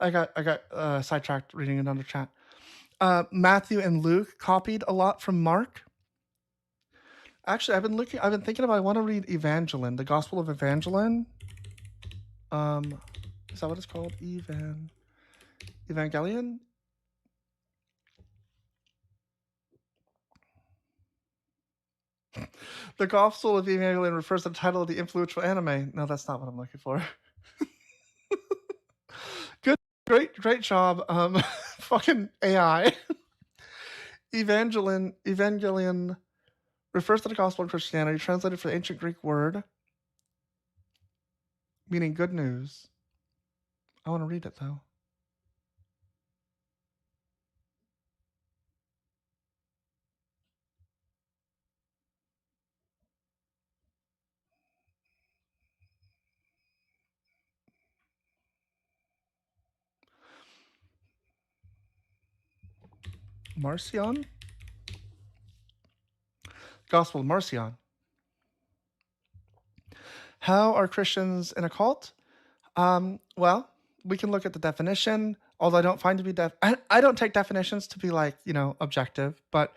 A: I got sidetracked reading another chat. Matthew and Luke copied a lot from Mark. Actually, I've been thinking about, I want to read Evangeline, the Gospel of Evangeline. Is that what it's called? Evangelion? The Gospel of Evangelion refers to the title of the influential anime. No, that's not what I'm looking for. Great job, fucking AI. Evangelion refers to the gospel of Christianity, translated from the ancient Greek word meaning good news. I want to read it though. Marcion? Gospel of Marcion. How are Christians in a cult? Well, we can look at the definition, although I don't find to be I don't take definitions to be like, objective, but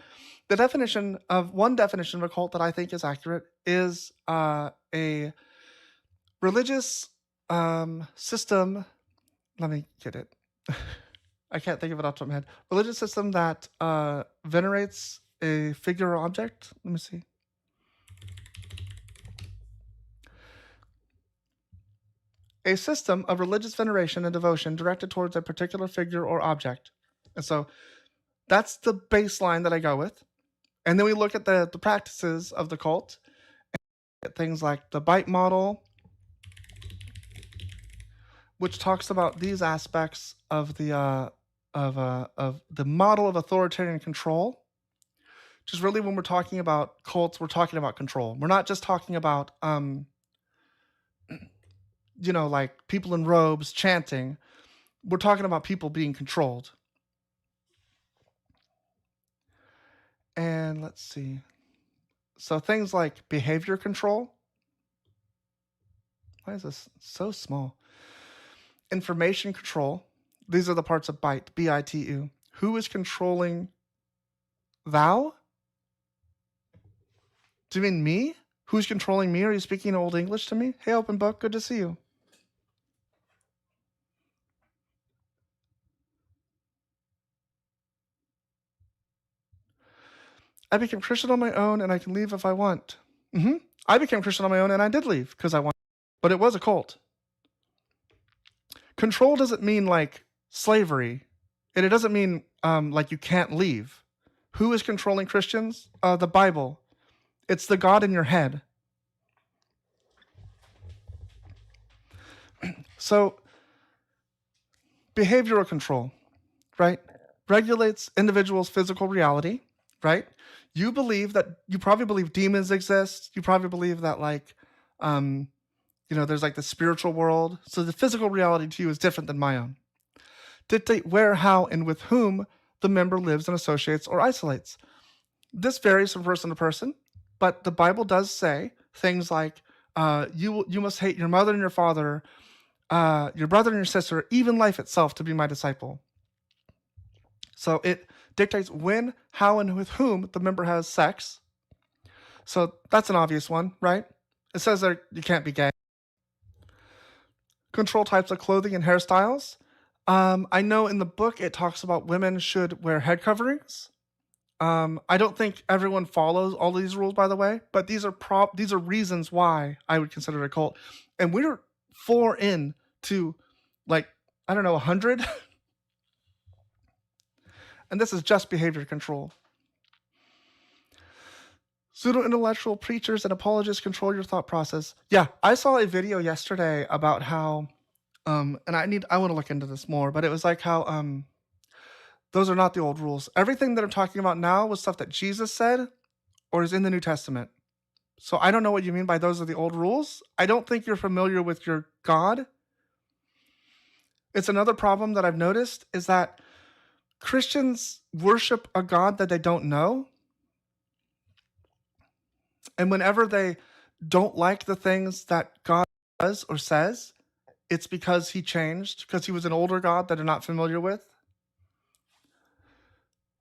A: the definition of a cult that I think is accurate is a religious system. Let me get it. I can't think of it off the top of my head. Religious system that venerates a figure or object. Let me see. A system of religious veneration and devotion directed towards a particular figure or object. And so that's the baseline that I go with. And then we look at the practices of the cult. And things like the bite model, which talks about these aspects of the model of authoritarian control. Which is really, when we're talking about cults, we're talking about control. We're not just talking about like people in robes chanting. We're talking about people being controlled. And let's see. So things like behavior control. Why is this so small? Information control. These are the parts of bite, B-I-T-U. Who is controlling thou? Do you mean me? Who's controlling me? Are you speaking Old English to me? Hey, Open Book, good to see you. I became Christian on my own, and I can leave if I want. I became Christian on my own, and I did leave because I wanted. But it was a cult. Control doesn't mean like slavery, and it doesn't mean like you can't leave. Who is controlling Christians? The Bible. It's the God in your head. So, behavioral control, right? Regulates individuals' physical reality, right? You probably believe demons exist. You probably believe that like, there's like the spiritual world. So the physical reality to you is different than my own. Dictate where, how, and with whom the member lives and associates or isolates. This varies from person to person, but the Bible does say things like, you must hate your mother and your father, your brother and your sister, even life itself, to be my disciple. So it dictates when, how, and with whom the member has sex. So that's an obvious one, right? It says that you can't be gay. Control types of clothing and hairstyles. I know in the book it talks about women should wear head coverings. I don't think everyone follows all these rules, by the way, but these are reasons why I would consider it a cult. And we're 4 in to, like, I don't know, 100, and this is just behavior control. Pseudo-intellectual preachers and apologists control your thought process. Yeah, I saw a video yesterday about how, and I want to look into this more, but it was like how, those are not the old rules. Everything that I'm talking about now was stuff that Jesus said or is in the New Testament. So I don't know what you mean by those are the old rules. I don't think you're familiar with your God. It's another problem that I've noticed is that Christians worship a God that they don't know. And whenever they don't like the things that God does or says, it's because he changed, because he was an older God that they're not familiar with.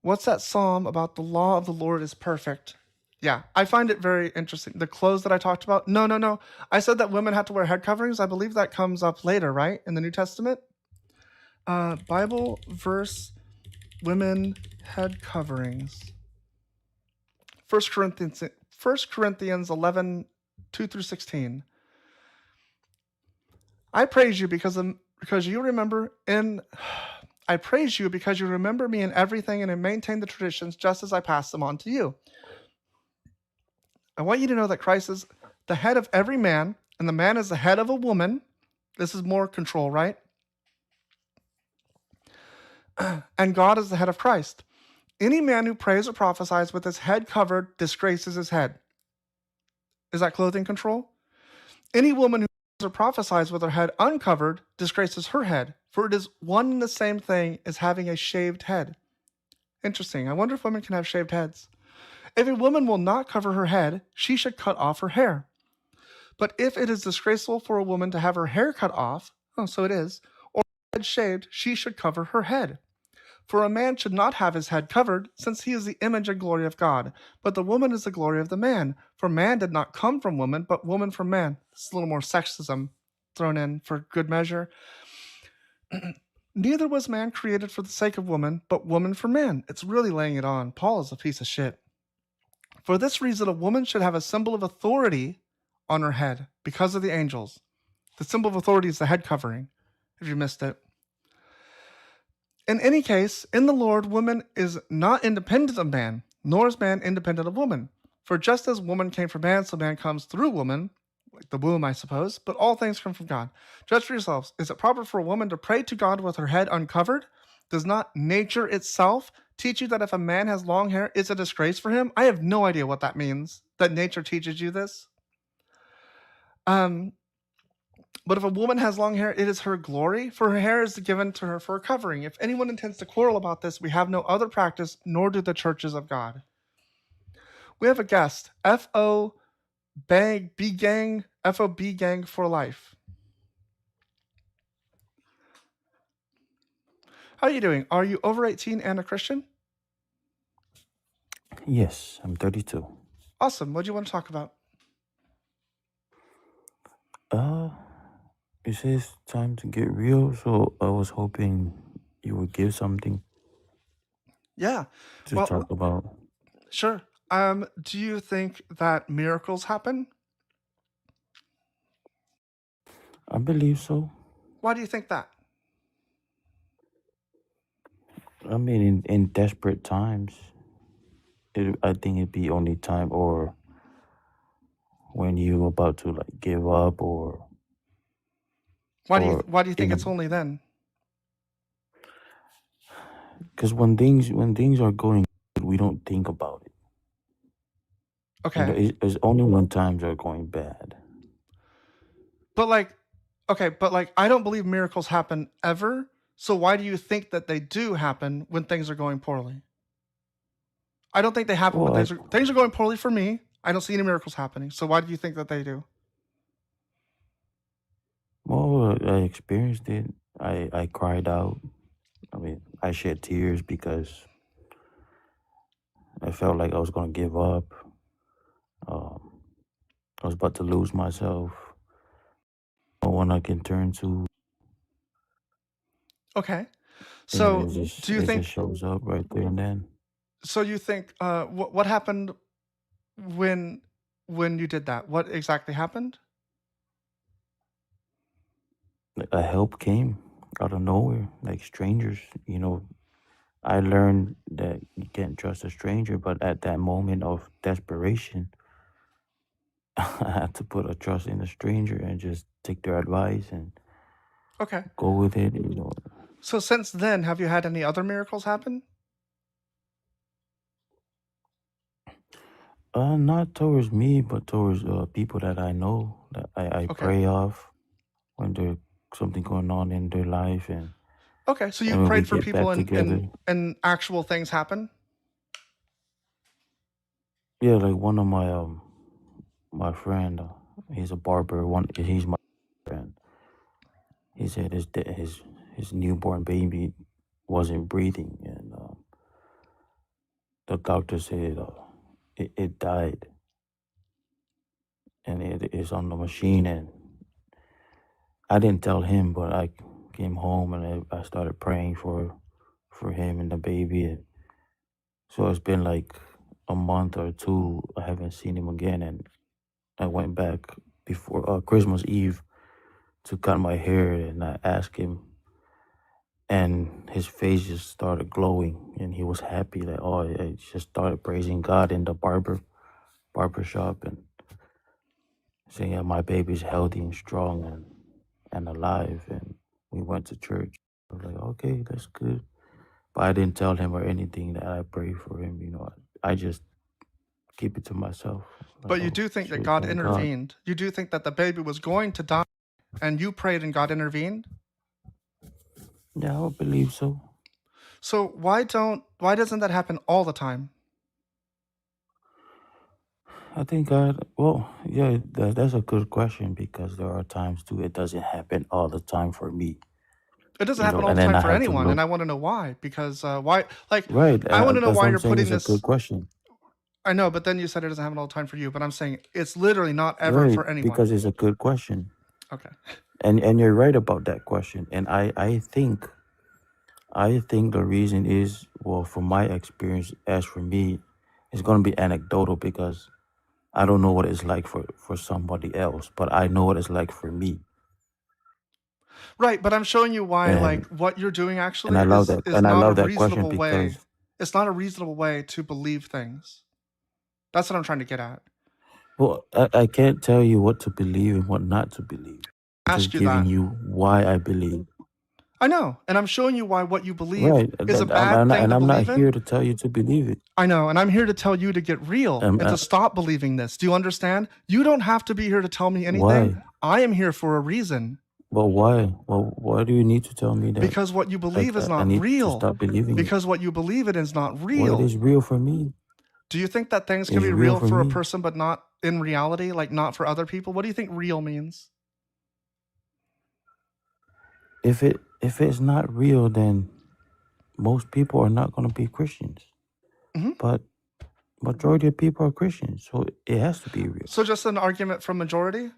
A: What's that psalm about the law of the Lord is perfect? Yeah, I find it very interesting. The clothes that I talked about. No. I said that women have to wear head coverings. I believe that comes up later, right? In the New Testament. Bible verse, women head coverings. 1 Corinthians 11, 2 through 16. I praise you because you remember I praise you because you remember me in everything and maintain the traditions just as I pass them on to you. I want you to know that Christ is the head of every man, and the man is the head of a woman. This is more control, right? And God is the head of Christ. Any man who prays or prophesies with his head covered disgraces his head. Is that clothing control? Any woman who prays or prophesies with her head uncovered disgraces her head, for it is one and the same thing as having a shaved head. Interesting. I wonder if women can have shaved heads. If a woman will not cover her head, she should cut off her hair. But if it is disgraceful for a woman to have her hair cut off, so it is, or her head shaved, she should cover her head. For a man should not have his head covered, since he is the image and glory of God. But the woman is the glory of the man. For man did not come from woman, but woman from man. This is a little more sexism thrown in for good measure. Neither was man created for the sake of woman, but woman for man. It's really laying it on. Paul is a piece of shit. For this reason, a woman should have a symbol of authority on her head because of the angels. The symbol of authority is the head covering, if you missed it. In any case, in the Lord, woman is not independent of man, nor is man independent of woman. For just as woman came from man, so man comes through woman, like the womb, I suppose, but all things come from God. Judge for yourselves. Is it proper for a woman to pray to God with her head uncovered? Does not nature itself teach you that if a man has long hair, it's a disgrace for him? I have no idea what that means, that nature teaches you this. But if a woman has long hair, it is her glory, for her hair is given to her for a covering. If anyone intends to quarrel about this, we have no other practice, nor do the churches of God. We have a guest, FOB Gang for life. How are you doing? Are you over 18 and a Christian?
K: Yes, I'm 32.
A: Awesome. What do you want to talk about?
K: It says time to get real, so I was hoping you would give something
A: Yeah.
K: to
A: Well,
K: talk about.
A: sure. Do you think that miracles happen?
K: I believe so.
A: Why do you think that?
K: I mean, in desperate times, I think it'd be only time or when you're about to like give up or
A: Why do you think
K: in a,
A: it's only then?
K: because when things are going good, we don't think about it. You know,
A: Okay.
K: it's only when times are going bad.
A: But I don't believe miracles happen ever. So why do you think that they do happen when things are going poorly? I don't think they happen when
K: Well,
A: things are going poorly for me. I don't see any miracles happening. So why do you think that they do?
K: I experienced it. I cried out. I mean, I shed tears because I felt like I was going to give up. I was about to lose myself. No one I can turn to.
A: Okay.
K: And
A: So do you
K: it just
A: think
K: shows up right there and then.
A: so you think what happened when you did that? What exactly happened?
K: A help came out of nowhere, like strangers. You know, I learned that you can't trust a stranger, but at that moment of desperation, I had to put a trust in a stranger and just take their advice and
A: Okay.
K: go with it. You know,
A: So since then, have you had any other miracles happen?
K: not towards me, but towards people that I know that I
A: Okay.
K: pray off when there's something going on in their life,
A: Okay. So
K: and
A: you've
K: when we
A: prayed for
K: get
A: people
K: back
A: and
K: together.
A: actual things happen?
K: Yeah, like one of my friend, he's a barber. He's my friend. He said his newborn baby wasn't breathing, and the doctor said it died, and it is on the machine. And I didn't tell him, but I came home and I started praying for him and the baby. And so it's been like a month or two. I haven't seen him again, and I went back before Christmas Eve to cut my hair, and I asked him, and his face just started glowing, and he was happy. Like, oh, I just started praising God in the barber shop and saying, yeah, my baby's healthy and strong and alive. And we went to church. I was like, okay, that's good. But I didn't tell him or anything that I prayed for him. You know, I just keep it to myself. Like,
A: But you
K: oh,
A: do think that
K: straight
A: God
K: from God.
A: intervened. You do think that the baby was going to die and you prayed and God intervened?
K: Yeah, I would believe so.
A: So why doesn't that happen all the time?
K: I think God, well, yeah, that's a good question, because there are times too it doesn't happen all the time for me,
A: It doesn't
K: you know,
A: happen all
K: and
A: the
K: then
A: time
K: I
A: for
K: have to
A: anyone, and
K: look.
A: I want to know why. Because why? Like,
K: Right,
A: I want to know
K: that's
A: why
K: what I'm
A: you're
K: saying.
A: putting
K: It's a
A: this.
K: good question.
A: I know, but then you said it doesn't happen all the time for you. But I'm saying it's literally not ever
K: Right,
A: for anyone.
K: because it's a good question,
A: Okay.
K: and you're right about that question. And I think the reason is, well, from my experience, as for me, it's gonna be anecdotal, because I don't know what it's like for somebody else, but I know what it's like for me.
A: Right, but I'm showing you why, like,
K: and
A: what you're doing
K: and
A: actually
K: I love that,
A: is
K: and I
A: not a
K: love that question
A: reasonable way.
K: because,
A: It's not a reasonable way to believe things. That's what I'm trying to get at.
K: well, I can't tell you what to believe and what not to believe. I'm
A: Ask
K: just
A: you
K: giving
A: that.
K: you why I believe.
A: I know, and I'm showing you why what you believe
K: Right,
A: is a
K: I'm
A: bad
K: not,
A: thing
K: and
A: to
K: I'm not
A: believe in.
K: here to tell you to believe it.
A: I know, and I'm here to tell you to get real and
K: Uh,
A: to stop believing this. Do you understand? You don't have to be here to tell me anything.
K: why?
A: I am here for a reason.
K: Well, why? Well, why do you need to tell me that
A: Because what you
K: I,
A: believe is
K: I
A: not
K: need to
A: real.
K: stop believing it?
A: Because what you believe in is not
K: Well, it
A: real.
K: is real for me.
A: Do you think that things can
K: It's
A: be
K: real
A: real
K: for
A: for a
K: me.
A: person but not in reality, like not for other people? What do you think real means?
K: If it's not real, then most people are not going to be Christians.
A: Mhm.
K: But majority of people are Christians, so it has to be real.
A: So just an argument from majority?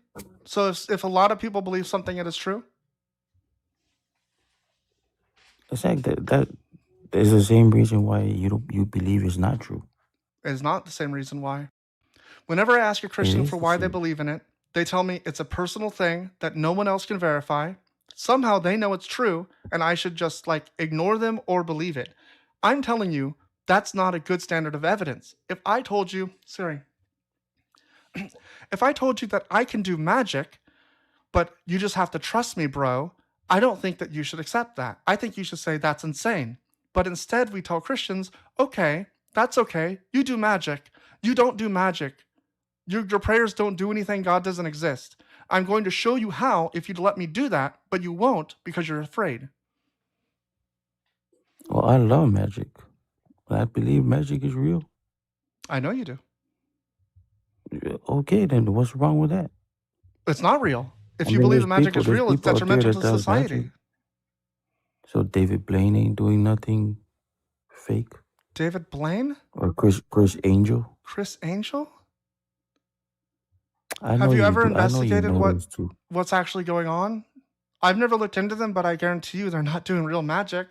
A: So if a lot of people believe something, it is true?
K: It's like that is the same reason why you believe it's not true.
A: It is not the same reason why. Whenever I ask a
K: It
A: Christian
K: is
A: for
K: the
A: why they
K: same.
A: believe in it, they tell me it's a personal thing that no one else can verify. Somehow they know it's true, and I should just like ignore them or believe it. I'm telling you, that's not a good standard of evidence. If I told you, Siri, if I told you that I can do magic, but you just have to trust me, bro, I don't think that you should accept that. I think you should say that's insane. But instead, we tell Christians, okay, that's okay. You do magic. You don't do magic. Your prayers don't do anything. God doesn't exist. I'm going to show you how if you'd let me do that, but you won't because you're afraid.
K: Well, I love magic. I believe magic is real.
A: I know you do.
K: Okay, then what's wrong with that?
A: It's not real. If
K: I
A: you
K: mean,
A: believe that magic is
K: there's
A: real, it's
K: people out there
A: detrimental
K: that
A: to
K: does magic.
A: society.
K: So David Blaine ain't doing nothing fake,
A: David Blaine?
K: or Chris Angel.
A: Chris Angel?
K: I
A: Have
K: know
A: you
K: you
A: ever
K: do. I know you
A: investigated
K: know those two.
A: what's actually going on I've never looked into them, but I guarantee you they're not doing real magic.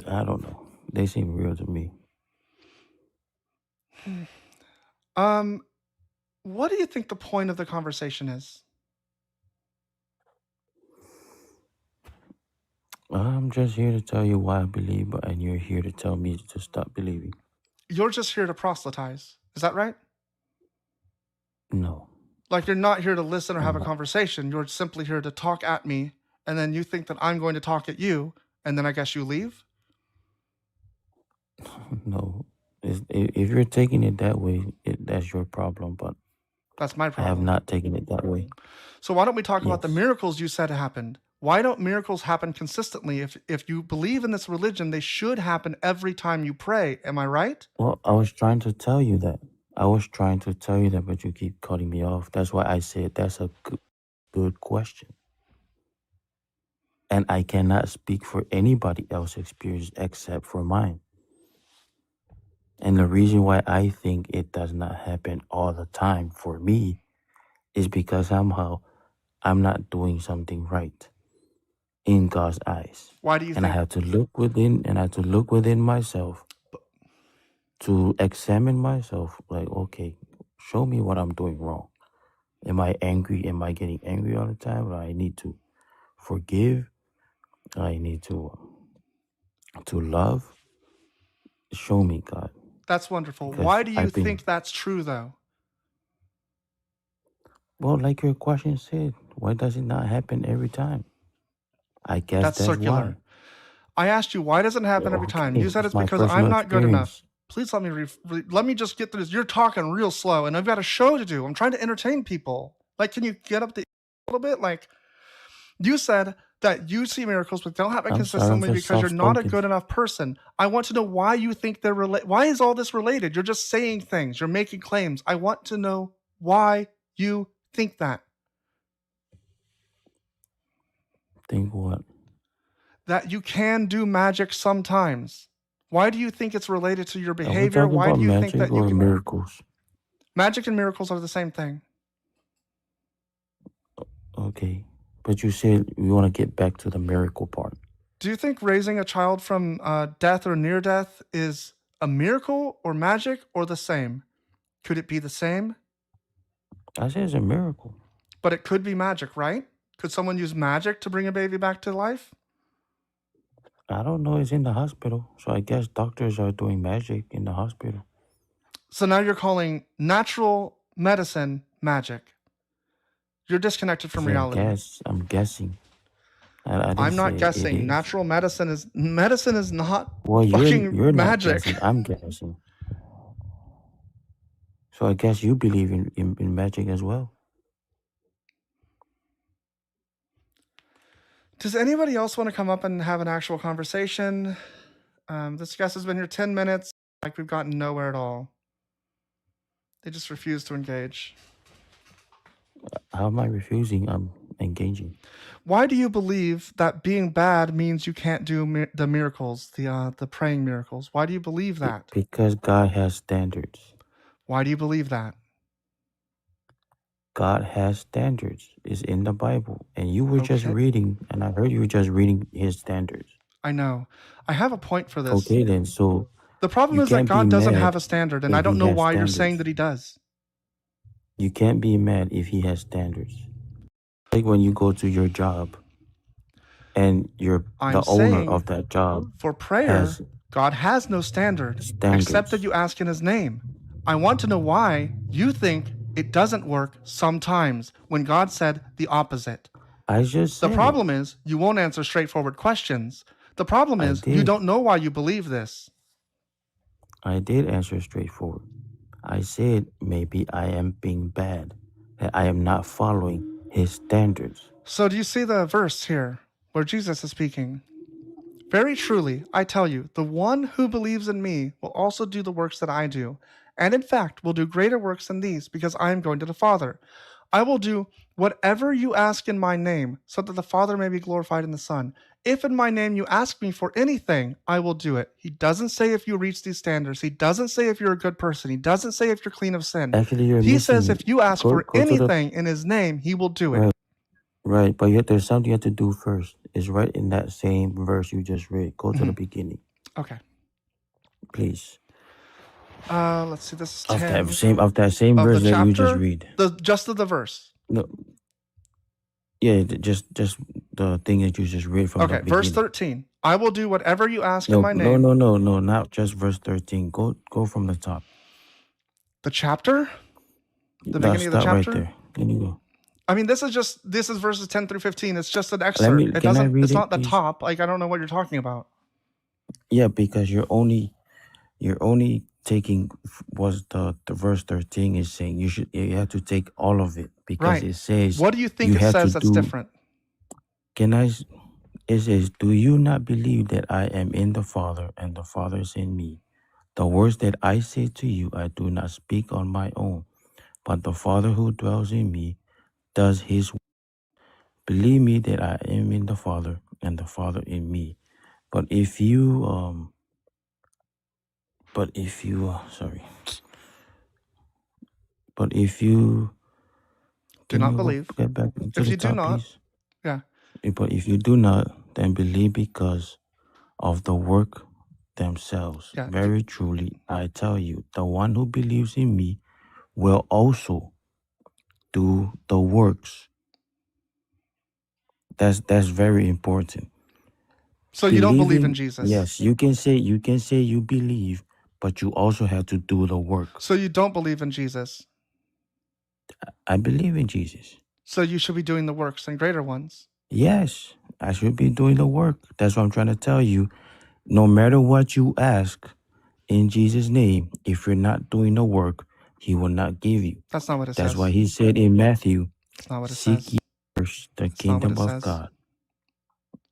K: I don't know. They seem real to me.
A: What do you think the point of the conversation is?
K: I'm just here to tell you why I believe, and you're here to tell me to stop believing.
A: You're just here to proselytize. Is that right?
K: No.
A: Like, you're not here to listen or have a
K: I'm not.
A: conversation. You're simply here to talk at me, and then you think that I'm going to talk at you, and then I guess you leave?
K: No. If you're taking it that way, that's your problem, but
A: That's my
K: I have
A: problem.
K: not taken it that way.
A: So why don't we talk about the
K: Yes.
A: miracles you said happened? Why don't miracles happen consistently? If you believe in this religion, they should happen every time you pray. Am I right?
K: Well, I was trying to tell you that. But you keep cutting me off. That's why I said that's a good question. And I cannot speak for anybody else's experience except for mine. And the reason why I think it does not happen all the time for me is because somehow I'm not doing something right in God's eyes.
A: Why do you
K: And I
A: think?
K: have to look within myself to examine myself, like, okay, show me what I'm doing wrong. Am I angry? Am I getting angry all the time? Or I need to forgive. I need to love. Show me, God.
A: That's wonderful.
K: Because
A: Why do you
K: I've been,
A: think that's true, though?
K: well, like your question said, why does it not happen every time? I guess
A: That's
K: that's
A: circular.
K: why.
A: I asked you, why doesn't it happen every time?
K: Okay,
A: You said
K: it's
A: it's
K: my
A: because I'm
K: personal
A: not good enough.
K: experience.
A: Please let me just get through this. You're talking real slow, and I've got a show to do. I'm trying to entertain people. Like, can you get up the a little bit? Like, you said that you see miracles, but don't happen
K: I'm sorry, I'm
A: consistently
K: just
A: because you're not a
K: soft-spoken.
A: good enough person. I want to know why you think they're related. Why is all this related? You're just saying things. You're making claims. I want to know why you think that.
K: Think what?
A: That you can do magic sometimes. Why do you think it's related to your
K: Are we
A: behavior?
K: talking
A: Why
K: about
A: do you think
K: magic
A: that you
K: or
A: can...
K: miracles?
A: Magic and miracles are the same thing.
K: Okay. But you said we want to get back to the miracle part.
A: Do you think raising a child from death or near death is a miracle or magic or the same? Could it be the same?
K: I said it's a miracle.
A: But it could be magic, right? Could someone use magic to bring a baby back to life?
K: I don't know. It's in the hospital. So I guess doctors are doing magic in the hospital.
A: So now you're calling natural medicine magic. You're disconnected from reality.
K: I'm guessing. I didn't
A: I'm
K: say
A: not
K: it
A: guessing.
K: is.
A: Natural medicine is not
K: Well,
A: fucking
K: you're not
A: magic.
K: guessing. I'm guessing. So I guess you believe in magic as well.
A: Does anybody else want to come up and have an actual conversation? This guest has been here 10 minutes. Like, we've gotten nowhere at all. They just refuse to engage.
K: How am I refusing? I'm engaging.
A: Why do you believe that being bad means you can't do the miracles, the praying miracles? Why do you believe that?
K: Because God has standards.
A: Why do you believe that?
K: God has standards. It's in the Bible. And you were just
A: Okay.
K: reading, and I heard you were just reading his standards.
A: I know. I have a point for this.
K: Okay, then. So
A: The problem
K: you
A: is that
K: can't be
A: God doesn't
K: mad
A: have a standard, and
K: if
A: I don't
K: he
A: know
K: has
A: why you're saying
K: standards.
A: that he does.
K: You can't be mad if he has standards. Like when you go to your job and the owner
A: saying
K: of that job
A: For prayer,
K: has
A: God has no standard
K: standards.
A: except that you ask in his name. I want to know why you think it doesn't work sometimes when God said the opposite.
K: I just said
A: The problem is you won't answer straightforward questions. The problem
K: I
A: is you
K: did.
A: don't know why you believe this.
K: I did answer straightforward. I said maybe I am being bad, that I am not following his standards.
A: So do you see the verse here where Jesus is speaking? Very truly, I tell you, the one who believes in me will also do the works that I do, and in fact will do greater works than these, because I am going to the Father. I will do whatever you ask in my name, so that the Father may be glorified in the Son. If in my name you ask me for anything, I will do it. He doesn't say if you reach these standards. He doesn't say if you're a good person. He doesn't say if you're clean of sin.
K: Actually, you're
A: He
K: missing
A: says
K: it.
A: if you ask
K: Go
A: for
K: to the
A: anything in his name, he will do it.
K: Right, but there's something you have to do first. It's right in that same verse you just read. Go to the beginning,
A: Okay.
K: please.
A: Let's see. This is 10
K: Of that same
A: of the
K: verse that you just
A: chapter.
K: read.
A: Just of the verse.
K: No, yeah, just the thing that you just read from the
A: Okay. Verse
K: beginning.
A: 13. I will do whatever you ask in my
K: No,
A: name.
K: not just verse 13. Go from the top.
A: The chapter. The
K: No,
A: beginning of the
K: stop right
A: chapter.
K: there. Can you go?
A: I mean, this is verses 10 through 15. It's just an
K: Let me.
A: excerpt. It
K: Can I
A: doesn't.
K: read
A: It's
K: it,
A: not the
K: please?
A: top. Like I don't know what you're talking about.
K: Yeah, because you're only taking was the verse 13 is saying you have to take all of it because
A: Right.
K: it says
A: What do you think
K: you
A: it
K: have to
A: says that's
K: do.
A: different?
K: Can I? It says, "Do you not believe that I am in the Father and the Father is in me? The words that I say to you, I do not speak on my own, but the Father who dwells in me does His. Believe me that I am in the Father and the Father in me. But if you sorry. But if you
A: Do
K: can
A: not
K: you go
A: believe.
K: get back to
A: If
K: the
A: you do
K: top,
A: not,
K: please?
A: yeah,
K: But if you do not, then believe because of the work themselves.
A: yeah.
K: Very truly, I tell you, the one who believes in me will also do the works. That's very important.
A: So you don't believe in
K: Believing,
A: Jesus.
K: yes, you can say you believe, but you also have to do the work.
A: So you don't believe in Jesus.
K: I believe in Jesus.
A: So you should be doing the works and greater ones.
K: Yes, I should be doing the work. That's what I'm trying to tell you. No matter what you ask in Jesus' name, if you're not doing the work, He will not give you.
A: That's not what it
K: That's why
A: says.
K: He said in Matthew,
A: It's not what it
K: seek ye
A: says.
K: first the
A: It's not what it
K: kingdom of
A: says.
K: God.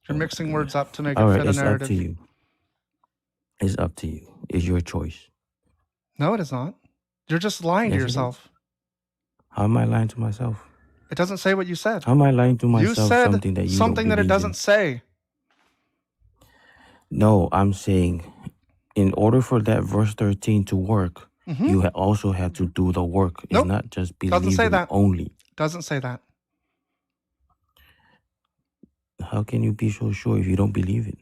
A: You're mixing words up to make
K: All
A: it
K: right,
A: fit a
K: it's up to
A: narrative.
K: you. It's up to you. It's your choice.
A: No, it is not. You're just lying to
K: Yes, it is.
A: yourself.
K: How am I lying to myself?
A: It doesn't say what you said.
K: How am I lying to
A: You
K: myself
A: said
K: something that you don't
A: something that it
K: believe in?
A: doesn't say.
K: No, I'm saying in order for that verse 13 to work,
A: Mm-hmm.
K: you also have to do the work. It's
A: Nope.
K: not just
A: Doesn't say
K: believing
A: that.
K: only.
A: Doesn't say that.
K: How can you be so sure if you don't believe it?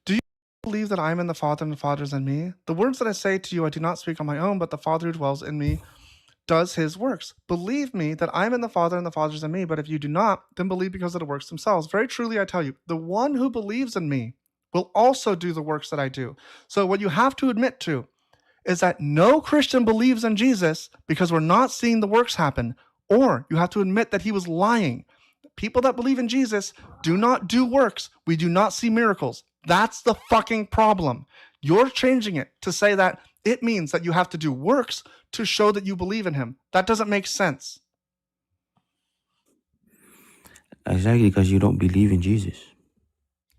A: Do you believe that I am in the Father and the Father is in me? The words that I say to you, I do not speak on my own, but the Father who dwells in me does his works. Believe me that I am in the Father and the Father is in me, but if you do not, then believe because of the works themselves. Very truly, I tell you, the one who believes in me will also do the works that I do. So what you have to admit to is that no Christian believes in Jesus because we're not seeing the works happen, or you have to admit that he was lying. People that believe in Jesus do not do works. We do not see miracles. That's the fucking problem. You're changing it to say that it means that you have to do works to show that you believe in him. That doesn't make sense.
K: Exactly, because you don't believe in Jesus.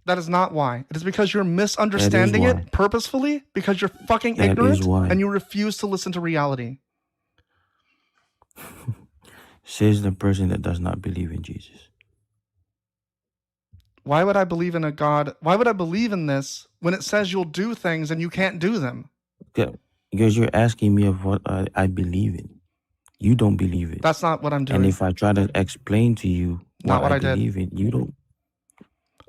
A: That is not why. It is because you're misunderstanding
K: why.
A: it purposefully, because you're fucking
K: That is
A: ignorant
K: why.
A: and you refuse to listen to reality.
K: Says the person that does not believe in Jesus.
A: Why would I believe in a God? Why would I believe in this when it says you'll do things and you can't do them?
K: Because you're asking me of what I believe in. You don't believe it.
A: That's not what I'm doing.
K: And if I try to explain to you
A: Not what
K: I
A: I did.
K: believe in, you don't.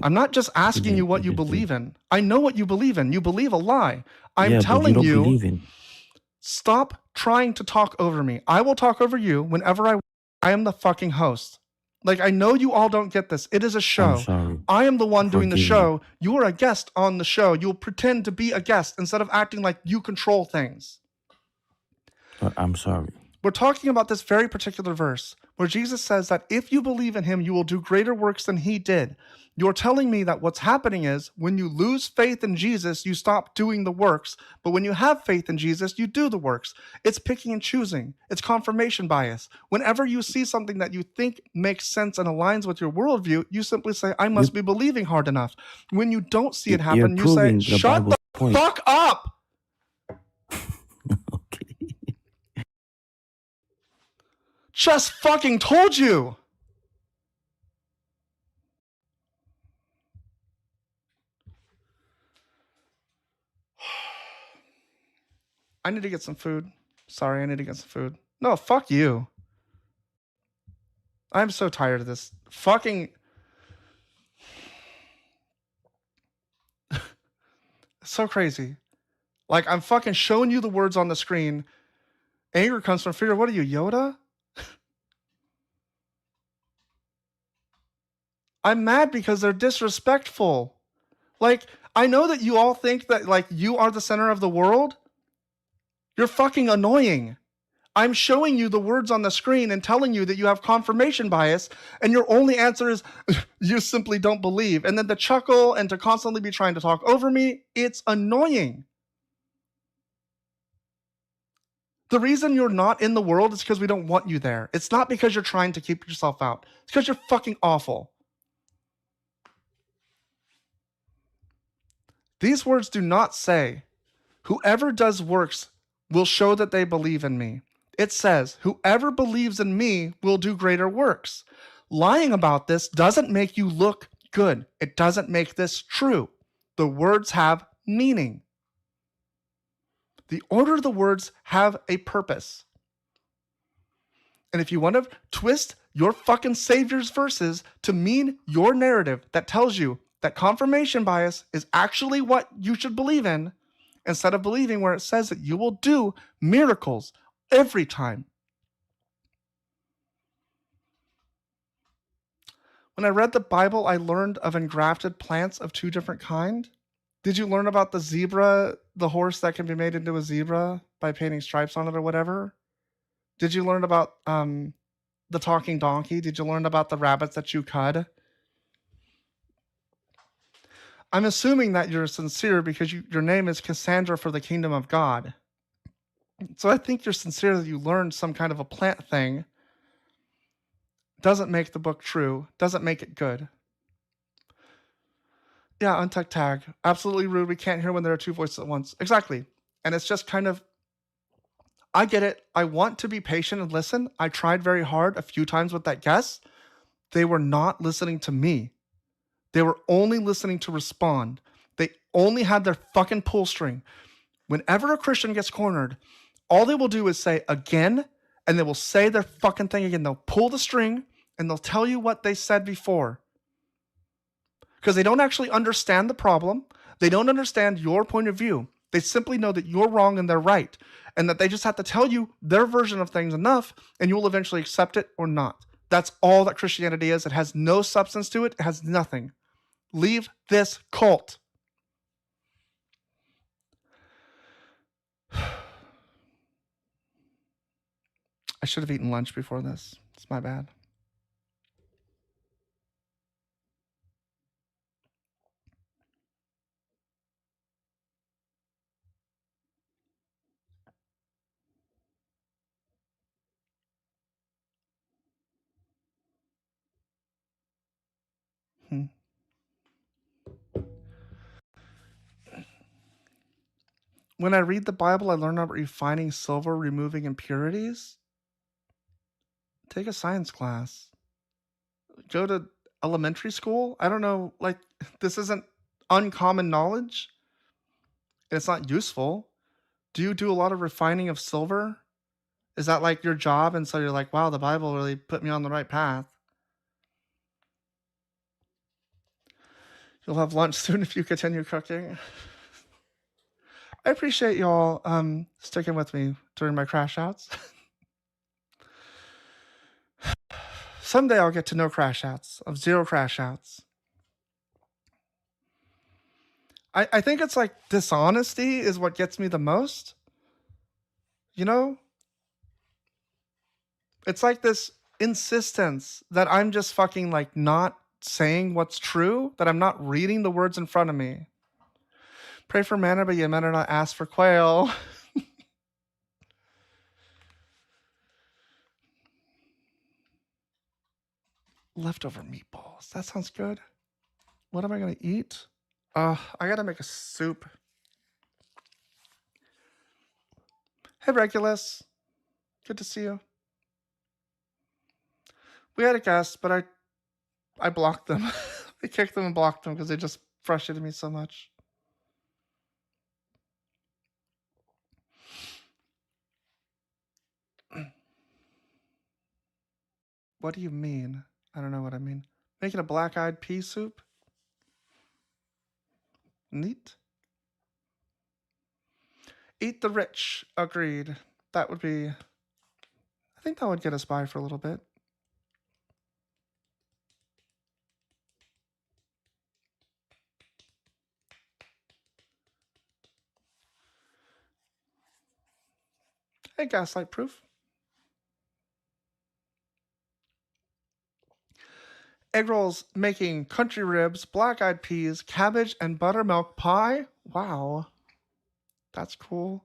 A: I'm not just asking you what you believe in. I know what you believe in. You believe a lie. I'm
K: but you
A: telling
K: don't
A: you,
K: believe in.
A: stop trying to talk over me. I will talk over you whenever I am the fucking host. Like, I know you all don't get this. It is a show.
K: I'm sorry.
A: I am the one doing the
K: Forgive me.
A: show. You are a guest on the show. You'll pretend to be a guest instead of acting like you control things.
K: I'm sorry.
A: We're talking about this very particular verse where Jesus says that if you believe in him, you will do greater works than he did. You're telling me that what's happening is when you lose faith in Jesus, you stop doing the works. But when you have faith in Jesus, you do the works. It's picking and choosing. It's confirmation bias. Whenever you see something that you think makes sense and aligns with your worldview, you simply say, I must be believing hard enough. When you don't see it happen, you say, shut the fuck up.
K: Okay.
A: Just fucking told you. I need to get some food. Sorry, I need to get some food. No, fuck you. I'm so tired of this fucking... so crazy. Like, I'm fucking showing you the words on the screen. Anger comes from fear. What are you, Yoda? I'm mad because they're disrespectful. Like, I know that you all think that, like, you are the center of the world. You're fucking annoying. I'm showing you the words on the screen and telling you that you have confirmation bias, and your only answer is, you simply don't believe. And then to chuckle and to constantly be trying to talk over me, it's annoying. The reason you're not in the world is because we don't want you there. It's not because you're trying to keep yourself out. It's because you're fucking awful. These words do not say, whoever does works will show that they believe in me. It says, whoever believes in me will do greater works. Lying about this doesn't make you look good. It doesn't make this true. The words have meaning. The order of the words have a purpose. And if you want to twist your fucking Savior's verses to mean your narrative that tells you that confirmation bias is actually what you should believe in, instead of believing where it says that you will do miracles every time. When I read the Bible, I learned of engrafted plants of two different kinds. Did you learn about the zebra, the horse that can be made into a zebra by painting stripes on it or whatever? Did you learn about the talking donkey? Did you learn about the rabbits that you cud? I'm assuming that you're sincere because your name is Cassandra for the kingdom of God. So I think you're sincere that you learned some kind of a plant thing. Doesn't make the book true. Doesn't make it good. Yeah, untucked tag. Absolutely rude. We can't hear when there are two voices at once. Exactly. And it's just kind of, I get it. I want to be patient and listen. I tried very hard a few times with that guest. They were not listening to me. They were only listening to respond. They only had their fucking pull string. Whenever a Christian gets cornered, all they will do is say again, and they will say their fucking thing again. They'll pull the string and they'll tell you what they said before. Because they don't actually understand the problem. They don't understand your point of view. They simply know that you're wrong and they're right. And that they just have to tell you their version of things enough, and you will eventually accept it or not. That's all that Christianity is. It has no substance to it. It has nothing. Leave this cult. I should have eaten lunch before this. It's my bad. When I read the Bible, I learn about refining silver, removing impurities. Take a science class. Go to elementary school. I don't know, like, this isn't uncommon knowledge. It's not useful. Do you do a lot of refining of silver? Is that like your job? And so you're like, wow, the Bible really put me on the right path. You'll have lunch soon if you continue cooking. I appreciate y'all sticking with me during my crash outs. Someday I'll get to no crash outs, of 0 crash outs. I think it's like dishonesty is what gets me the most. You know? It's like this insistence that I'm just fucking like not saying what's true, that I'm not reading the words in front of me. Pray for manna, but you better not ask for quail. Leftover meatballs. That sounds good. What am I going to eat? I got to make a soup. Hey, Regulus. Good to see you. We had a guest, but I blocked them. I kicked them and blocked them because they just frustrated me so much. What do you mean? I don't know what I mean. Making a black-eyed pea soup? Neat. Eat the rich. Agreed. That would be... I think that would get us by for a little bit. Hey, Gaslight Proof. Egg rolls making country ribs, black-eyed peas, cabbage, and buttermilk pie. Wow. That's cool.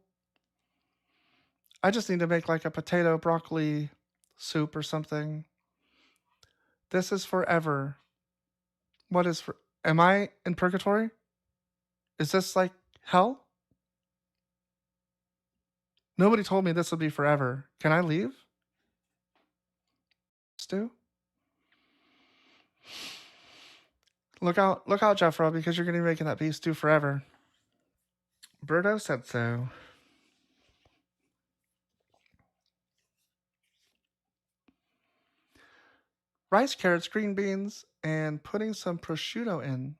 A: I just need to make like a potato broccoli soup or something. This is forever. What is for... Am I in purgatory? Is this like hell? Nobody told me this would be forever. Can I leave? Stu? Look out, Jeffro, because you're going to be making that beef stew forever. Birdo said so. Rice, carrots, green beans, and putting some prosciutto in.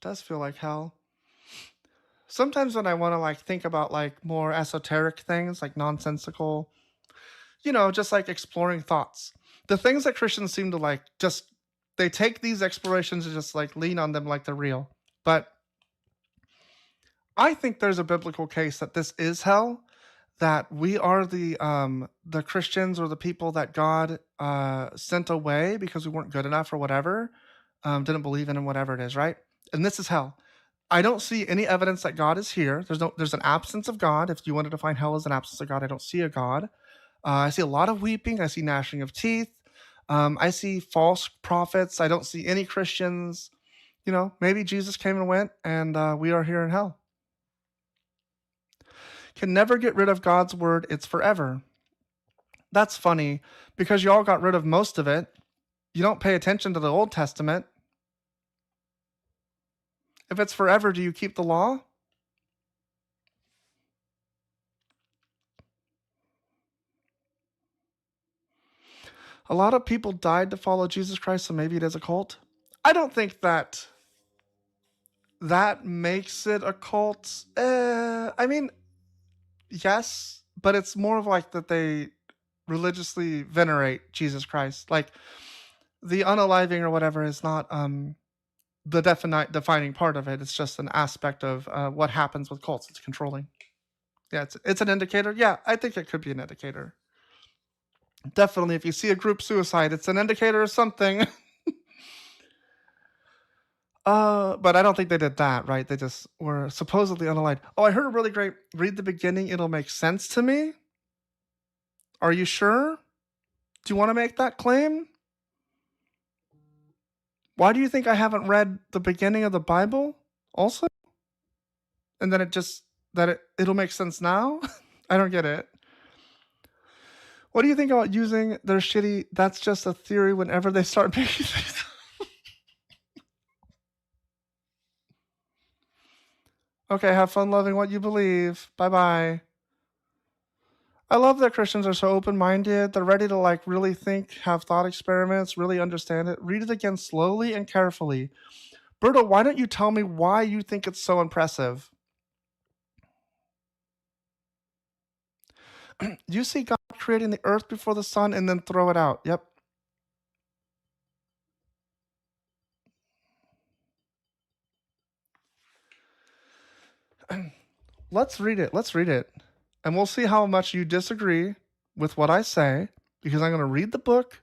A: Does feel like hell. Sometimes when I want to like think about like more esoteric things, like nonsensical, just like exploring thoughts. The things that Christians seem to like, just they take these explorations and just like lean on them like they're real. But I think there's a biblical case that this is hell, that we are the Christians or the people that God sent away because we weren't good enough or whatever, didn't believe in him, whatever it is, right? And this is hell. I don't see any evidence that God is here. There's an absence of God. If you wanted to find hell as an absence of God, I don't see a God. I see a lot of weeping. I see gnashing of teeth. I see false prophets. I don't see any Christians. Maybe Jesus came and went, and we are here in hell. Can never get rid of God's word. It's forever. That's funny, because y'all got rid of most of it. You don't pay attention to the Old Testament. If it's forever, do you keep the law? A lot of people died to follow Jesus Christ, so maybe it is a cult. I don't think that makes it a cult. I mean, yes, but it's more of like that they religiously venerate Jesus Christ. Like the unaliving or whatever is not the defining part of it. It's just an aspect of what happens with cults. It's controlling. Yeah, it's an indicator. Yeah, I think it could be an indicator. Definitely, if you see a group suicide, it's an indicator of something. But I don't think they did that, right? They just were supposedly unaligned. Oh, I heard a really great, read the beginning, it'll make sense to me. Are you sure? Do you want to make that claim? Why do you think I haven't read the beginning of the Bible also? And then it'll make sense now? I don't get it. What do you think about using their shitty, that's just a theory whenever they start making things? Okay, have fun loving what you believe. Bye-bye. I love that Christians are so open-minded. They're ready to like really think, have thought experiments, really understand it. Read it again slowly and carefully. Berto, why don't you tell me why you think it's so impressive? You see God creating the earth before the sun and then throw it out. Yep. Let's read it. And we'll see how much you disagree with what I say, because I'm going to read the book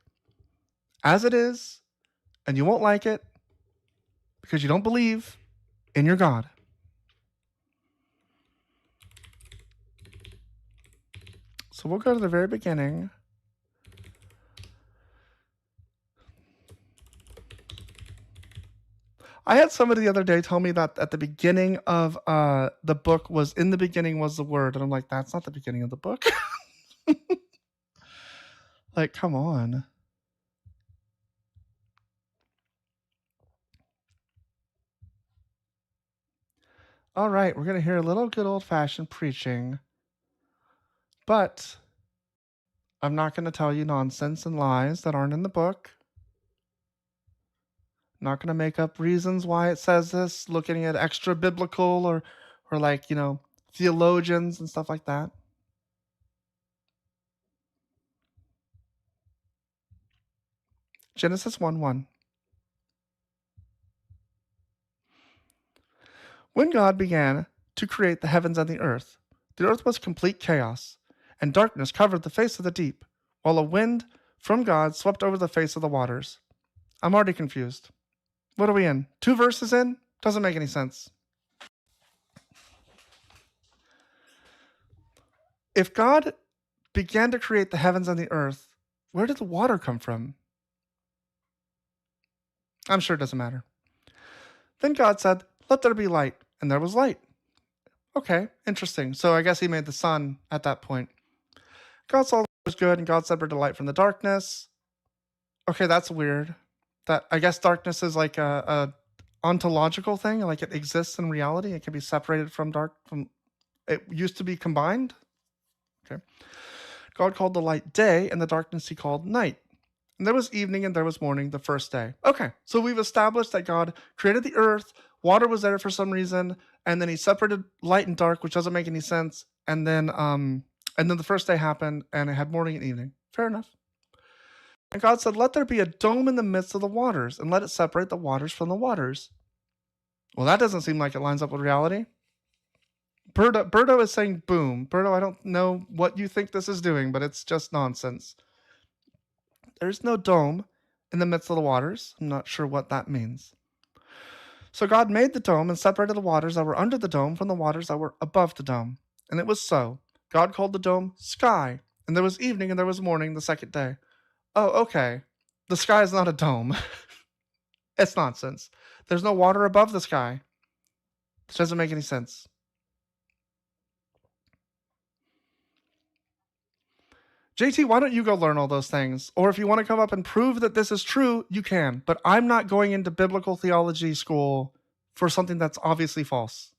A: as it is, and you won't like it because you don't believe in your God. So we'll go to the very beginning. I had somebody the other day tell me that at the beginning of the book was, in the beginning was the word. And I'm like, that's not the beginning of the book. Like, come on. All right, we're going to hear a little good old-fashioned preaching. But I'm not going to tell you nonsense and lies that aren't in the book. I'm not going to make up reasons why it says this, looking at extra biblical or like, theologians and stuff like that. Genesis 1:1. When God began to create the heavens and the earth was complete chaos, and darkness covered the face of the deep, while a wind from God swept over the face of the waters. I'm already confused. What are we in? 2 verses in? Doesn't make any sense. If God began to create the heavens and the earth, where did the water come from? I'm sure it doesn't matter. Then God said, "Let there be light," and there was light. Okay, interesting. So I guess he made the sun at that point. God saw that it was good, and God separated light from the darkness. Okay, that's weird. That I guess darkness is like a ontological thing, like it exists in reality. It can be separated from it used to be combined. Okay. God called the light day, and the darkness he called night. And there was evening and there was morning the first day. Okay, so we've established that God created the earth, water was there for some reason, and then he separated light and dark, which doesn't make any sense. And then the first day happened, and it had morning and evening. Fair enough. And God said, "Let there be a dome in the midst of the waters, and let it separate the waters from the waters." Well, that doesn't seem like it lines up with reality. Berto is saying boom. Berto, I don't know what you think this is doing, but it's just nonsense. There's no dome in the midst of the waters. I'm not sure what that means. So God made the dome and separated the waters that were under the dome from the waters that were above the dome. And it was so. God called the dome sky. And there was evening and there was morning the second day. Oh, okay. The sky is not a dome. It's nonsense. There's no water above the sky. This doesn't make any sense. JT, why don't you go learn all those things? Or if you want to come up and prove that this is true, you can. But I'm not going into biblical theology school for something that's obviously false.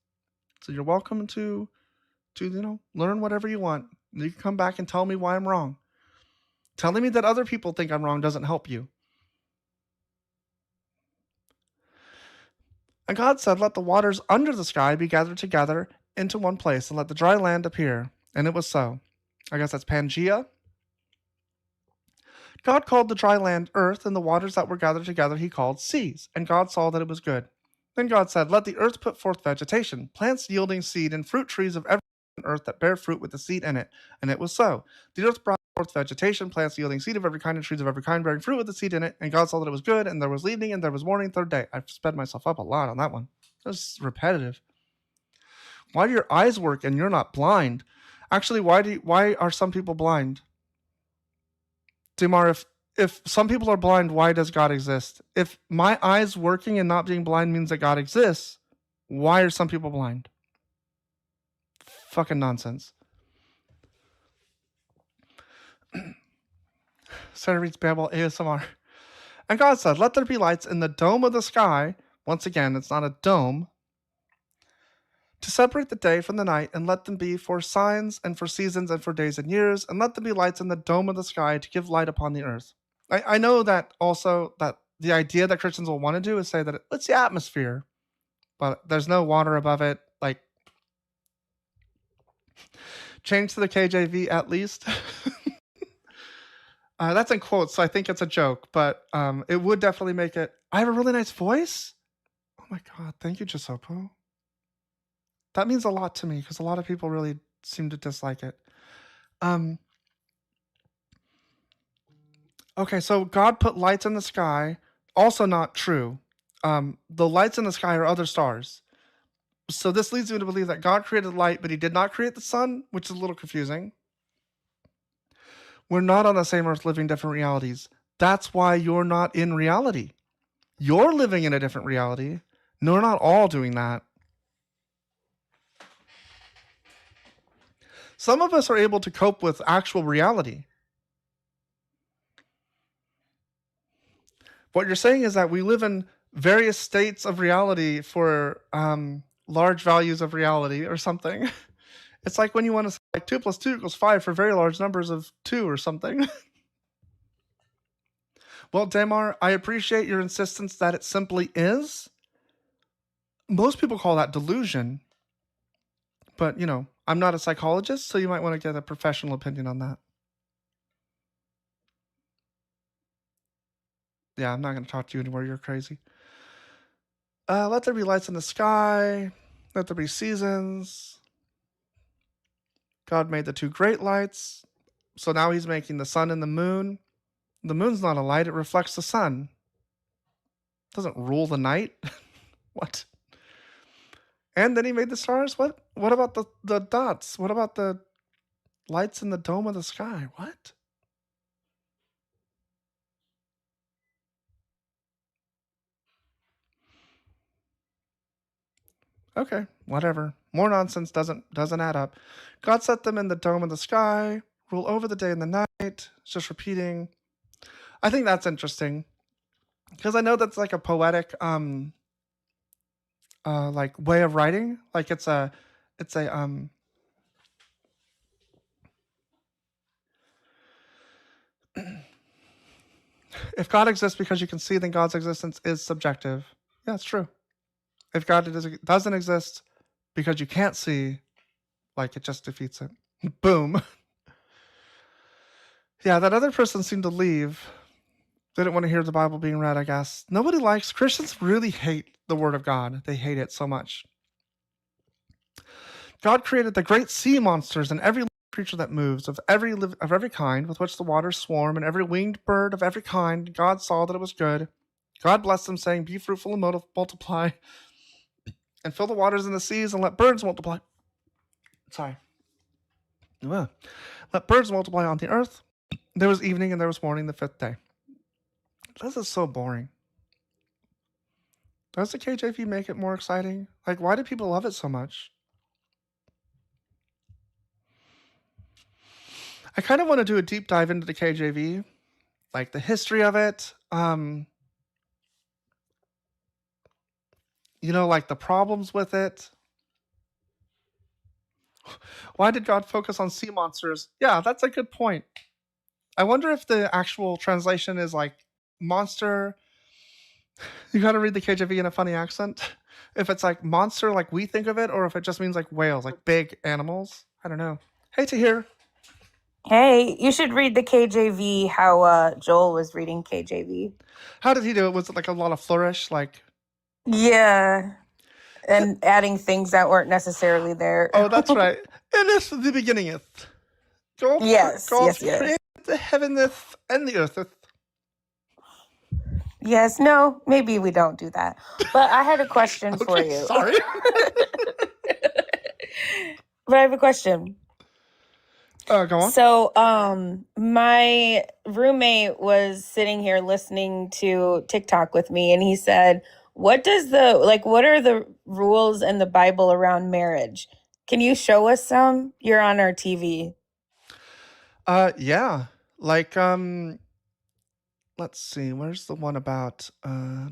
A: So you're welcome to learn whatever you want. You can come back and tell me why I'm wrong. Telling me that other people think I'm wrong doesn't help you. And God said, "Let the waters under the sky be gathered together into one place, and let the dry land appear." And it was so. I guess that's Pangea. God called the dry land earth, and the waters that were gathered together he called seas. And God saw that it was good. Then God said, "Let the earth put forth vegetation, plants yielding seed, and fruit trees of every kind on earth that bear fruit with the seed in it." And it was so. The earth brought forth vegetation, plants yielding seed of every kind, and trees of every kind bearing fruit with the seed in it. And God saw that it was good, and there was evening, and there was morning, third day. I've sped myself up a lot on that one. That's repetitive. Why do your eyes work and you're not blind? Actually, why are some people blind? Dimar, if some people are blind, why does God exist? If my eyes working and not being blind means that God exists, why are some people blind? Fucking nonsense. Sarah reads Babel ASMR. And God said, "Let there be lights in the dome of the sky." Once again, it's not a dome. "To separate the day from the night, and let them be for signs and for seasons and for days and years, and let them be lights in the dome of the sky to give light upon the earth." I know that also that the idea that Christians will want to do is say that it's the atmosphere, but there's no water above it. Like, change to the KJV at least. That's in quotes, so I think it's a joke, but it would definitely make it. I have a really nice voice? Oh my god, thank you, Giuseppe. That means a lot to me because a lot of people really seem to dislike it. Okay, so God put lights in the sky. Also not true. The lights in the sky are other stars. So this leads me to believe that God created light, but he did not create the sun, which is a little confusing. We're not on the same earth living different realities. That's why you're not in reality. You're living in a different reality. No, we're not all doing that. Some of us are able to cope with actual reality. What you're saying is that we live in various states of reality for large values of reality or something. It's like when you want to like 2 plus 2 equals 5 for very large numbers of 2 or something. Well, Damar, I appreciate your insistence that it simply is. Most people call that delusion. But, I'm not a psychologist, so you might want to get a professional opinion on that. Yeah, I'm not going to talk to you anymore. You're crazy. Let there be lights in the sky. Let there be seasons. God made the 2 great lights. So now he's making the sun and the moon. The moon's not a light. It reflects the sun. It doesn't rule the night. What? And then he made the stars? What about the dots? What about the lights in the dome of the sky? What? Okay, whatever. More nonsense doesn't add up. God set them in the dome of the sky, rule over the day and the night. It's just repeating. I think that's interesting because I know that's like a poetic like way of writing. Like it's a if God exists because you can see, then God's existence is subjective. Yeah, it's true. If God doesn't exist because you can't see, like it just defeats it. Boom. Yeah, that other person seemed to leave. They didn't want to hear the Bible being read, I guess. Nobody likes, Christians really hate the Word of God. They hate it so much. God created the great sea monsters and every creature that moves, of every kind, with which the waters swarm, and every winged bird of every kind. God saw that it was good. God blessed them, saying, "Be fruitful and multiply, and fill the waters in the seas, and let birds multiply." Sorry. Let birds multiply on the earth. There was evening and there was morning the 5th day. This is so boring. Does the KJV make it more exciting? Like, why do people love it so much? I kind of want to do a deep dive into the KJV, like the history of it. Like the problems with it. Why did God focus on sea monsters? Yeah, that's a good point. I wonder if the actual translation is like monster. You gotta read the KJV in a funny accent. If it's like monster like we think of it, or if it just means like whales, like big animals. I don't know. Hey, Tahir.
G: Hey, you should read the KJV how Joel was reading KJV.
A: How did he do it? Was it like a lot of flourish? Like,
G: Yeah, and adding things that weren't necessarily there.
A: oh, that's right. And this the beginningeth.
G: Yes.
A: created the heaveneth and the eartheth.
G: Yes, no, maybe we don't do that. But I had a question for
A: Okay,
G: you.
A: sorry.
G: But I have a question.
A: Go on.
G: So, my roommate was sitting here listening to TikTok with me, and he said, what are the rules in the Bible around marriage? Can you show us some? You're on our TV.
A: Yeah. Like, let's see. Where's the one about?
G: Okay,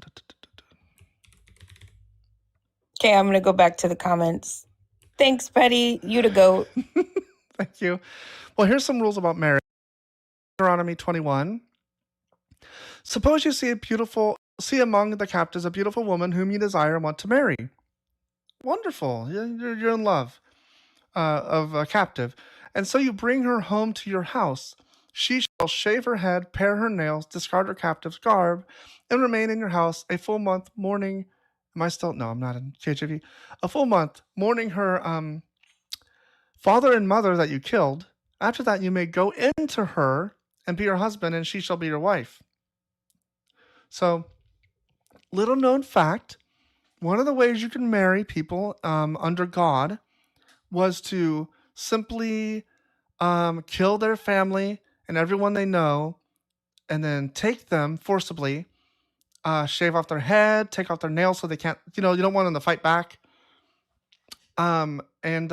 G: I'm gonna go back to the comments. Thanks, Petty. You to go.
A: Thank you. Well, here's some rules about marriage. Deuteronomy 21. Suppose you see among the captives a beautiful woman whom you desire and want to marry. Wonderful. You're in love of a captive. And so you bring her home to your house. She shall shave her head, pare her nails, discard her captive's garb, and remain in your house a full month, mourning. Am I still? No, I'm not in KJV. A full month, mourning her father and mother that you killed. After that, you may go into her and be her husband, and she shall be your wife. So, little known fact, one of the ways you can marry people under God was to simply kill their family and everyone they know, and then take them forcibly, shave off their head, take off their nails so they can't, you don't want them to fight back. And give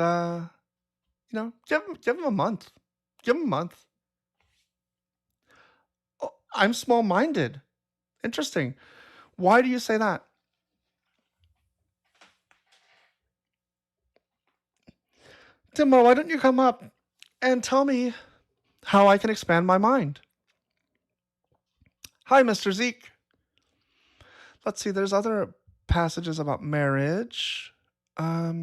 A: them a month. Give them a month. Oh, I'm small-minded. Interesting. Why do you say that? Timbo, why don't you come up? and tell me how I can expand my mind. Hi, Mr. Zeke. Let's see, there's other passages about marriage. Wonder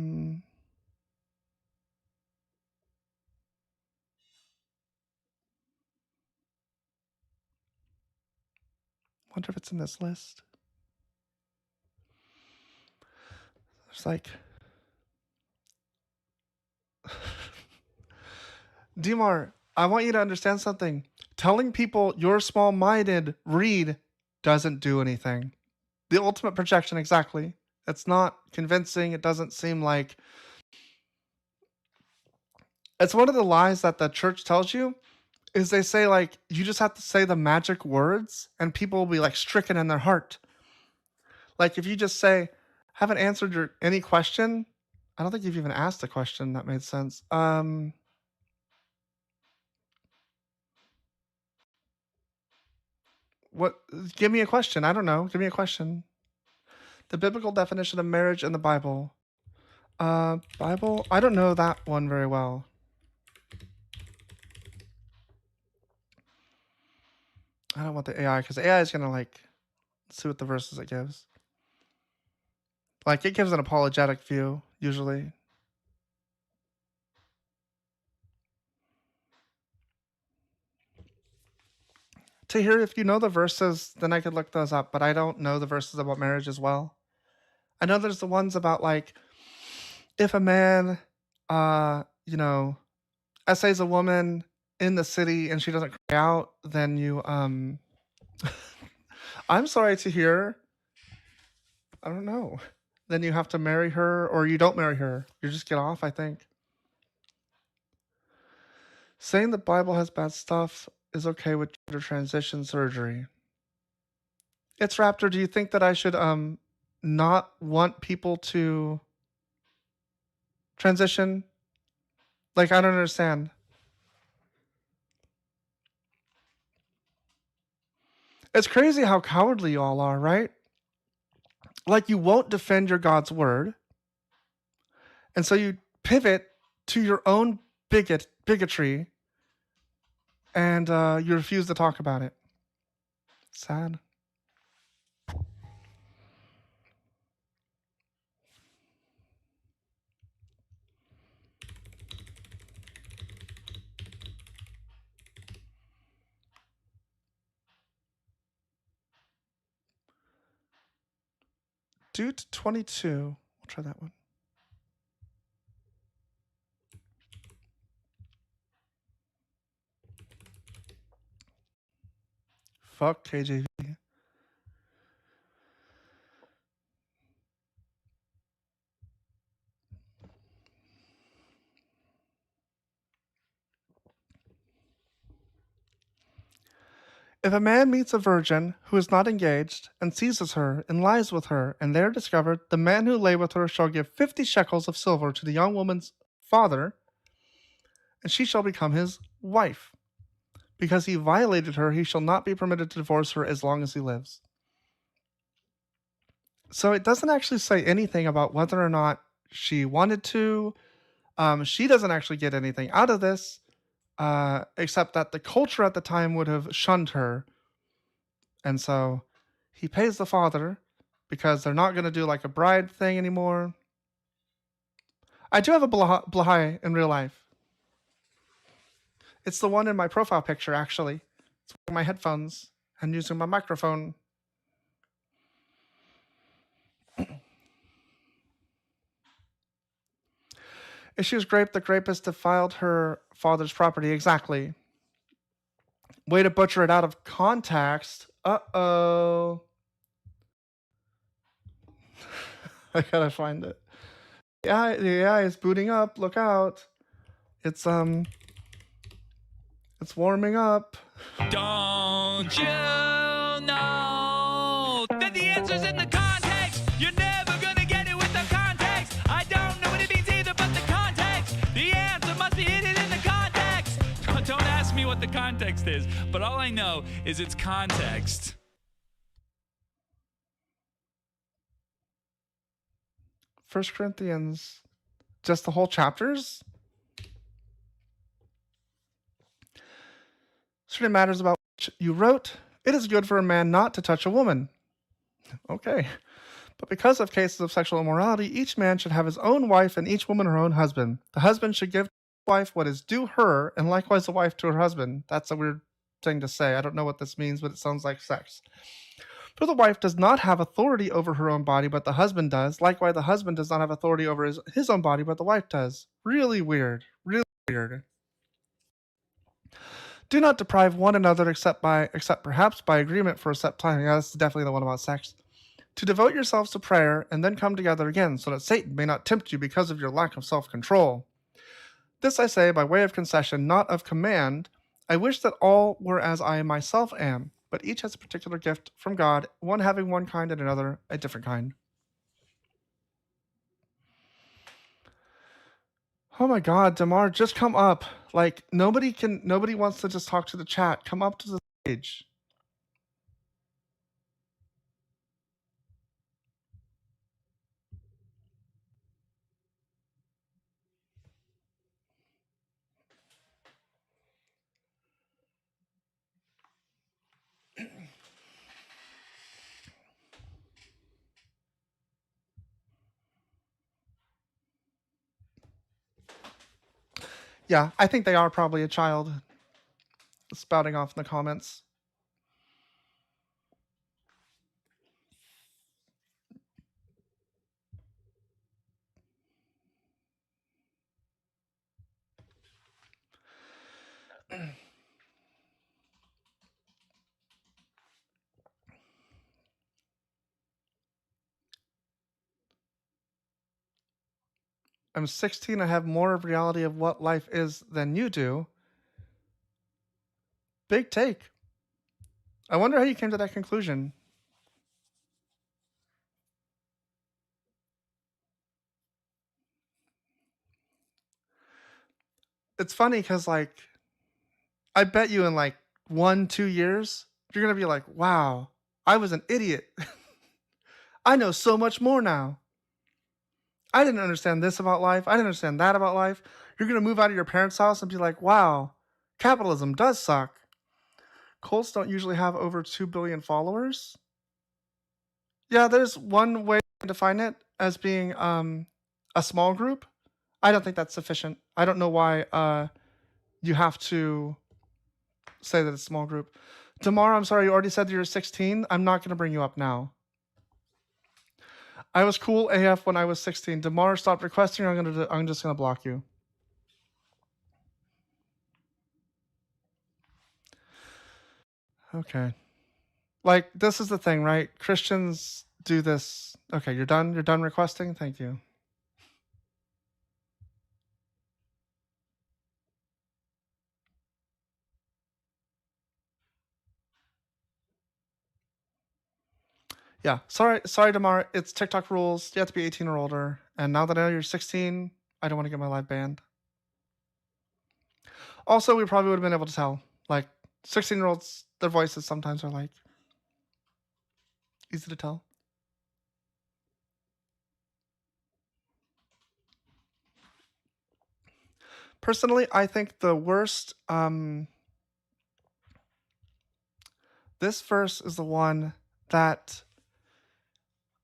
A: if it's in this list. There's like Dimar, I want you to understand something. Telling people you're small-minded read doesn't do anything. The ultimate projection, exactly. It's not convincing. It doesn't seem like... It's one of the lies that the church tells you, is they say, like, you just have to say the magic words and people will be, like, stricken in their heart. Like, if you just say, haven't answered any question, I don't think you've even asked a question that made sense. What? Give me a question. I don't know. Give me a question. The biblical definition of marriage in the Bible. Bible? I don't know that one very well. I don't want the AI, because AI is going to, like, see what the verses it gives. Like, it gives an apologetic view, usually. To hear if you know the verses, then I could look those up, but I don't know the verses about marriage as well. I know there's the ones about, like, if a man, essays a woman in the city and she doesn't cry out, then you, I'm sorry to hear, I don't know. Then you have to marry her, or you don't marry her. You just get off, I think. Saying the Bible has bad stuff is okay with gender transition surgery. It's Raptor, do you think that I should not want people to transition? Like, I don't understand. It's crazy how cowardly you all are, right? Like, you won't defend your God's word, and so you pivot to your own bigotry, and you refuse to talk about it. Sad. Dude 22. We'll try that one. Fuck KJV. If a man meets a virgin who is not engaged, and seizes her, and lies with her, and there discovered, the man who lay with her shall give 50 shekels of silver to the young woman's father, and she shall become his wife. Because he violated her, he shall not be permitted to divorce her as long as he lives. So it doesn't actually say anything about whether or not she wanted to. She doesn't actually get anything out of this, except that the culture at the time would have shunned her. And so he pays the father because they're not going to do like a bride thing anymore. I do have a Blahai in real life. It's the one in my profile picture, actually. It's wearing my headphones and using my microphone. If she was raped, the rapist defiled her father's property. Exactly. Way to butcher it out of context. Uh-oh. I gotta find it. Yeah, the AI is booting up. Look out. It's warming up.
C: Don't you know that the answer's in the context? You're never gonna get it with the context. I don't know what it means either, but the context. The answer must be hidden in the context. Don't ask me what the context is, but all I know is it's context.
A: First Corinthians, just the whole chapters? Certain matters about which you wrote, it is good for a man not to touch a woman. Okay. But because of cases of sexual immorality, each man should have his own wife and each woman her own husband. The husband should give to the wife what is due her, and likewise the wife to her husband. That's a weird thing to say. I don't know what this means, but it sounds like sex. For the wife does not have authority over her own body, but the husband does. Likewise, the husband does not have authority over his own body, but the wife does. Really weird. Really weird. Do not deprive one another except perhaps by agreement for a set time. Yeah, this is definitely the one about sex. To devote yourselves to prayer and then come together again, so that Satan may not tempt you because of your lack of self-control. This I say by way of concession, not of command. I wish that all were as I myself am, but each has a particular gift from God, one having one kind and another a different kind. Oh my God, Damar, just come up. Like, nobody wants to just talk to the chat. Come up to the stage. Yeah, I think they are probably a child. Spouting off in the comments. I'm 16. I have more of reality of what life is than you do. Big take. I wonder how you came to that conclusion. It's funny because, like, I bet you in like 1-2 years, you're going to be like, wow, I was an idiot. I know so much more now. I didn't understand this about life. I didn't understand that about life. You're going to move out of your parents' house and be like, wow, capitalism does suck. Cults don't usually have over 2 billion followers. Yeah, there's one way to define it as being a small group. I don't think that's sufficient. I don't know why you have to say that it's a small group. Damar, I'm sorry, you already said that you're 16. I'm not going to bring you up now. I was cool AF when I was 16. Damar, stop requesting. I'm just going to block you. Okay. Like, this is the thing, right? Christians do this. Okay, you're done? You're done requesting? Thank you. Yeah, sorry, Damar. It's TikTok rules. You have to be 18 or older. And now that I know you're 16, I don't want to get my live banned. Also, we probably would have been able to tell. Like, 16-year-olds, their voices sometimes are like easy to tell. Personally, I think the worst. This verse is the one that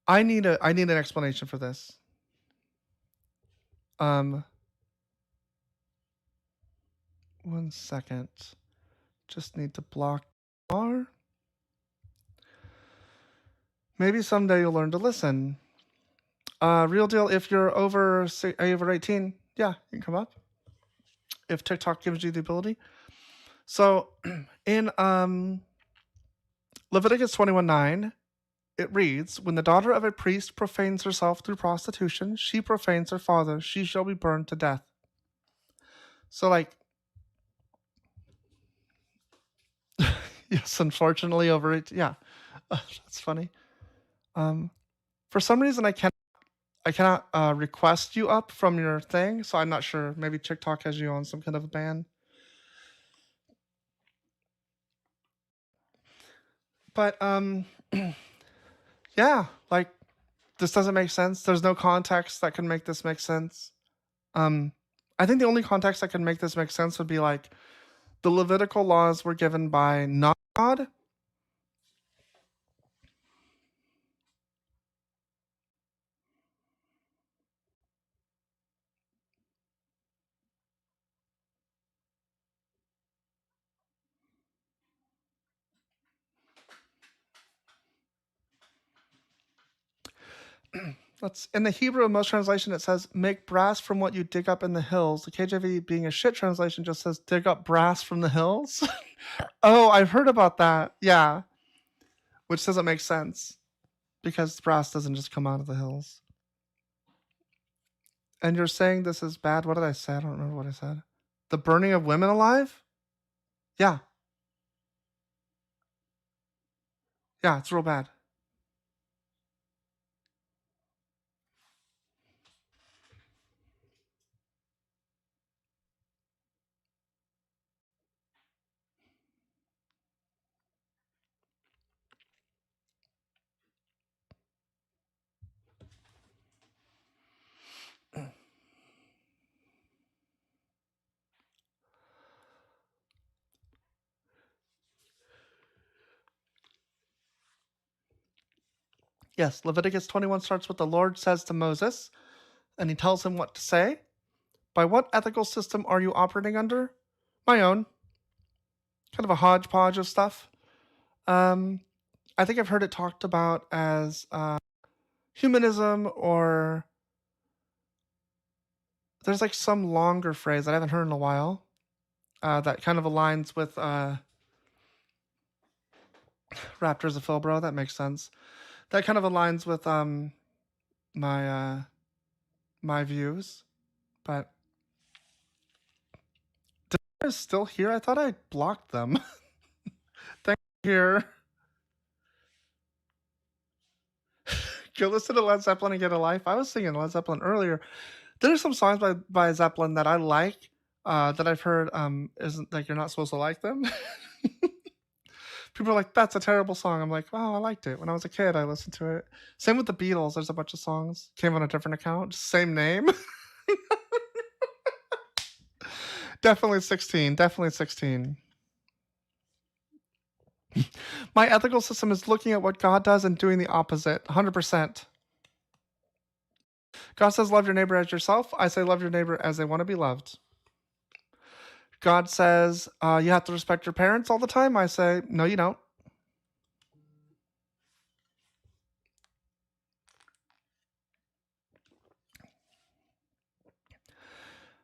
A: I need an explanation for this. One second. Just need to block R. Maybe someday you'll learn to listen. Real deal, if you're over 18, yeah, you can come up. If TikTok gives you the ability. So in Leviticus 21:9, it reads, when the daughter of a priest profanes herself through prostitution, she profanes her father, she shall be burned to death. So, like, yes, unfortunately, over it, yeah, that's funny. For some reason, I cannot request you up from your thing, so I'm not sure. Maybe TikTok has you on some kind of a ban. But yeah, like, this doesn't make sense. There's no context that can make this make sense. I think the only context that can make this make sense would be like the Levitical laws were given by not God. Let's in the Hebrew, in most translation, it says make brass from what you dig up in the hills. The KJV, being a shit translation, just says dig up brass from the hills. Oh, I've heard about that. Yeah, which doesn't make sense because brass doesn't just come out of the hills. And you're saying this is bad? What did I say? I don't remember what I said. The burning of women alive? Yeah. Yeah, it's real bad. Yes, Leviticus 21 starts with the Lord says to Moses, and he tells him what to say. By what ethical system are you operating under? My own. Kind of a hodgepodge of stuff. I think I've heard it talked about as humanism, or there's like some longer phrase that I haven't heard in a while that kind of aligns with Raptors of Philbro. That makes sense. That kind of aligns with my my views. But they're still here. I thought I blocked them. Thank you. Here. Go listen to Led Zeppelin and get a life. I was singing Led Zeppelin earlier. There's some songs by Zeppelin that I like, that I've heard isn't like you're not supposed to like them. People are like, that's a terrible song. I'm like, wow, I liked it. When I was a kid, I listened to it. Same with the Beatles. There's a bunch of songs. Came on a different account. Same name. Definitely 16. Definitely 16. My ethical system is looking at what God does and doing the opposite. 100%. God says, love your neighbor as yourself. I say, love your neighbor as they want to be loved. God says, you have to respect your parents all the time. I say, no, you don't.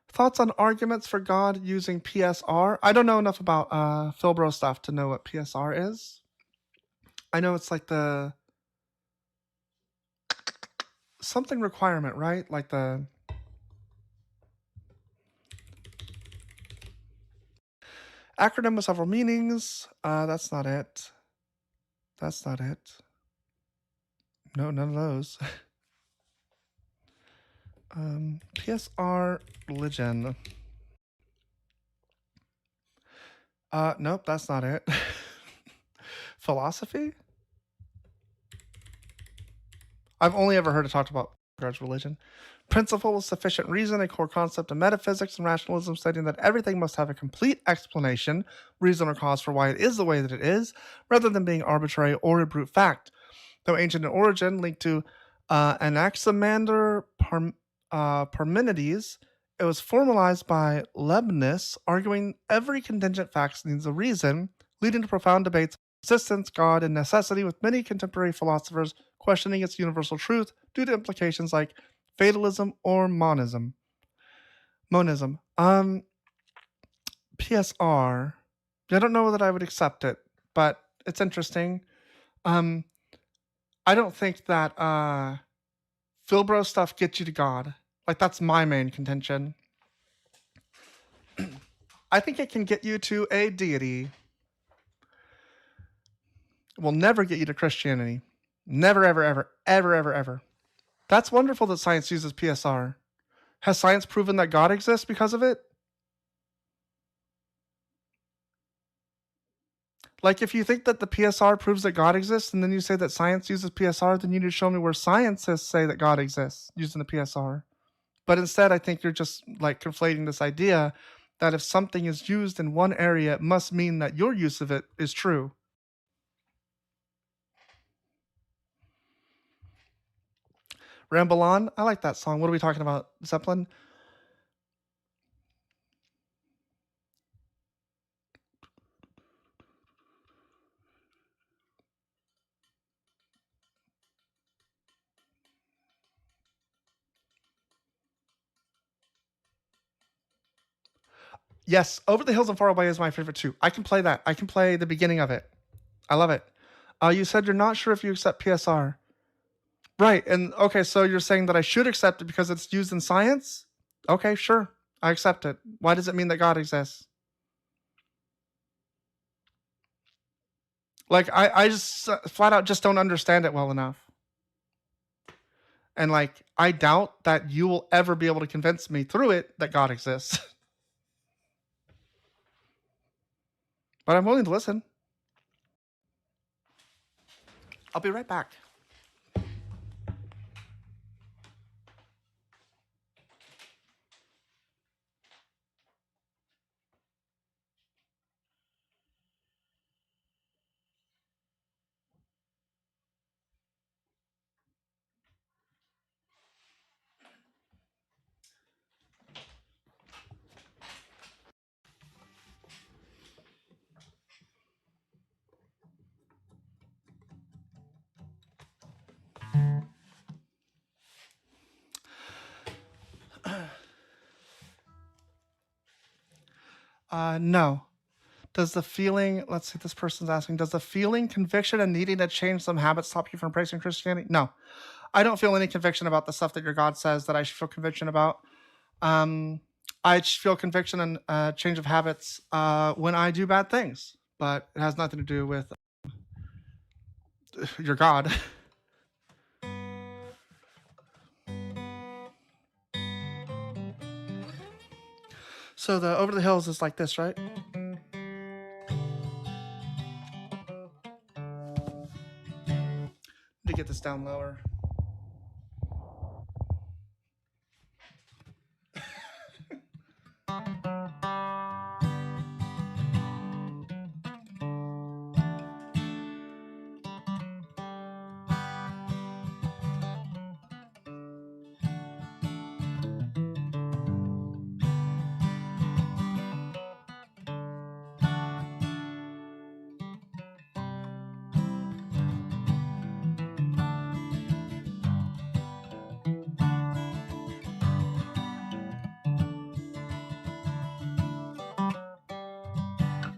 A: Thoughts on arguments for God using PSR? I don't know enough about Philbro stuff to know what PSR is. I know it's like the something requirement, right? Like the acronym with several meanings. That's not it. That's not it. No, none of those. PSR religion. Nope, that's not it. Philosophy? I've only ever heard it talked about regards religion. Principle of sufficient reason, a core concept of metaphysics and rationalism, stating that everything must have a complete explanation, reason, or cause for why it is the way that it is, rather than being arbitrary or a brute fact. Though ancient in origin, linked to Anaximander Parmenides, it was formalized by Leibniz, arguing every contingent fact needs a reason, leading to profound debates on existence, God, and necessity, with many contemporary philosophers questioning its universal truth due to implications like fatalism or monism. PSR. I don't know that I would accept it, but it's interesting. I don't think that Philbro stuff gets you to God. Like, that's my main contention. I think it can get you to a deity. It will never get you to Christianity. Never, ever, ever, ever, ever, ever. That's wonderful that science uses PSR. Has science proven that God exists because of it? Like, if you think that the PSR proves that God exists, and then you say that science uses PSR, then you need to show me where scientists say that God exists using the PSR. But instead, I think you're just like conflating this idea that if something is used in one area, it must mean that your use of it is true. Ramble On, I like that song. What are we talking about, Zeppelin? Yes, Over the Hills and Far Away is my favorite too. I can play that. I can play the beginning of it. I love it. You said you're not sure if you accept PSR. Right, and okay, so you're saying that I should accept it because it's used in science? Okay, sure. I accept it. Why does it mean that God exists? Like, I just flat out just don't understand it well enough. And like, I doubt that you will ever be able to convince me through it that God exists. But I'm willing to listen. I'll be right back. No. Does the feeling, let's see, this person's asking, does the feeling, conviction, and needing to change some habits stop you from embracing Christianity? No. I don't feel any conviction about the stuff that your God says that I should feel conviction about. I feel conviction and change of habits when I do bad things, but it has nothing to do with your God. So the Over the Hills is like this, right? To get this down lower.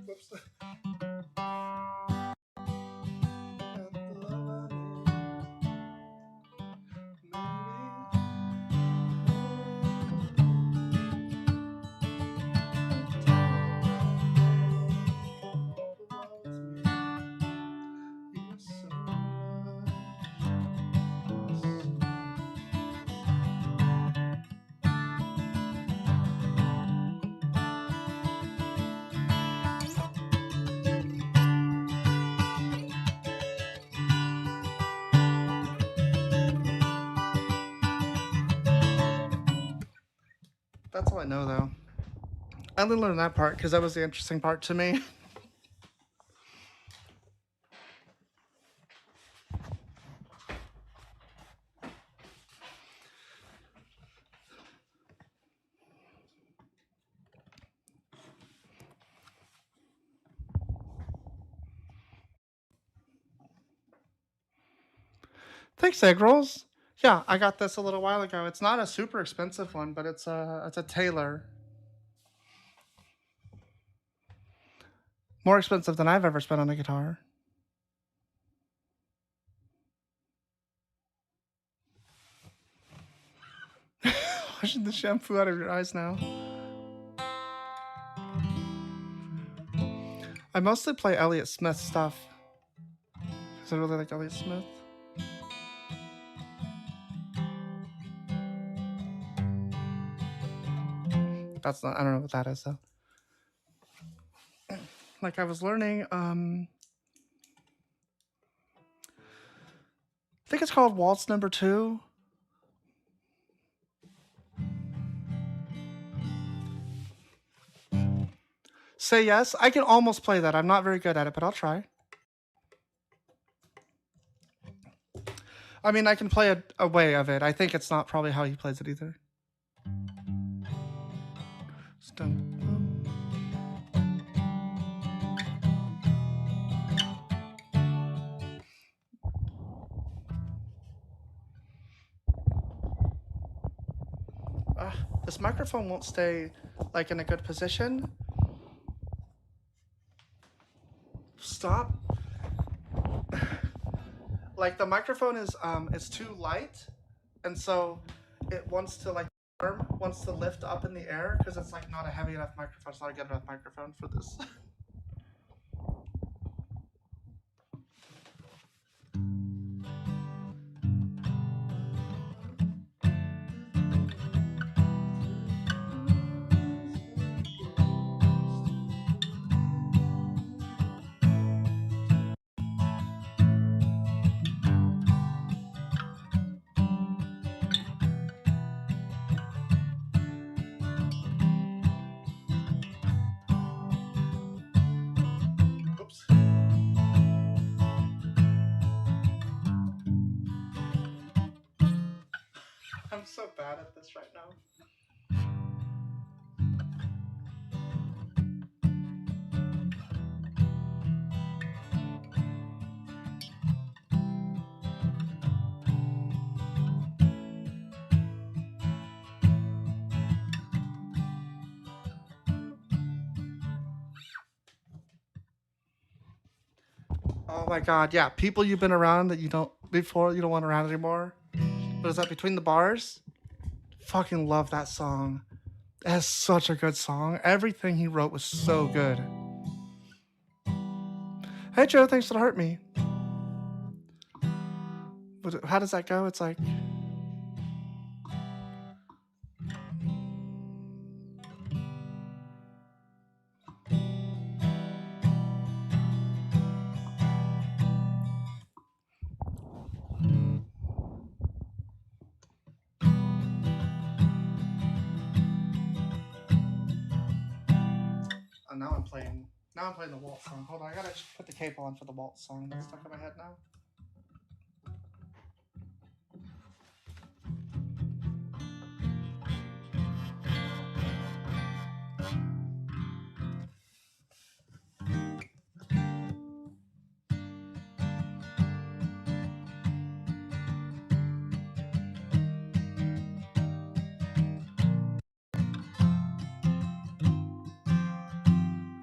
A: Whoops. That's all I know, though. I only learned that part because that was the interesting part to me. Thanks, egg rolls. Yeah, I got this a little while ago. It's not a super expensive one, but it's a Taylor. More expensive than I've ever spent on a guitar. Washing the shampoo out of your eyes now. I mostly play Elliott Smith stuff. Because I really like Elliott Smith. That's not, I don't know what that is, though. Like, I was learning, I think it's called Waltz Number 2. Say yes. I can almost play that. I'm not very good at it, but I'll try. I mean, I can play a way of it. I think it's not probably how he plays it either. This microphone won't stay like in a good position. Stop. Like the microphone is it's too light, and so it wants to like arm wants to lift up in the air because it's like not a heavy enough microphone. It's not a good enough microphone for this. Oops. I'm so bad at this right now. Oh my god, yeah. People you've been around that you don't want around anymore. What is that, Between the Bars? Fucking love that song. That's such a good song. Everything he wrote was so good. Hey Joe, thanks for the Hurt Me. But how does that go? It's like oh, now I'm playing the waltz song. Hold on, I gotta put the cable on for the waltz song. That's stuck in my head now.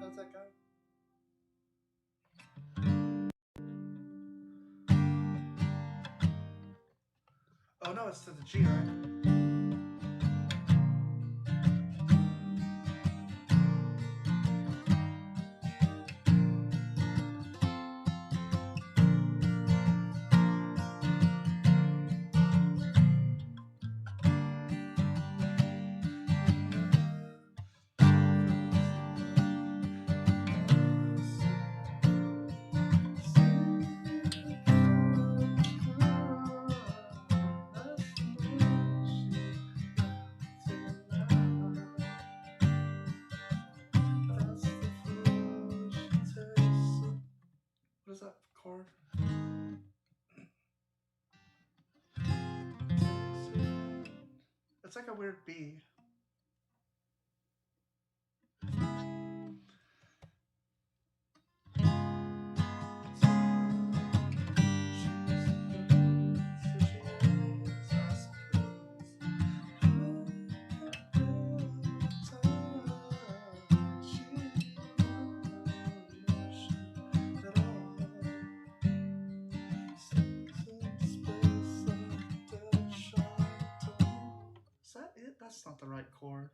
A: How does that go? Oh no, it's to the G, right? What is that chord? It's like a weird B. Is that it? That's not the right chord.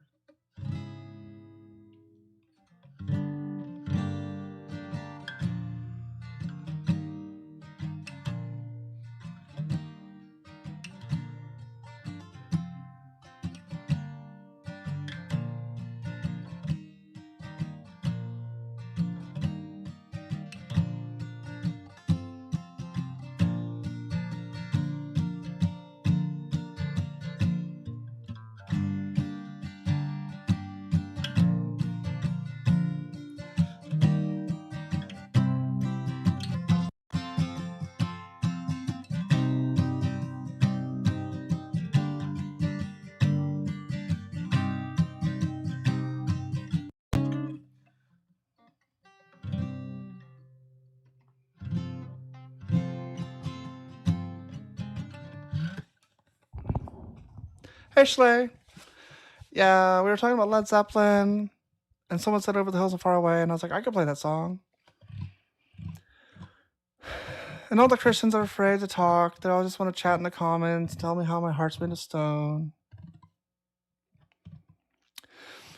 A: Hey, Schley. Yeah, we were talking about Led Zeppelin, and someone said Over the Hills and Far Away, and I was like, I could play that song. And all the Christians are afraid to talk. They all just want to chat in the comments, tell me how my heart's made of stone.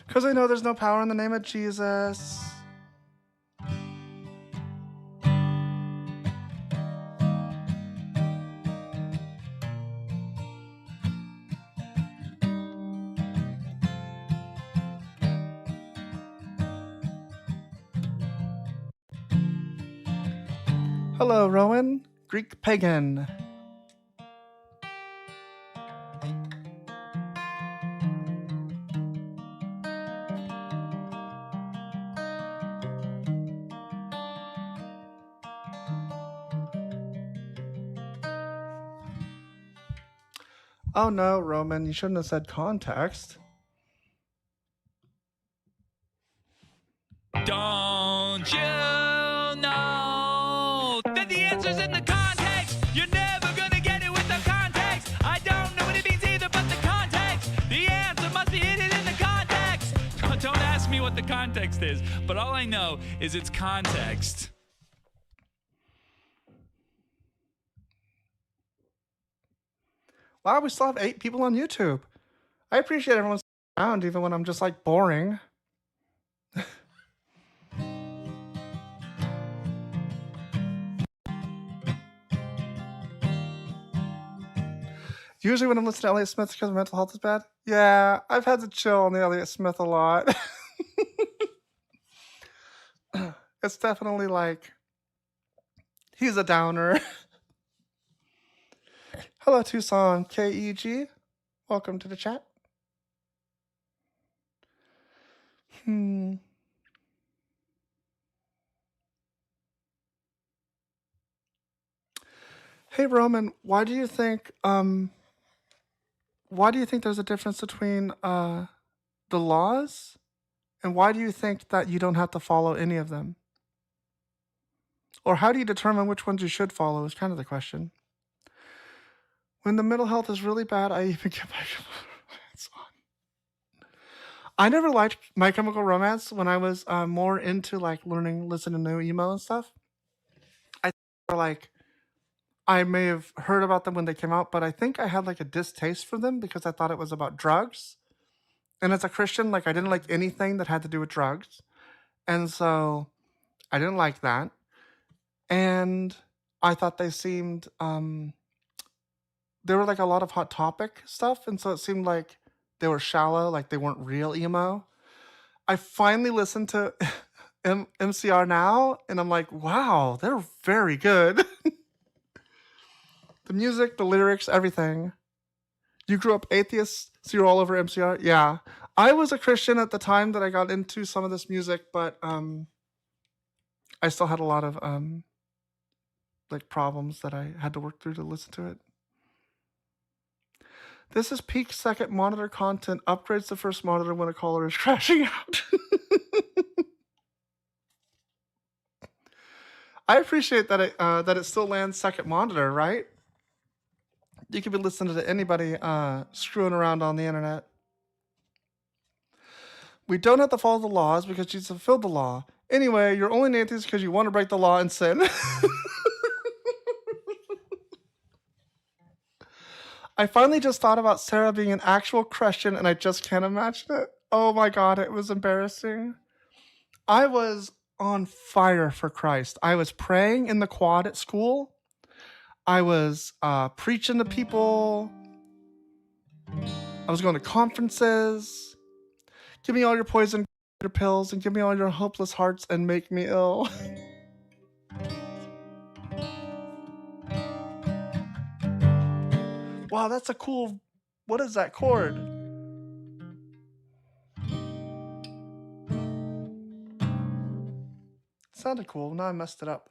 A: Because they know there's no power in the name of Jesus. Hello, Rowan. Greek pagan. Oh no, Roman, you shouldn't have said context.
C: Don't you know that the answer's in the context? You're never gonna get it with the context. I don't know what it means either, but the context. The answer must be hidden in the context. Don't ask me what the context is, but all I know is it's context.
A: Wow, we still have 8 people on YouTube. I appreciate everyone's around, even when I'm just like boring. Usually when I'm listening to Elliott Smith because my mental health is bad. Yeah, I've had to chill on the Elliott Smith a lot. It's definitely like, he's a downer. Hello, Tucson KEG. Welcome to the chat. Hey Roman, why do you think there's a difference between the laws, and why do you think that you don't have to follow any of them? Or how do you determine which ones you should follow is kind of the question. When the mental health is really bad, I even get my romance on. I never liked My Chemical Romance when I was more into like listening to new emo and stuff. I may have heard about them when they came out, but I think I had like a distaste for them because I thought it was about drugs. And as a Christian, like I didn't like anything that had to do with drugs. And so I didn't like that. And I thought they seemed there were like a lot of hot topic stuff, and so it seemed like they were shallow, like they weren't real emo. I finally listened to MCR now, and I'm like, wow, they're very good. The music, the lyrics, everything. You grew up atheist, so you're all over MCR? Yeah. I was a Christian at the time that I got into some of this music, but I still had a lot of like problems that I had to work through to listen to it. This is peak second monitor content. Upgrades the first monitor when a caller is crashing out. I appreciate that it still lands second monitor, right? You could be listening to anybody screwing around on the internet. We don't have to follow the laws because Jesus fulfilled the law. Anyway, you're only an atheist because you want to break the law and sin. I finally just thought about Sarah being an actual Christian, and I just can't imagine it. Oh my God, it was embarrassing. I was on fire for Christ. I was praying in the quad at school. I was preaching to people. I was going to conferences. Give me all your poison, your pills, and give me all your hopeless hearts and make me ill. Wow, that's a cool... What is that chord? Sounded cool. Now I messed it up.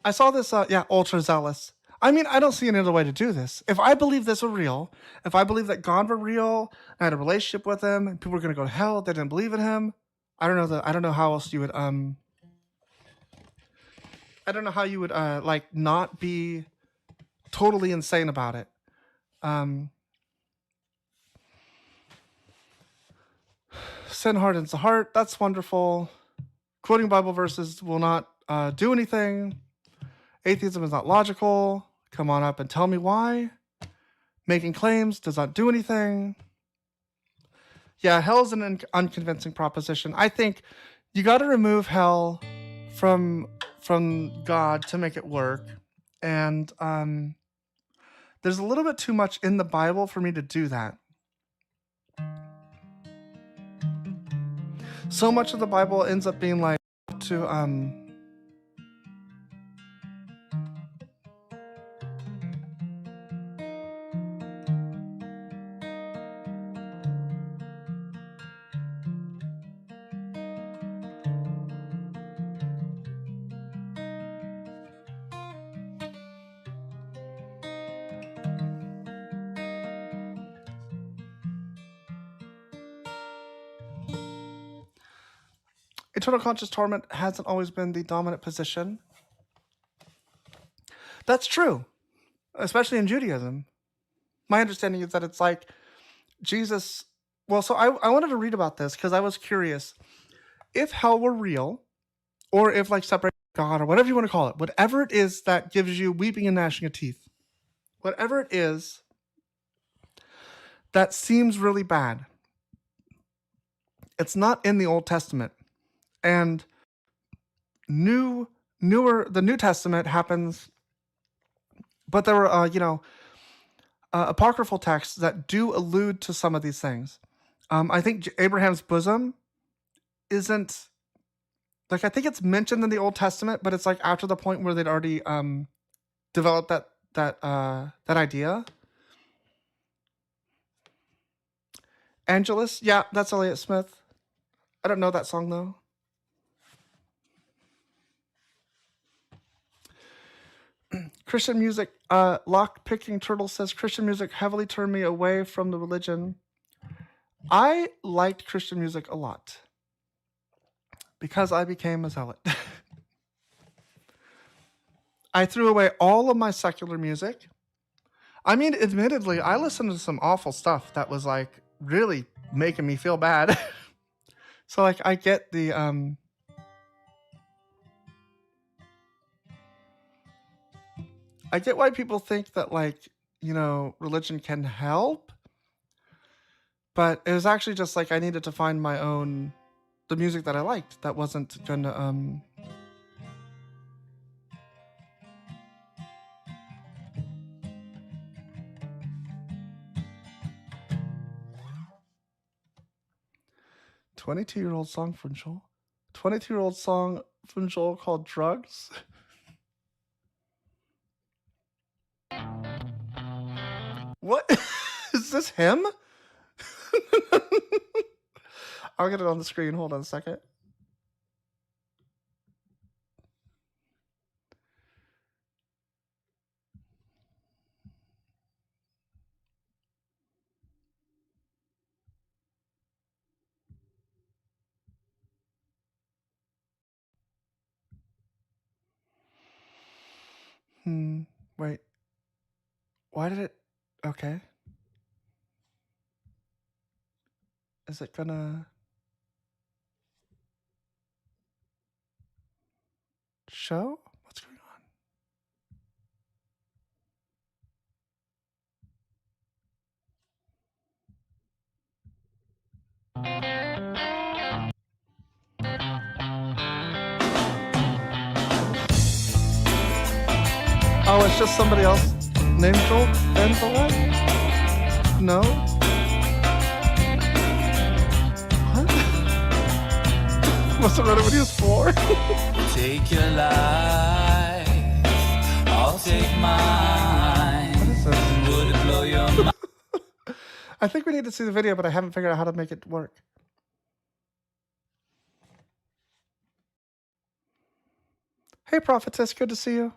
A: I saw this, ultra zealous. I mean, I don't see any other way to do this. If I believe this were real, if I believe that God were real, I had a relationship with him, and people were going to go to hell, they didn't believe in him, I don't know how else you would, I don't know how you would, like, not be totally insane about it. Sin hardens the heart. That's wonderful. Quoting Bible verses will not do anything. Atheism is not logical. Come on up and tell me why. Making claims does not do anything. Yeah, hell's an unconvincing proposition. I think you got to remove hell from God to make it work. And there's a little bit too much in the Bible for me to do that. So much of the Bible ends up being like to eternal conscious torment hasn't always been the dominant position. That's true, especially in Judaism. My understanding is that it's like Jesus. Well, so I wanted to read about this because I was curious. If hell were real, or if like separate God, or whatever you want to call it, whatever it is that gives you weeping and gnashing of teeth, whatever it is that seems really bad, it's not in the Old Testament. And the New Testament happens, but there were apocryphal texts that do allude to some of these things. I think Abraham's bosom isn't like, I think it's mentioned in the Old Testament, but it's like after the point where they'd already developed that idea. Angelus, yeah, that's Elliott Smith. I don't know that song though. Christian music, Lock Picking Turtle says Christian music heavily turned me away from the religion. I liked Christian music a lot because I became a zealot. I threw away all of my secular music. I mean, admittedly, I listened to some awful stuff that was like really making me feel bad. So like I get the I get why people think that like, religion can help. But it was actually just like I needed to find the music that I liked that wasn't gonna 22-year-old song from Joel. 22-year-old song from Joel called Drugs. What? Is this him? I'll get it on the screen. Hold on a second. Wait. Why did it... Okay. Is it gonna... show? What's going on? Oh, it's just somebody else named Joel Benzolet? No? What? Must have read it when he was 4.
C: Take your life, I'll take mine.
A: What is this?
C: Would it blow your mind?
A: I think we need to see the video, but I haven't figured out how to make it work. Hey, Prophetess, good to see you.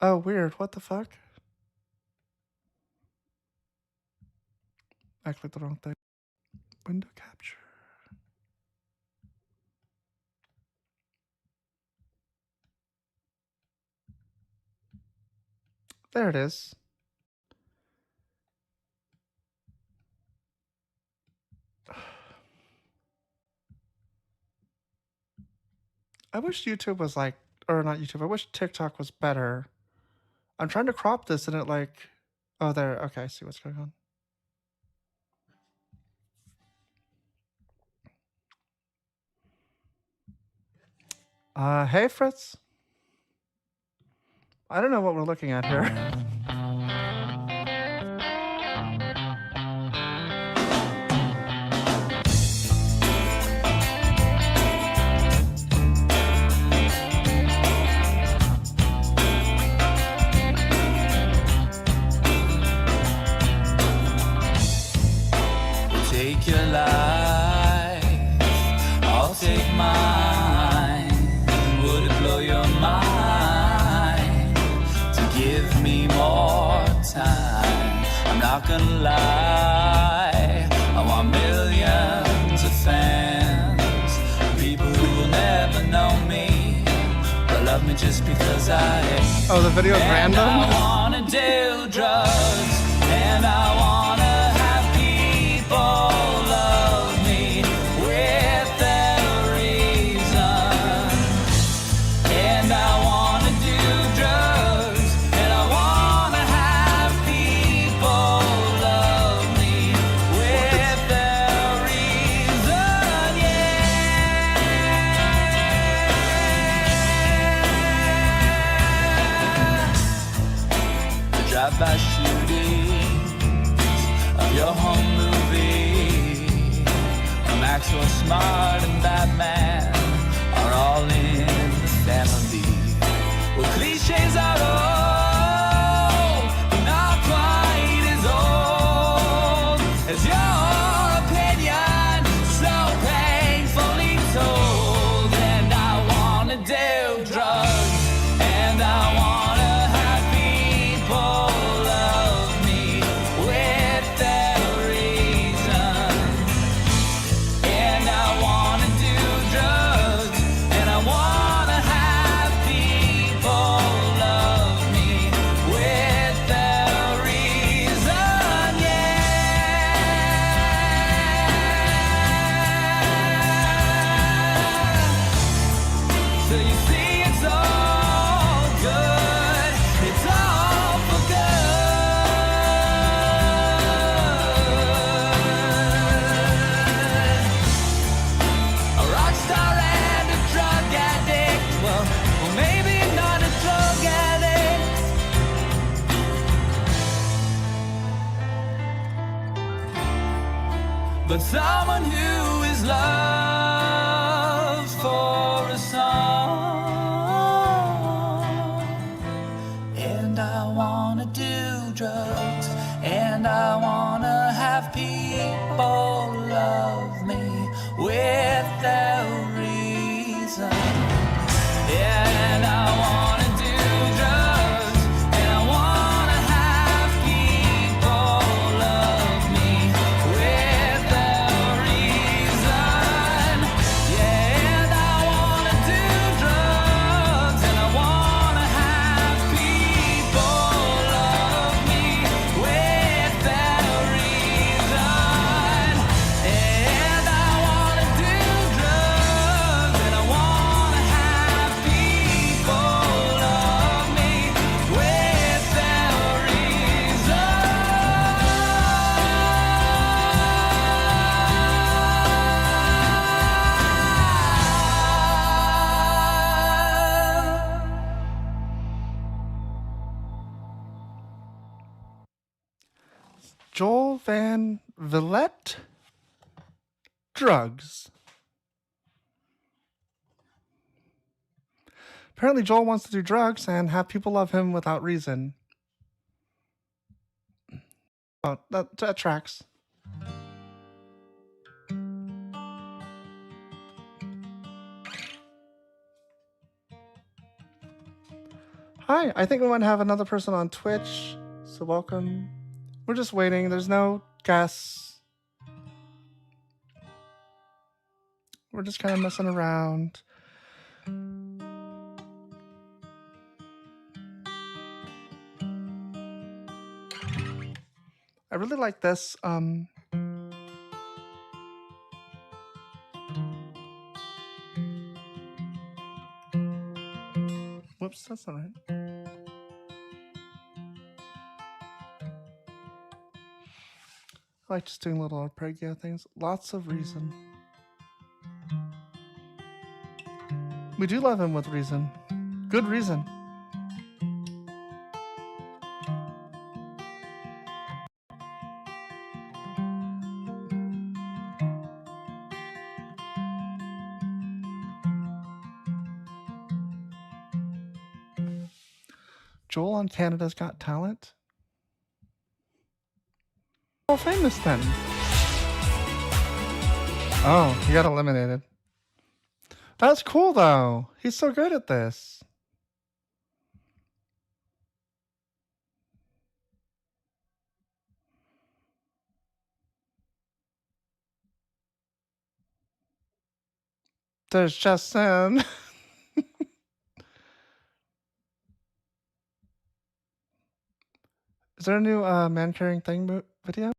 A: Oh, weird. What the fuck? I clicked the wrong thing. Window capture. There it is. I wish YouTube was like, or not YouTube, I wish TikTok was better. I'm trying to crop this and it like, oh, there. Okay, I see what's going on. Hey, Fritz. I don't know what we're looking at here.
C: Take your life, I'll take mine. Would it blow your mind to give me more time? I'm not gonna lie, I want millions of fans, people who will never know me, but love me just because I am.
A: Oh, the video's
C: And
A: random?
C: I wanna do drugs, and I wanna have people love me without reason. And I wanna do drugs, and I wanna have people love me without reason, yeah. The drive-by shootings of your home movie, Maxwell Smart and Batman are all in the family. Well, cliches are old, but not quite as old as your opinion, so painfully told. And I wanna do drugs, and I wanna have people love me without reason. And I wanna do drugs, and I wanna have people love me without reason, yeah. So you see, it's all good, it's all for good. A rock star and a drug addict. Well, maybe not a drug addict. But someone who is loved for a song. And I wanna do drugs, and I wanna have people love me without reason. And I wanna do drugs, and I wanna have people love me without reason. Yeah, and I wanna do drugs, and I wanna have people love me without reason. And I wanna do drugs, and I wanna have people love me without reason.
A: Joel Van Villette? Drugs. Apparently, Joel wants to do drugs and have people love him without reason. Oh, that tracks. Hi, I think we might have another person on Twitch, so welcome. We're just waiting. There's no guests. We're just kind of messing around. I really like this. Whoops, that's not right. I like just doing little arpeggio things. Lots of reason. We do love him with reason. Good reason. Joel on Canada's Got Talent? Oh, famous then. Oh, he got eliminated. That's cool though. He's so good at this. There's Justin. Is there a new man carrying thing video?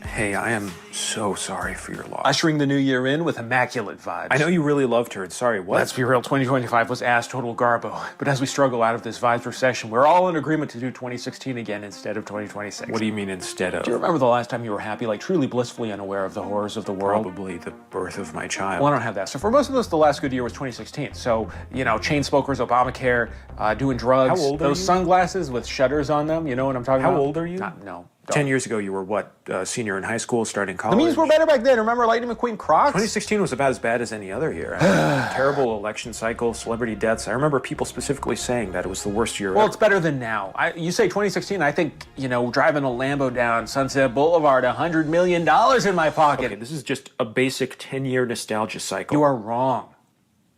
L: Hey, I am so sorry for your loss.
M: Ushering the new year in with immaculate vibes.
L: I know you really loved her, and sorry, what?
M: Let's be real, 2025 was ass total garbo. But as we struggle out of this vibes recession, we're all in agreement to do 2016 again instead of 2026.
L: What do you mean instead of?
M: Do you remember the last time you were happy, like truly blissfully unaware of the horrors of the world?
L: Probably the birth of my child.
M: Well, I don't have that. So for most of us, the last good year was 2016. So, you know, chain smokers, Obamacare, doing drugs.
L: How old are
M: those
L: you?
M: sunglasses with shutters on them, you know what I'm talking about?
L: How old are you?
M: No.
L: 10 years ago, you were what? Senior in high school, starting
M: The
L: college?
M: memes were better back then. Remember Lightning McQueen Crocs?
L: 2016 was about as bad as any other year. I mean, terrible election cycle, celebrity deaths. I remember people specifically saying that it was the worst year
M: Well,
L: ever.
M: it's better than now. You say 2016, I think, you know, driving a Lambo down Sunset Boulevard, $100 million in my pocket.
L: Okay, this is just a basic 10-year nostalgia cycle.
M: You are wrong.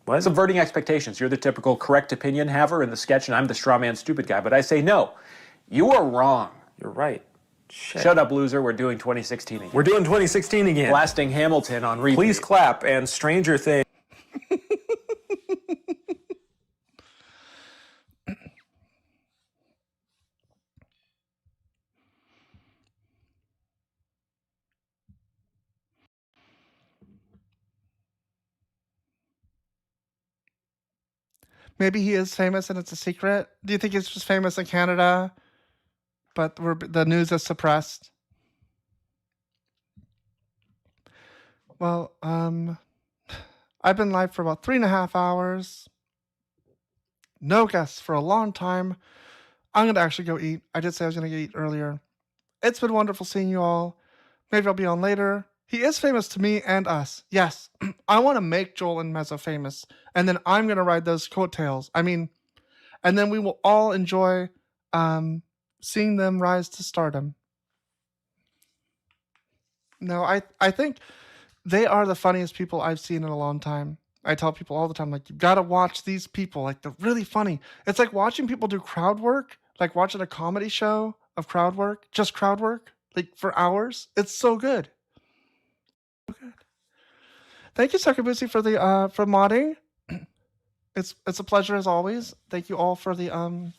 L: What?
M: Subverting expectations. You're the typical correct opinion haver in the sketch, and I'm the straw man stupid guy. But I say no. You are wrong.
L: You're right. Shit.
M: Shut up, loser. We're doing 2016 again.
L: We're doing 2016 again.
M: Blasting Hamilton on repeat.
L: Please clap and Stranger Things.
A: Maybe he is famous and it's a secret. Do you think he's just famous in Canada, but the news is suppressed? Well, I've been live for about 3.5 hours. No guests for a long time. I'm going to actually go eat. I did say I was going to eat earlier. It's been wonderful seeing you all. Maybe I'll be on later. He is famous to me and us. Yes, I want to make Joel and Mezzo famous. And then I'm going to ride those coattails. I mean, and then we will all enjoy seeing them rise to stardom. No, I think they are the funniest people I've seen in a long time. I tell people all the time, like, you got to watch these people. Like, they're really funny. It's like watching people do crowd work, like watching a comedy show of crowd work, just crowd work, like for hours. It's so good. So good. Thank you, Sakabusi, for modding. It's a pleasure as always. Thank you all for the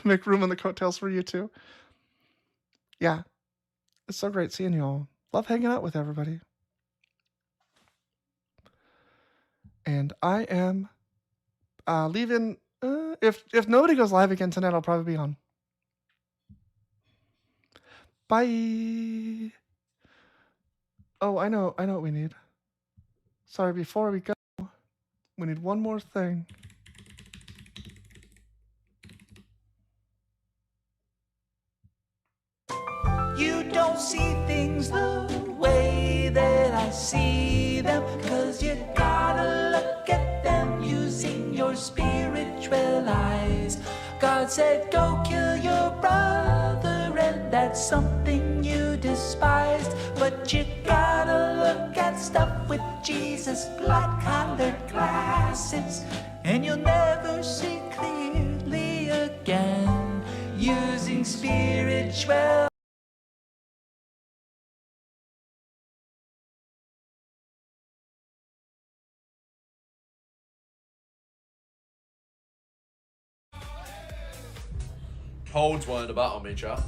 A: make room in the coattails for you too. Yeah, it's so great seeing you all. Love hanging out with everybody. And I am leaving. If nobody goes live again tonight, I'll probably be on. Bye. Oh, I know what we need. Sorry, before we go, we need one more thing.
N: You don't see things the way that I see them, 'cause you gotta look at them using your spiritual eyes. God said, go kill your brother, and that's something you despised. But you gotta look at stuff with Jesus' blood-colored glasses, and you'll never see clearly again using spiritual.
O: toads wanted to battle me, chat.